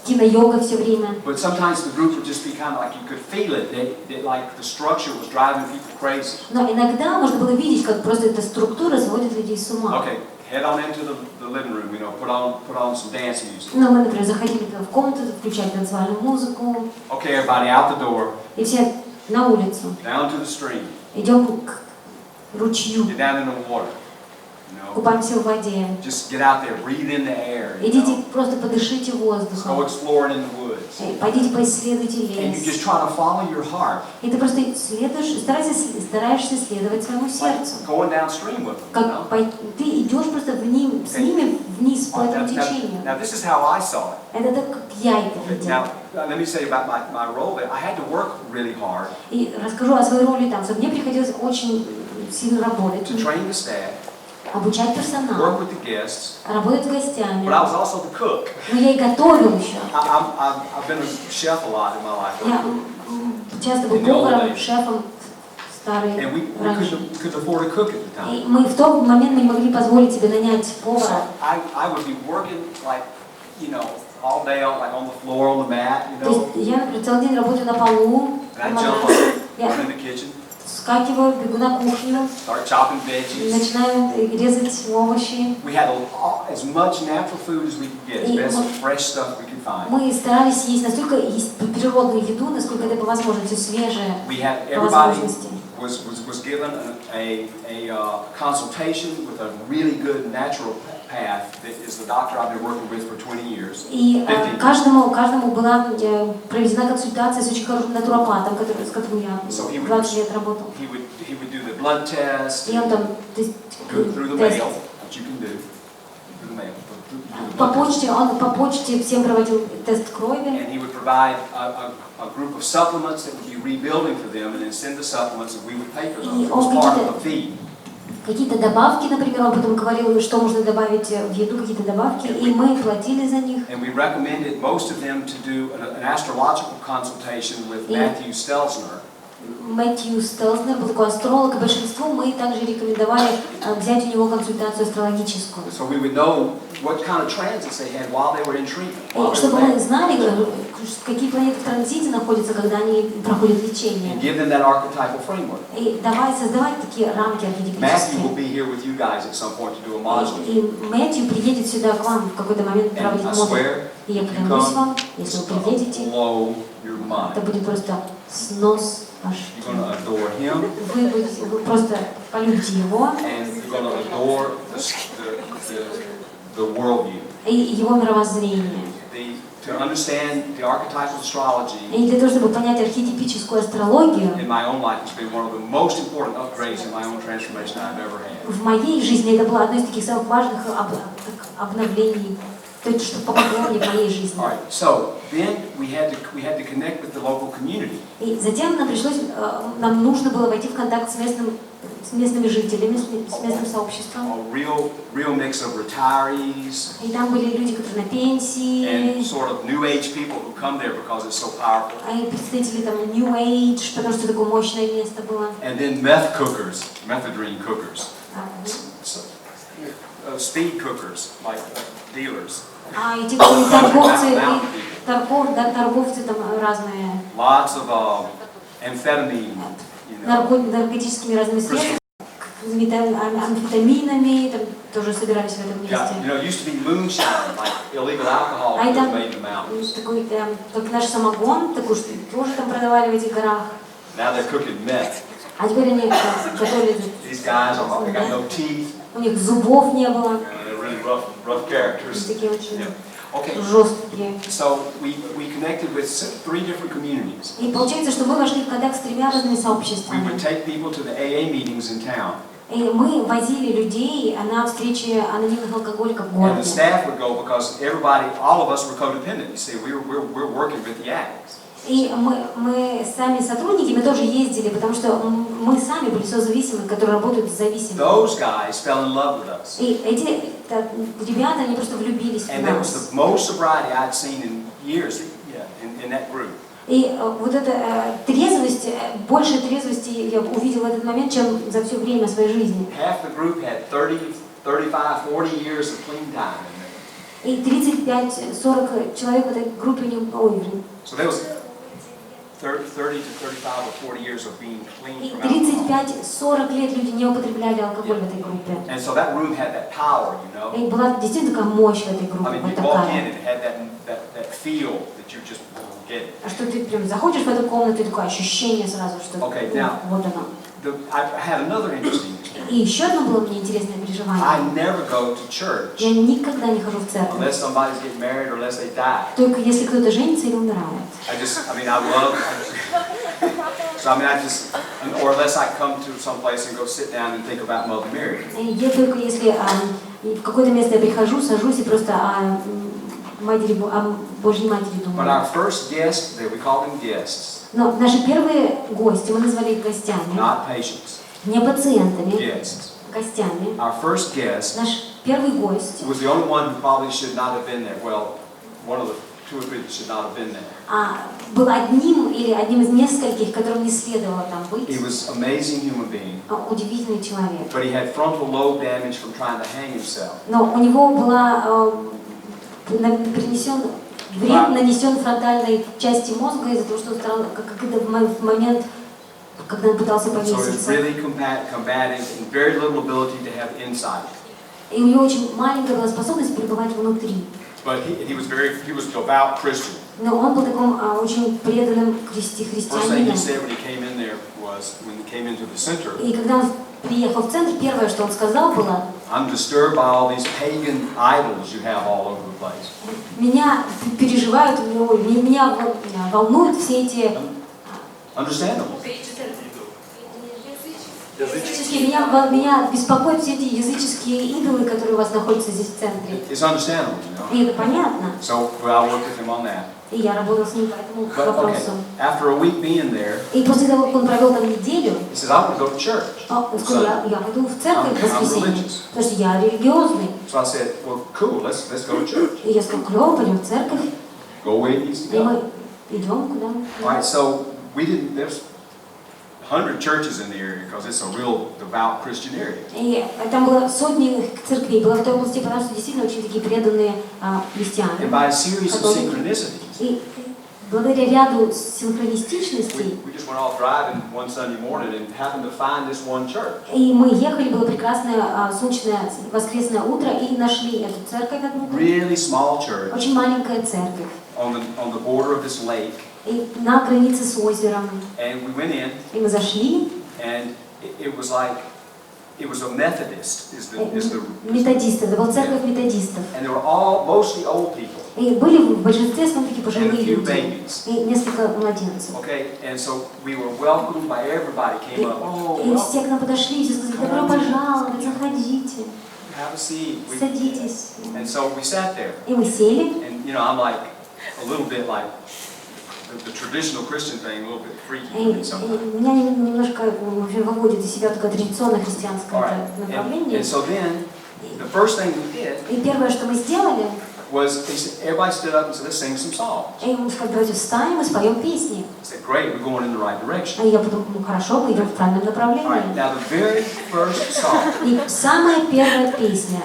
кино-йога все время. But sometimes the group would just be kind of like you could feel it, that like the structure was driving people crazy. Но иногда можно было видеть, как просто эта структура сводит людей с ума. Okay, head on into the living room, put on some dance music. Ну, мы, например, заходили в комнату, включали танцевальную музыку. Okay, everybody out the door. И все на улицу. Down to the stream. Идем к ручью. Get down in the water. Купаемся в воде. Just get out there, breathe in the air. Идите, просто подышите воздухом. Go exploring in the woods. Пойдите поисследуйте лес. And you just try to follow your heart. И ты просто стараешься следовать своему сердцу. Going downstream with them. Ты идешь просто с ними вниз по этому течению. Now this is how I saw it. Это так, как я это видел. Now, let me say about my role there. I had to work really hard. И расскажу о своей роли там, что мне приходилось очень сильно работать. To train the staff. Обучать персонал, work with the guests, работать с гостями. But I was also the cook. Но я и готовил еще. I've been a chef a lot in my life. Я часто был поваром, шефом старый раньше. We couldn't afford a cook at the time. И мы в тот момент мы не могли позволить себе нанять повара. So I would be working like, all day on the floor, on the mat, То есть я, например, целый день работаю на полу, and I jump up, run in the kitchen. Вскакиваю, бегу на кухню, начинаю резать овощи. Мы старались есть настолько природную еду, насколько это по возможности, свежее по возможности. Was given a consultation with a really good natural path that is the doctor I've been working with for 20 years. И каждому была проведена консультация с очень хорошим натуропатом, с которым я 20 лет работал. He would do the blood test, и он там go through the mail that you По почте всем проводил тест крови. And he would provide a group of supplements that would be rebuilding for them, and then send the supplements, and we would pay for those. It was part of the fee. Какие-то добавки, например, он потом говорил, что можно добавить в еду, какие-то добавки, и мы платили за них. And we recommended most of them to do an astrological consultation with Matthew Stelzner. Мэтью Стелзнер был такой астролог, и большинству мы также рекомендовали взять у него консультацию астрологическую. So we would know what kind of transits they had while they were in treatment. Чтобы мы знали, какие планеты в транзите находятся, когда они проходят лечение. And give them that archetypal framework. И создавать такие рамки архетипические. Matthew will be here with you guys at some point to do a module. И Мэтью приедет сюда к вам в какой-то момент проводить модуль. И я клянусь вам, если вы приедете, это будет просто снос. You're going to adore him. Вы просто полюбите его. And you're going to adore the worldview. И его мировоззрение. To understand the archetypal astrology. И для того, чтобы понять архетипическую астрологию. In my own life, it's been one of the most important upgrades in my own transformation I've ever had. В моей жизни это было одно из таких самых важных обновлений. То, что помогло мне в моей жизни. All right. So then we had to connect with the local community. И затем нам нужно было войти в контакт с местными жителями, с местным сообществом. A real mix of retirees. И там были люди, которые на пенсии. And sort of new age people who come there because it's so powerful. И представители там New Age, потому что такое мощное место было. And then methadone cookers. Speed cookers, like dealers. И те торговцы там разные. Lots of amphetamine. Наркотическими разными средствами, амфетаминами, там тоже собирались в этом месте. You know, it used to be moonshine, like illegal alcohol was made in the mountains. Такой, как наш самогон, такой, что тоже там продавали в этих горах. Now they're cooking meth. А теперь они готовили. These guys they got no teeth. У них зубов не было. They're really rough characters. Такие очень Okay. жесткие. So we connected with 3 different communities. И получается, что мы вошли в контакт с 3 разными We сообществами. would take people to the AA meetings in town. И мы возили людей на встречи анонимных алкоголиков в And городе. the staff would go because all of us were codependent. You see, we're working with the addicts. И мы сами сотрудники, мы тоже ездили, потому что мы сами были созависимы, которые работают с зависимыми. Those guys fell in love with us. И эти ребята, они просто влюбились в And that was нас. the most sobriety I'd seen in years in that group. И вот эта трезвость, больше трезвости я увидела в этот момент, чем за все время своей жизни. Half the group had 30, 35, 40 years of clean time in there. И 35-40 человек в этой группе не... So there was 30 to 35 or 40 years of being clean И from alcohol. 35-40 лет люди не употребляли алкоголь в этой группе. And so that room had that power, you know. И была действительно такая мощь в этой I группе, mean, вот you walk in такая. and it had that feel that you just get it. А что ты прям заходишь в эту комнату, и такое ощущение сразу, что Okay, now, вот оно. I had another interesting experience. И еще одно было мне интересное I переживание. never go to church Я никогда не хожу в церковь, unless somebody's getting married or unless they die. только если кто-то женится или умирает. I love, so or unless I come to some place and go sit down and think about Mother Mary. Я только если в какое-то место я прихожу, сажусь и просто о Божьей Матери But думаю. our first guest, we call them guests, Но наши первые гости, мы назвали их гостями, not patients, не пациентами, guests. гостями. Our first guest Наш первый гость was the only one who probably should not have been there. Well, one of the 2 or 3 that should not have been there. Был одним из нескольких, которым не следовало там быть. He was an amazing human being, Удивительный человек. but he had frontal lobe damage from trying to hang himself. Но у него была вред нанесен фронтальной части мозга из-за того, что он стал в момент, когда он пытался So he was повеситься. really combative and very little ability to have insight. И у него очень маленькая была способность пребывать внутри. But he was a devout Christian. Но он был таким очень преданным First thing he христианином. said when he came in there was, when he came into the center, И когда он приехал в центр, первое, что он сказал, было: I'm disturbed by all these pagan idols you have all over the place. меня переживают, меня волнуют все эти Understandable. Меня беспокоят все эти языческие идолы, которые у вас находятся здесь в центре. It's understandable, you know. И это понятно. So I worked with him on that. И я работал с ним по этому But okay, вопросу. after a week being there, И после того, как он провел там неделю, he says, I want to go to church. он сказал, я пойду в церковь в воскресенье, religious. потому что я религиозный. So I said, well, cool, let's go to church. И я сказал, клево, пойдем в церковь. Go where it needs to И go. мы идем куда. All right, so there's 100 churches in the area because it's a real devout Christian area. И там было сотни церквей, было в той области, потому что действительно очень такие преданные христиане. And by a series of synchronicities, И благодаря ряду синхронистичностей, we just went off driving one Sunday morning and happened to find this one church. и мы ехали, было прекрасное солнечное воскресное утро, и нашли эту церковь одну. Really small church Очень маленькая церковь. on the border of this lake. И на границе с озером. And we went in, И мы зашли. and it was like, it was a Methodist, is the Методисты, это была церковь методистов. and they were all mostly old people. И были в большинстве своем такие пожилые And a few люди. babies. И несколько младенцев. Okay, and so we were welcomed by everybody. Came up, oh, И все welcome, к нам подошли, и все сказали, добро пожаловать, заходите, have a seat. садитесь. And so we sat there, И мы сели. and you know, I'm like a little bit like the traditional Christian thing, a little bit freaky И for me sometimes. меня немножко выводит из себя такое традиционное христианское All right, направление. and so then the first thing we did И первое, что мы сделали, was everybody stood up and said, let's sing some songs. и мы сказали, давайте встанем и споем песни. I said, great, we're going in the right direction. И я подумала, ну хорошо, мы идем в правильном All right, направлении. now the very first song. И самая первая песня,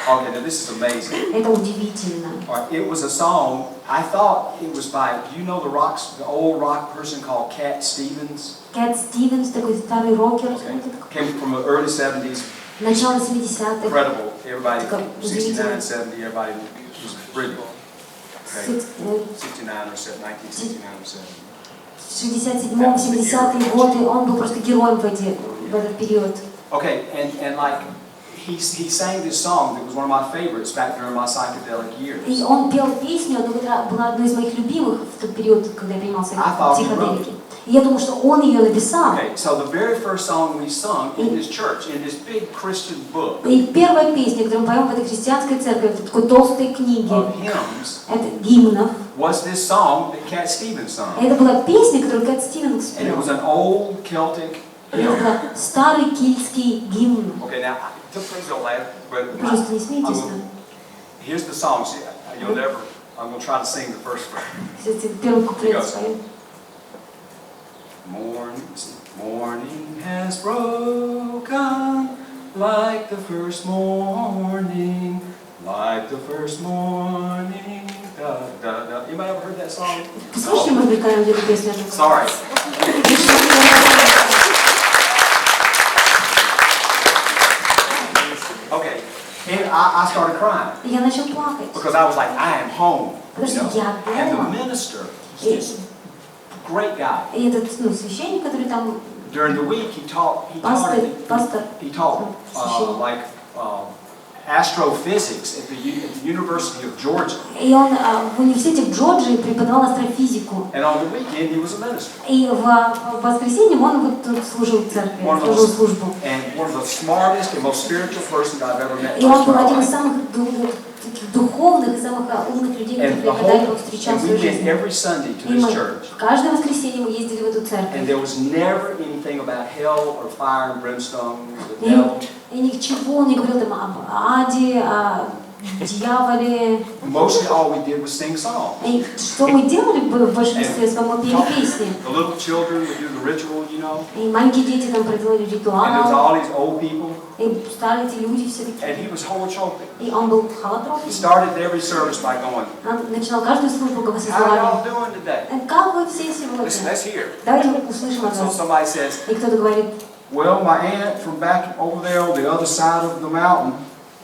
Okay, now this is amazing. это удивительно. All right, it was a song. I thought it was by. Do you know the old rock person called Cat Stevens? Кэт Стивенс, такой старый рокер, Okay. Came from the early 70s. начало 70-х. Incredible. Everybody, Как 69, 70, everybody was brilliant. Okay. 69 or 70, 1969 or 70. 67-70-е годы, он был просто героем в этот период. Okay, and like he sang this song that was one of my favorites back during my psychedelic years. И он пел песню, она была одной из моих любимых в тот период, когда я принимался в психоделике. И я думаю, что он ее написал. Okay, so the very first song we sung in this church, in this big Christian book И первая песня, которую мы поем в этой христианской церкви, в такой толстой книге, of hymns, это гимнов. was this song that Cat Stevens sung. Это была песня, которую Кэт Стивенс And it спел. was an old Celtic Это hymn. был старый кельтский гимн. Okay, now, please don't laugh, but Пожалуйста, не смейтесь. here's the song. See, you'll never, I'm going to try to sing the first verse. Кстати, первый куплет споем. Morning has broken like the first morning, like the first morning. Da, da, da. Anybody ever heard that song? Послушайте, может быть, когда-нибудь эту песню. Sorry. Okay, and I started crying Я начал плакать. because I was like, I am home. Потому что я And the дома. minister, this great guy. И этот священник, который там, During the week, he taught пастор, like astrophysics at the University of Georgia. и он в университете в Джорджии преподавал астрофизику. And on the weekend, he was a minister. И в воскресенье он вот тут служил в церкви, служил службу. And one of the smartest and most spiritual persons I've ever met. И он был один из самых таких духовных и самых умных людей, которых я когда-либо встречал в And своей we went жизни. every Sunday to И this мы church. каждое воскресенье мы ездили в эту And церковь. there was never anything about hell or fire and brimstone, the И devil. ничего он не говорил там об аде, о дьяволе. Mostly all we did was sing songs. И что мы делали в большинстве своем, мы пели песни. The little children would do the ritual, you know. И маленькие дети там проделали And there was ритуал. all these old people. И старые эти люди все And такие. he was holotropic. И он был He холотропик. started every service by going, Он начинал каждую службу как how словами. y'all doing today? Как вы все Listen, сегодня? let's hear. Давайте услышим от So вас. somebody says, И кто-то говорит, well, my aunt from back over there on the other side of the mountain,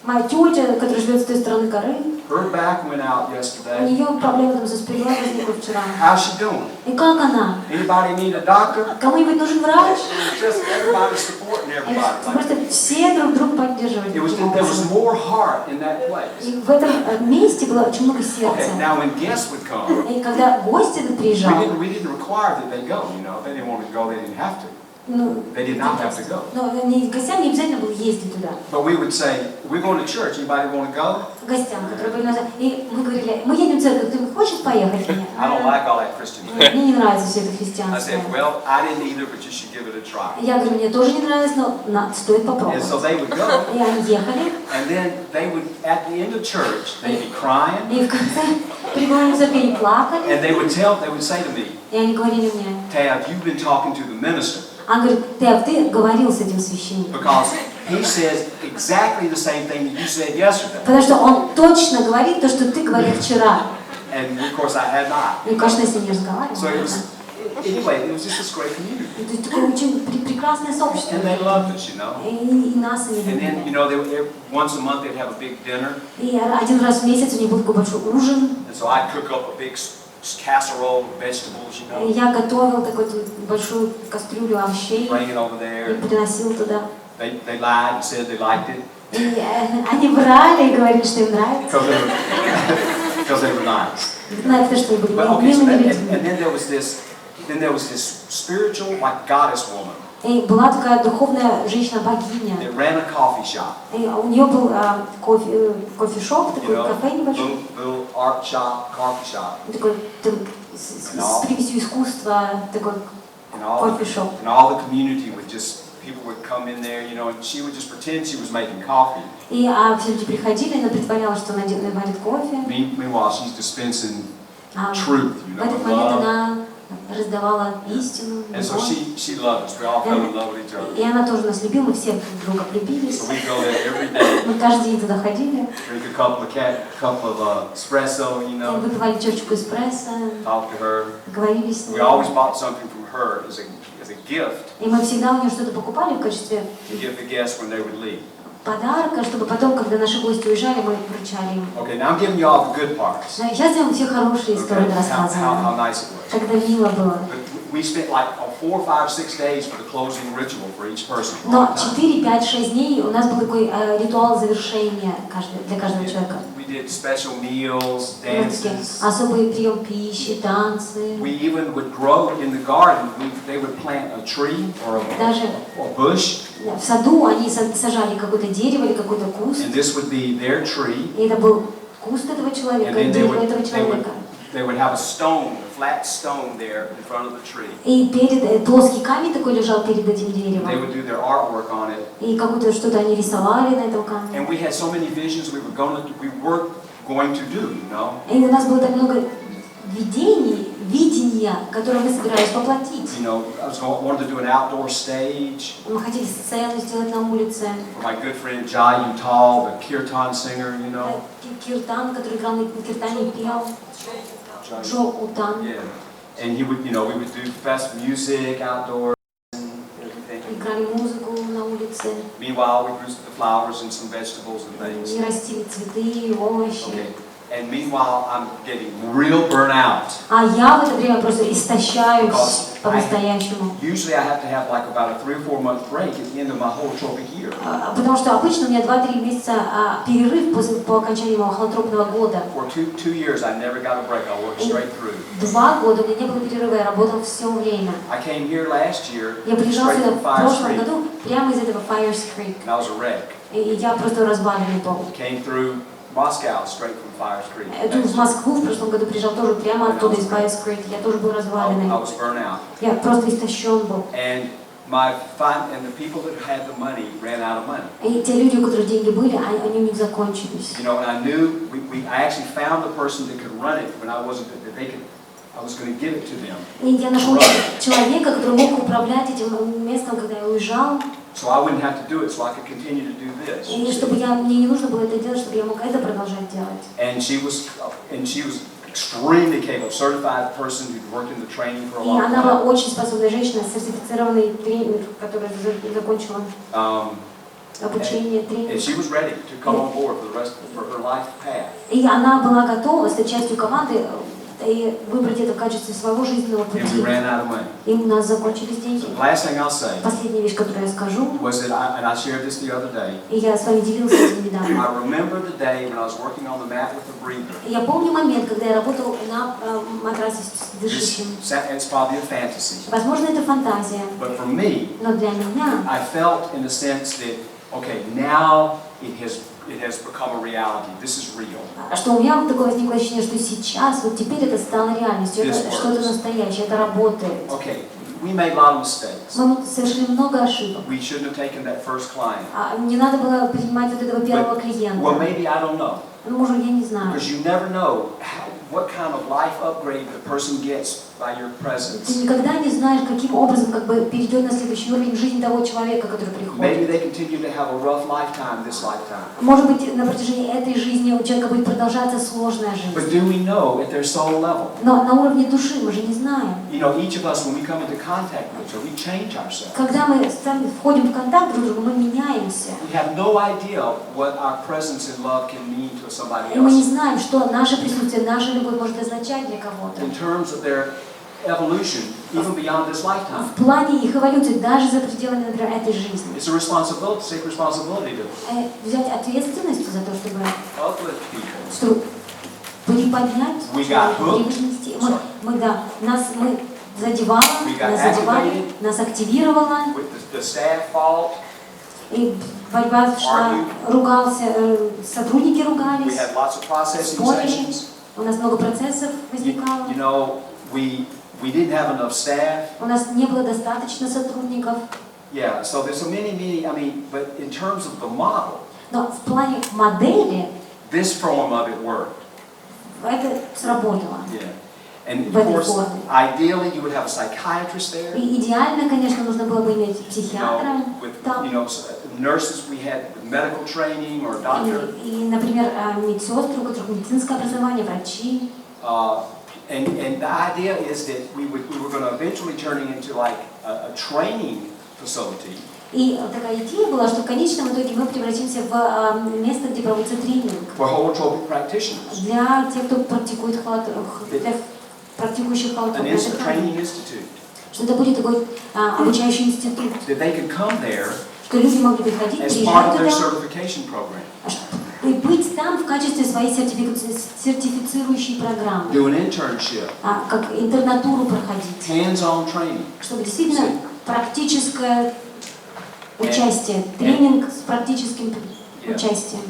моя тетя, которая живет с той стороны горы, her back went out у yesterday. нее проблемы там со спиной возникла вчера. How's she doing? И как она? Anybody need a doctor? Кому-нибудь нужен врач? Just everybody supporting И everybody. Like, просто все друг друга поддерживали. there was more heart in that place. И в этом месте было очень много сердца. Okay, now when guests would come, И когда гости приезжали, we didn't require that they go, you know. If they didn't want to go, they didn't have to. They did not have to go. Но гостям не обязательно было ездить туда. But we would say, we're going to church. Anybody want to go? Гостям, которые были назад. И мы говорили, мы едем в церковь, ты хочешь поехать? I don't like all that Christian Мне thing. не нравится все это I христианское. said, well, I didn't either, but you should give it a try. Я говорю, мне тоже не нравится, но стоит And попробовать. so they would go, И они ехали, and then they would, at the end of church, they'd be crying, и в конце прибывали в церковь, они плакали, and they would say to me, и они говорили мне, Tab, you've been talking to the minister. он говорит, ты говорил с этим священником. Because he says exactly the same thing that you said yesterday. Потому что он точно говорит то, что ты говорил вчера. And of course I had not. И, конечно, я с ним не So it разговаривала. was, anyway, it was just this great community. То есть такое очень прекрасное сообщество. And they loved us, you know. И нас они And then, любили. you know, they would, once a month they'd have a big dinner. И один раз в месяц у них был такой большой ужин. And so I'd cook up a big casserole of vegetables, you know. И я готовил такую большую кастрюлю овощей Bring it over и there. приносил туда. They lied and said they liked it. И они врали и говорили, что им нравится. Because they were nice. Ну, это что, были But okay, so милыми and людьми. then there was this spiritual, like goddess woman И была такая духовная женщина-богиня. that ran a coffee shop. И у нее был кофе-шоп, You такой know, кафе небольшой. little art shop, coffee shop, Такой с примесью искусства, такой кофе-шоп. and all the community would just, people would come in there, you know, and she would just pretend she was making coffee. И все люди приходили, она притворялась, что она варит кофе. Meanwhile, she's dispensing А truth, you в know, этот момент love. она раздавала истину, And so любовь. she loved us. We all fell in love with each other. И она тоже нас любила, мы все друг друга влюбились. So we go there every day, Мы каждый день туда ходили, drink a couple of espresso, you know, выпивали чашечку эспрессо, talk to her. говорили с We ней. always bought something from her as a gift И мы всегда у нее что-то покупали в качестве to give the guests when they would leave. подарка, чтобы потом, когда наши гости уезжали, мы вручали им. Okay, now I'm giving you all the good parts. Сейчас я вам все хорошие истории Okay, how рассказываю. nice it was. Когда мило было. But we spent like 4, 5, 6 days for the closing ritual for each person. Но 4, 5, 6 дней у нас был такой ритуал завершения для каждого человека. We did special meals, Вот такие dances. особый прием пищи, танцы. We even would grow in the garden. They would plant a tree or a bush, В саду они сажали какое-то дерево или какой-то куст. and this would be their tree. И это был куст этого And человека, then дерево этого человека. they would have a stone, a flat stone there in front of the tree. И плоский камень такой лежал перед этим They деревом. would do their artwork on it. И какое-то что-то они рисовали на этом камне. And we had so many visions we were going to do, you know. И у нас было так много видения, которые мы собирались воплотить. You know, wanted to do an outdoor stage. Мы хотели сцену сделать на улице. For my good friend Jai Utal, the kirtan singer, you know. Киртан, который играл на киртане и пел. Джо Утан. Yeah. And he would, you know, we would do fest music outdoors and everything. Играли музыку на улице. Meanwhile, we grew the flowers and some vegetables and things. И растили цветы, овощи. Okay. And meanwhile, I'm getting real burnout. А я в это время просто истощаюсь по-настоящему. Usually I have to have like about a 3 or 4 month break at the end of my holotropic year. Потому что обычно у меня 2-3 месяца перерыв по окончании моего холотропного года. For 2 years, I never got a break. I worked straight through. 2 года у меня не было перерыва, я работал все время. I came here last year, Я приезжал straight сюда from в Fire прошлом Street, году прямо из этого Fires Creek. and I was a wreck. И я просто разваленный был. Came through Moscow straight from Fire Street. Тут в Москву в прошлом году приезжал тоже прямо оттуда из Fires Creek. Я тоже был разваленный. I was burnt out. Я просто истощен был. And the people that had the money ran out of money. И те люди, у которых деньги были, они у них закончились. You know, and I knew I actually found the person that could run it when I was going to give it to them. И я нашел человека, который мог управлять этим местом, когда я уезжал. So I wouldn't have to do it, so I could continue to do this. И чтобы мне не нужно было это делать, чтобы я мог это продолжать делать. And she was extremely capable, certified person who'd worked in the training for a И long она была time. очень способная женщина, сертифицированный тренер, которая закончила обучение, And тренинг. she was ready to come on board for her life path. И она была готова стать частью команды и выбрать это в качестве своего жизненного and we пути. ran out of money. И у нас закончились деньги. The last thing I'll say Последняя вещь, которую я скажу, was that I shared this the other day. и я с вами делился этим недавно. I remember the day when I was working on the mat with the breather. Я помню момент, когда я работал на матрасе с дышащим. It's probably a fantasy. Возможно, это фантазия, But for me, но для меня, I felt in a sense that, okay, now it has become a reality. This is real. что у меня такое возникло ощущение, что сейчас, вот теперь это стало реальностью, это This что-то works. настоящее, это работает. Okay, we made a lot of mistakes. Мы совершили много ошибок. We shouldn't have taken that first client. Не надо было принимать вот этого первого Well, клиента. maybe I don't know. Ну, может, я не знаю. Because you never know what kind of life upgrade the person gets by your Ты presence. никогда не знаешь, каким образом как бы перейдет на следующий уровень жизнь того человека, который Maybe приходит. they continue to have a rough lifetime this lifetime. Может быть, на протяжении этой жизни у человека будет продолжаться сложная But жизнь. do we know at their soul level? Но на уровне души мы же не знаем. You know, each of us, when we come into contact with each other, we change ourselves. Когда мы сами входим в контакт друг с другом, мы меняемся. We have no idea what our presence and love can mean to somebody И мы не else. знаем, что наше присутствие, наша любовь может означать для кого-то. In terms of their evolution, even beyond this lifetime. В плане их эволюции, даже за пределами, например, этой жизни. It's a responsibility, take responsibility to Взять ответственность за то, чтобы uplift people. приподнять We got человека, hooked. превознести. Мы задевало, We got нас задевали, activated. нас активировало, With the staff fault, и борьба шла, сотрудники we ругались, had lots of processing спорили, sessions. у нас много процессов возникало, You know, we didn't have enough staff. у нас не было достаточно сотрудников. Yeah, so there's so many, I mean, but in terms of the model, Но в плане модели this form of it worked. это сработало. Yeah. And В of этой course, форме. ideally you would have a psychiatrist there. И идеально, конечно, нужно было бы иметь You психиатра know, with, там. you know, nurses we had with medical training or a doctor. И, например, медсестры, у которых медицинское образование, врачи. And the idea is that we were going to eventually turn it into like a training facility. И такая идея была, что в конечном итоге мы превратимся в место, где проводится тренинг For holotropic practitioners. для тех, кто практикует для практикующих An холотропное instant дыхание. training institute. Что это будет такой обучающий институт, That they could come there что люди могли приходить, as part of приезжать their туда, certification program. и быть там в качестве своей сертифицирующей программы, Do an internship. как интернатуру проходить, Hands-on training. чтобы действительно практическое участие, тренинг с практическим участием.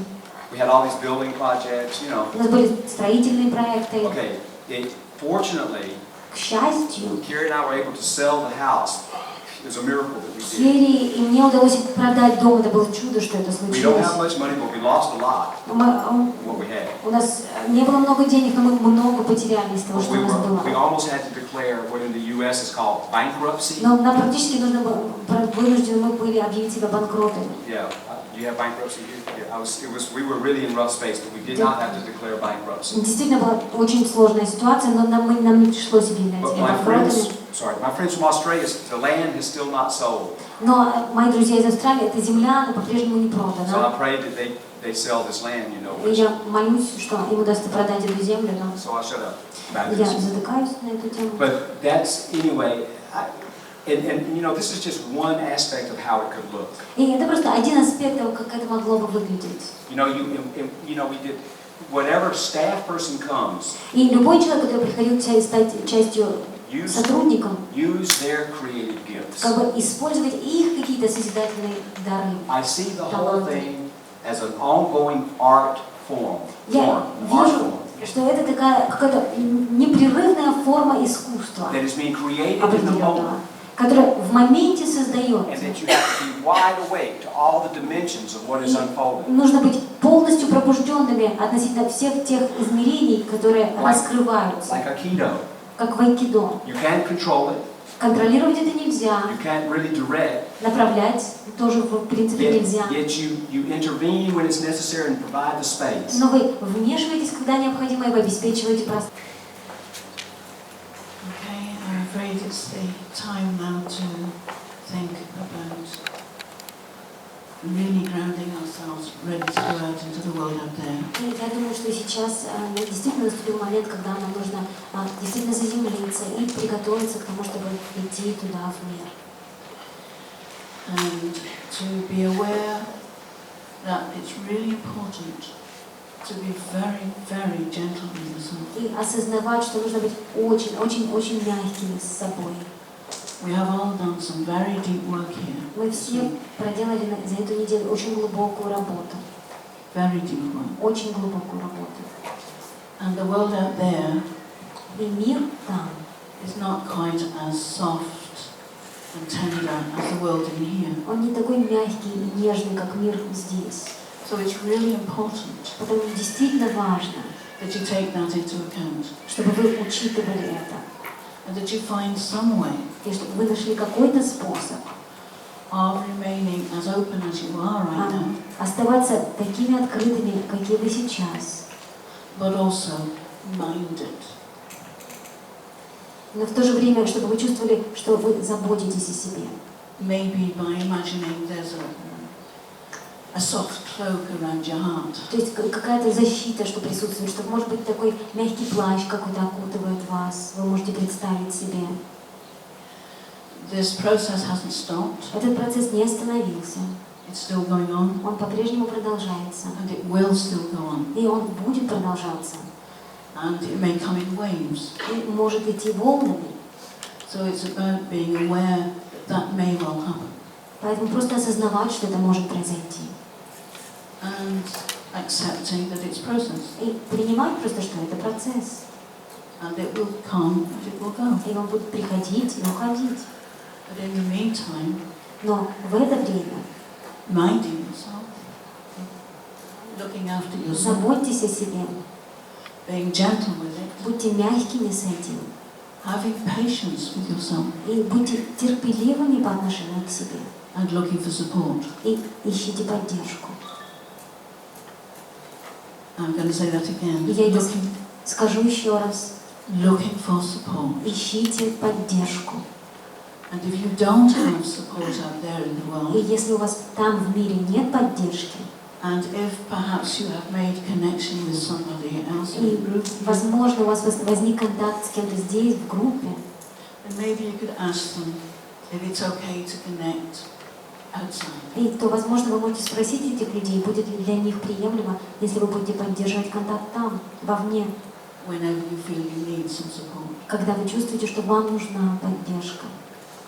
We had all these building projects, you know. У нас были строительные проекты. Okay, fortunately, К счастью, Carrie and I were able to sell the house. It was a miracle that we did. Керри и мне удалось продать дом. Это было чудо, что это We don't случилось. have much money, but we lost a lot of what we had. У нас не было много денег, но мы много потеряли из того, что у нас было. We almost had to declare what in the U.S. is called bankruptcy. Но нам практически нужно было, вынуждены мы были объявить себя банкротами. Yeah, you have bankruptcy here. Yeah, we were really in rough space, but we did not have to declare bankruptcy. Действительно была очень сложная ситуация, но нам не пришлось объявлять But себя банкротами. my friends from Australia, the land is still not sold. Но мои друзья из Австралии, эта земля, она по-прежнему не So продана. I pray that they sell this land, you know. И я молюсь, что им удастся продать эту землю, но So I'll shut up about я this. затыкаюсь на эту тему. But that's anyway. And you know, this is just one aspect of how it could look. И это просто один аспект того, как это могло бы выглядеть. You know, we did whatever staff person comes. И любой человек, который приходил стать частью сотрудником, Use their creative gifts. как бы использовать их какие-то созидательные дары. I see the whole thing as an ongoing art form. Я вижу, что это такая какая-то непрерывная форма искусства, That is being created in the определенного, moment. которая в моменте создается. And that you have to be wide awake to all the dimensions of what is unfolding. Нужно быть полностью пробужденными относительно всех тех измерений, которые раскрываются, Like Aikido. как в айкидо. You can't control it. Контролировать это нельзя, You can't really direct. направлять тоже в принципе нельзя. Yet you intervene when it's necessary and provide the space. Но вы вмешиваетесь, когда необходимо, и вы обеспечиваете пространство. Okay, I'm afraid it's the time now to think about really grounding ourselves, ready to go out into the world out there. Я думаю, что сейчас сейчас действительно наступил момент, когда нам нужно действительно заземлиться и приготовиться к тому, чтобы идти туда, в мир. And to be aware that it's really important to be very, very gentle with yourself. И осознавать, что нужно быть очень мягкими с собой. We have all done some very deep work here. Мы все проделали за эту неделю очень глубокую работу. Very deep work. Очень глубокую работу. And the world out there И мир там is not quite as soft and tender as the world in here. он не такой мягкий и нежный, как мир здесь. So it's really important Поэтому действительно важно, that you take that into account чтобы вы учитывали это. and that you find some way И чтобы вы нашли какой-то способ of remaining as open as you are right now, оставаться такими открытыми, какие вы сейчас, but also minded. но в то же время, чтобы вы чувствовали, что вы заботитесь о себе. Maybe by imagining there's a soft cloak around your heart. То есть какая-то защита, что присутствует, что может быть такой мягкий плащ какой-то окутывает вас, вы можете представить себе. This process hasn't stopped. Этот процесс не остановился, It's still going on, он по-прежнему продолжается, and it will still go on. и он будет продолжаться, And it may come in waves. и может идти волнами. So it's about being aware that may well happen. Поэтому просто осознавать, что это может произойти. And accepting that it's process. И принимать просто, что это процесс. And it will come and it will go. И он будет приходить и уходить. But in the meantime, Но в это время minding yourself, looking after yourself, заботьтесь о себе, being gentle with it, будьте мягкими с этим. having patience with yourself, И будьте терпеливыми по отношению к себе. and looking for support. И ищите поддержку. I'm going to say that again. И я это Looking, скажу еще раз. looking for support. Ищите поддержку. And if you don't have support out there in the И world, если у вас там в мире нет поддержки, and if perhaps you have made connection with somebody else in the и, group, возможно, у вас возник контакт с кем-то здесь, в группе, then maybe you could ask them if it's okay to connect outside. и то, возможно, вы можете спросить этих людей, будет ли для них приемлемо, если вы будете поддерживать контакт там, вовне, Whenever you feel you need some support. когда вы чувствуете, что вам нужна поддержка.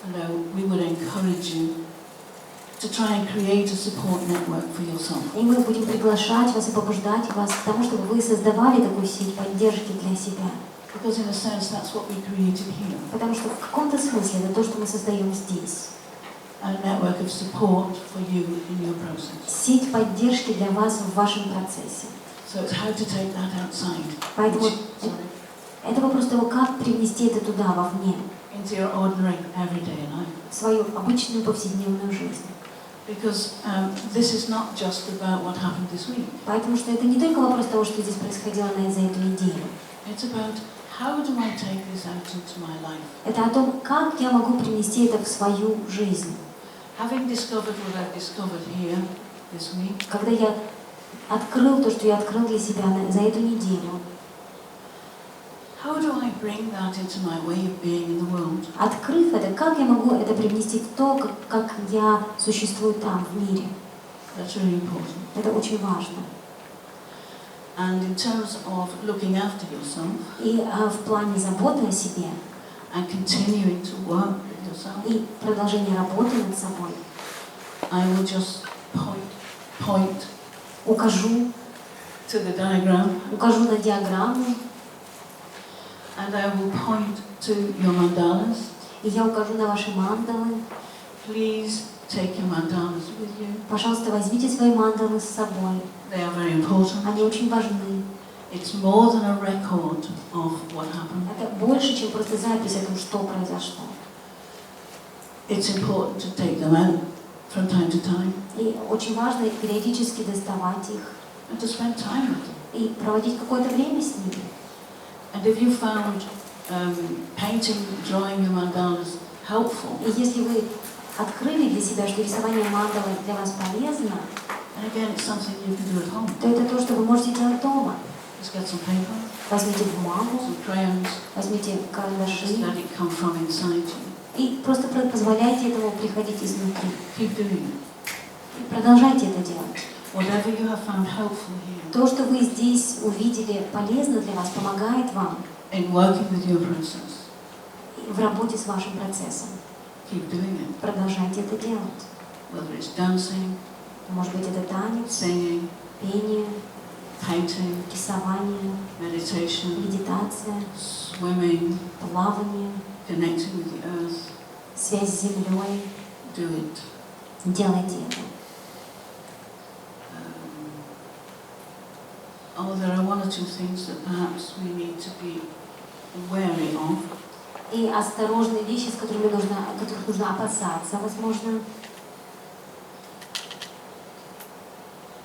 And we would encourage you to try and create a support network for yourself. И мы будем приглашать вас и побуждать вас к тому, чтобы вы создавали такую сеть поддержки для себя. Because in a sense, that's what we created here. Потому что в каком-то смысле это то, что мы создаем здесь. A network of support for you in your process. Сеть поддержки для вас в вашем процессе. So it's how to take that outside. Поэтому это вопрос того, как привнести это туда, вовне, Into your ordinary, everyday life. в свою обычную повседневную жизнь. Because this is not just about what happened this week. Поэтому что это не только вопрос того, что здесь происходило за эту неделю. It's about how do I take this out into my life? Это о том, как я могу привнести это в свою жизнь. Having discovered what I've discovered here this week, Когда я открыл то, что я открыл для себя за эту неделю, how do I bring that into my way of being in the world? открыв это, как я могу это привнести в то, как я существую там, в мире. That's really important. Это очень важно. And in terms of looking after yourself И в плане заботы о себе and continuing to work with yourself, и продолжения работы над собой, I will just point укажу to the diagram, на диаграмму, and I will point to your mandalas. и я укажу на ваши мандалы. Please take your mandalas with you. Пожалуйста, возьмите свои мандалы с собой. They are very important. Они очень важны. It's more than a record of what happened. Это больше, чем просто запись о том, что произошло. It's important to take them out from time to time И очень важно периодически доставать их and to spend time with them. и проводить какое-то время с ними. And if you found painting, drawing your mandalas helpful, И если вы открыли для себя, что рисование мандалы для вас полезно, and again, it's something you can do at home. то это то, что вы можете делать дома. Just get some paper, Возьмите бумагу, some crayons, возьмите just карандаши let it come from inside you. и просто позволяйте этому приходить изнутри. Keep doing it. И продолжайте это делать. Whatever you have found helpful here То, что вы здесь увидели, полезно для вас, помогает вам in working with your process, в работе с вашим процессом. keep doing it. Продолжайте это делать. Whether it's dancing, Может быть, это танец, singing, пение, painting, рисование, meditation, медитация, swimming, плавание, connecting with the earth. связь с землей. Do it. Делайте это. There are one or two things that perhaps we need to be wary of. И осторожные вещи, которых нужно опасаться, возможно.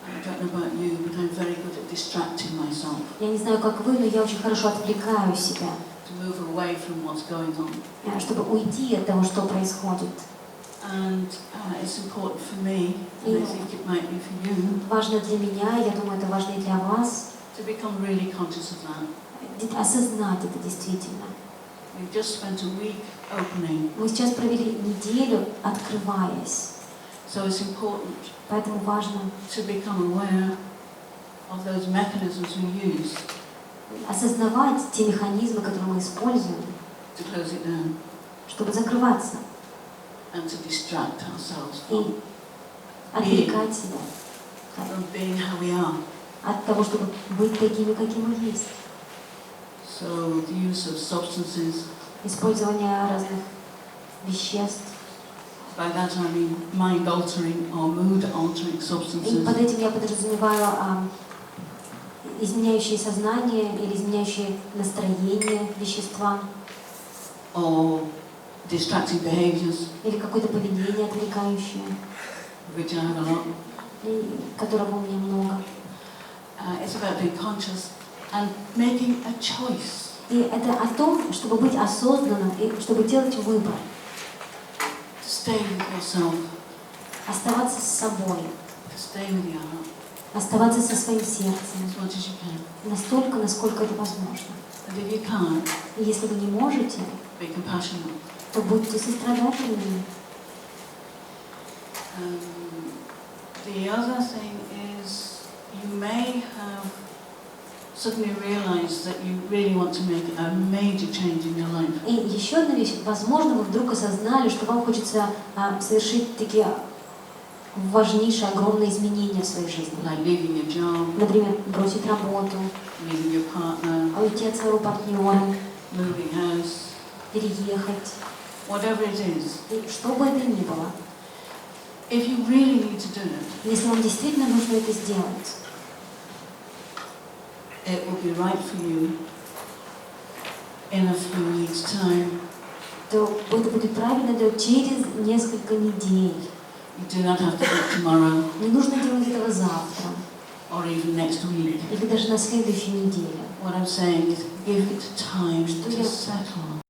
I don't know about you, but I'm very good at distracting myself, Я не знаю, как вы, но я очень хорошо отвлекаю себя, to move away from what's going on. чтобы уйти от того, что происходит. And it's important for me, and I think it might be for you, Важно для меня, я думаю, это важно и для вас, to become really conscious of that. осознать это действительно. We've just spent a week opening, Мы сейчас провели неделю, открываясь, so it's important поэтому важно to become aware of those mechanisms we use осознавать те механизмы, которые мы используем, to close it down чтобы закрываться and to distract ourselves и отвлекать себя from being how we are. от того, чтобы быть такими, какие мы есть. So the use of substances, Использование разных веществ. by that I mean mind-altering or mood-altering И substances, под этим я подразумеваю изменяющие сознание или изменяющие настроение вещества, or distracting behaviours, или какое-то поведение отвлекающее, which I have a lot. и которого у меня много. It's about being conscious and making a choice. И это о том, чтобы быть осознанным и чтобы делать выбор, To stay with yourself, оставаться с собой, to stay with your heart оставаться со своим сердцем, as much as you can. настолько, насколько это возможно. And if you can't, И если вы не можете, be compassionate. то будьте сострадательными. The other thing is you may have suddenly realized that you really want to make a major change in your life. И еще одна вещь. Возможно, вы вдруг осознали, что вам хочется совершить такие важнейшие, огромные изменения в своей жизни. Like leaving your job, Например, бросить работу, leaving your partner, уйти от своего партнера, moving house, переехать, whatever it is. и что бы это ни было. If you really need to do it, Если вам действительно нужно это сделать, it will be right for you in a few weeks' time. то это будет правильно делать через несколько недель. You do not have to do it tomorrow Не нужно делать этого завтра, or even next week. или даже на следующей неделе. What I'm saying is give it time Что to я settle.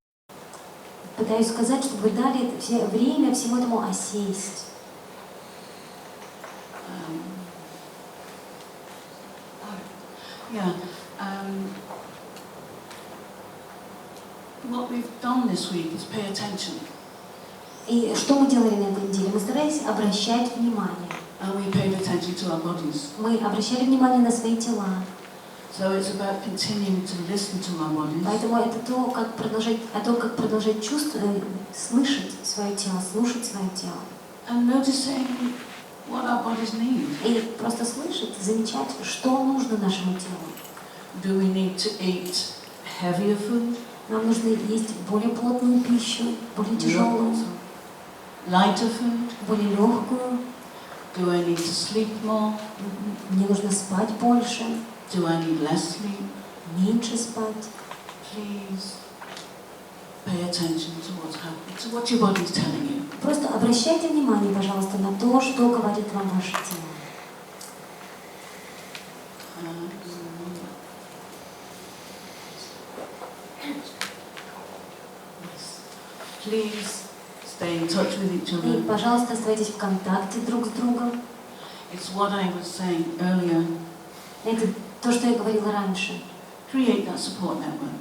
пытаюсь сказать, чтобы вы дали время всему этому осесть. What we've done this week is pay attention. И что мы делали на этой неделе? Мы старались обращать внимание. And we paid attention to our bodies. Мы обращали внимание на свои тела. So it's about continuing to listen to our bodies. Поэтому это то, как продолжать чувствовать, слышать свое тело, слушать свое тело. And noticing what our bodies need. И просто слышать, замечать, что нужно нашему телу. Do we need to eat heavier food? Нам нужно есть более плотную пищу, более тяжелую, Lighter food? более легкую. Do I need to sleep more? Мне нужно спать больше, Do I need less sleep? меньше спать. Please pay attention to what's happening, to what your body is telling you. Просто обращайте внимание, пожалуйста, на то, что говорит вам ваше тело. Please stay in touch with each И, other. пожалуйста, оставайтесь в контакте друг с другом. It's what I was saying earlier. Это То, что я говорила раньше. Create that support network.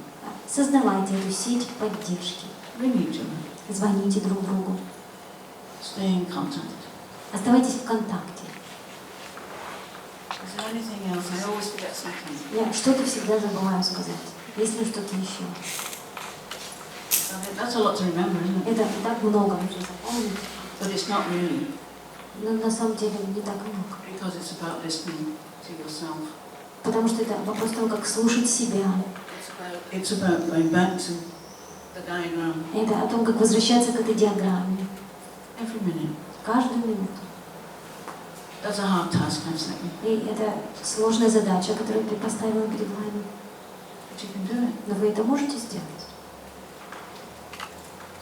Создавайте эту сеть поддержки. Ring each other. Звоните друг другу. Stay in contact. Оставайтесь в контакте. Is there anything else? I always forget something. Я что-то всегда забываю сказать. Есть ли что-то еще? That's a lot to remember, isn't it? Это так много нужно запомнить. But it's not really, Но на самом деле не так много. because it's about listening to yourself. Потому что это вопрос того, как слушать себя. It's about going back to the diagram Это о том, как возвращаться к этой диаграмме. every minute. Каждую минуту. That's a hard task, I'm saying. И это сложная задача, которую я поставила перед вами. But you can do it. Но вы это можете сделать.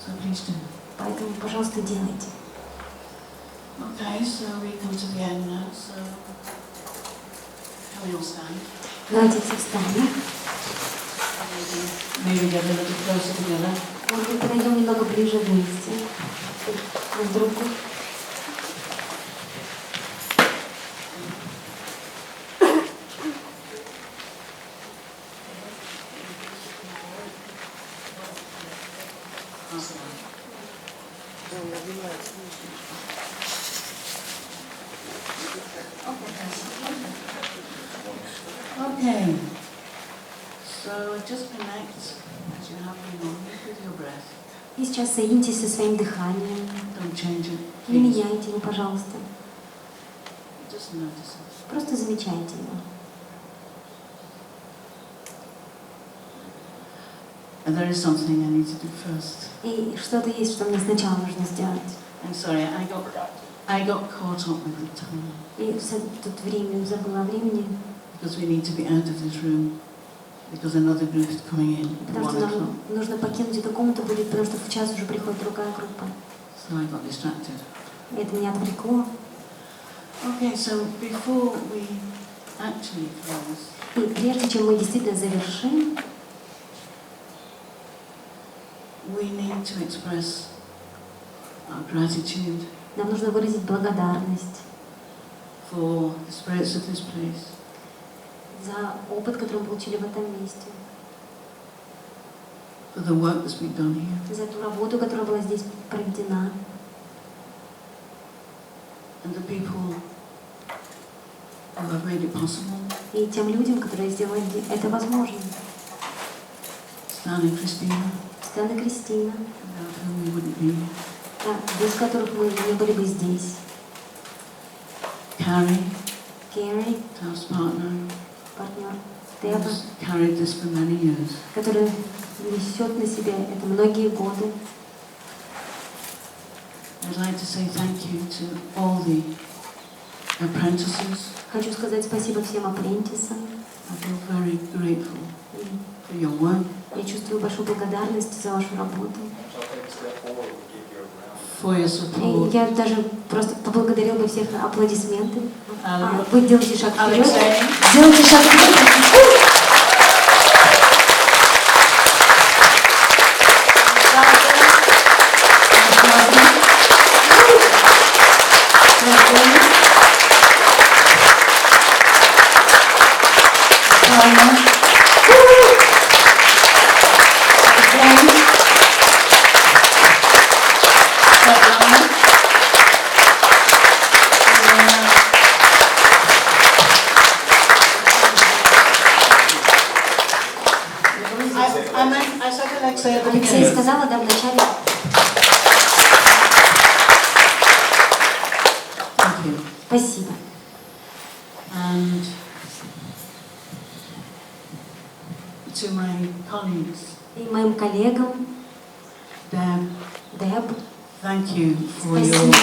So please do. Поэтому, пожалуйста, делайте. Okay, so we come to the end now. So can we all stand? Давайте все встанем. Maybe get a little closer together. Может быть, подойдем немного ближе вместе. Друг к другу. Okay. So just connect as you have been on with your breath. И сейчас соединитесь со своим дыханием. Don't change it. Не Please. меняйте его, пожалуйста. Just notice it. Просто замечайте его. And there is something I need to do first. И что-то есть, что мне сначала нужно сделать. I'm sorry, I got caught up with the time. И все тут время, забыла о времени. Because we need to be out of this room. Because another group is coming in at Потому 1 что o'clock. нам нужно покинуть эту комнату будет, потому что в час уже приходит другая группа. So I got distracted. И это меня отвлекло. Okay, so before we actually close, И прежде чем мы действительно завершим, we need to express our gratitude нам нужно выразить благодарность for the spirits of this place, за опыт, который мы получили в этом месте, for the work that's been done here, за ту работу, которая была здесь проведена, and the people who have made it possible. и тем людям, которые сделали это возможным. Stan and Christina, Стэн и Кристина, without whom we wouldn't be here. да, без которых мы не были бы здесь. Carrie, Керри, Tao's partner, партнер Тэва, who's carried this for many years. который несет на себе это многие годы. I'd like to say thank you to all the apprentices. Хочу сказать спасибо всем апрентисам. I feel very grateful И for your work, я чувствую большую благодарность за вашу работу. for your И support. я даже просто поблагодарила бы всех аплодисменты. And Вы делаете шаг вперед. Alexei, Делайте шаг вперед. I said Alexei at the Алексей beginning. сказала, да, вначале. Thank you. Спасибо. And to my colleagues, И моим коллегам, Deb, Деб, thank you for спасибо.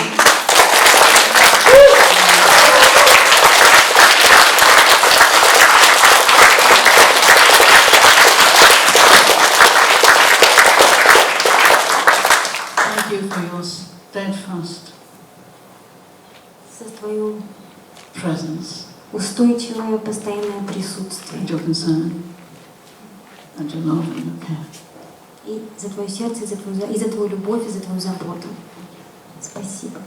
your steadfast За твою presence устойчивое постоянное присутствие. and your concern and your love and your care. И за твое сердце, и за твою любовь, и за твою заботу. Спасибо.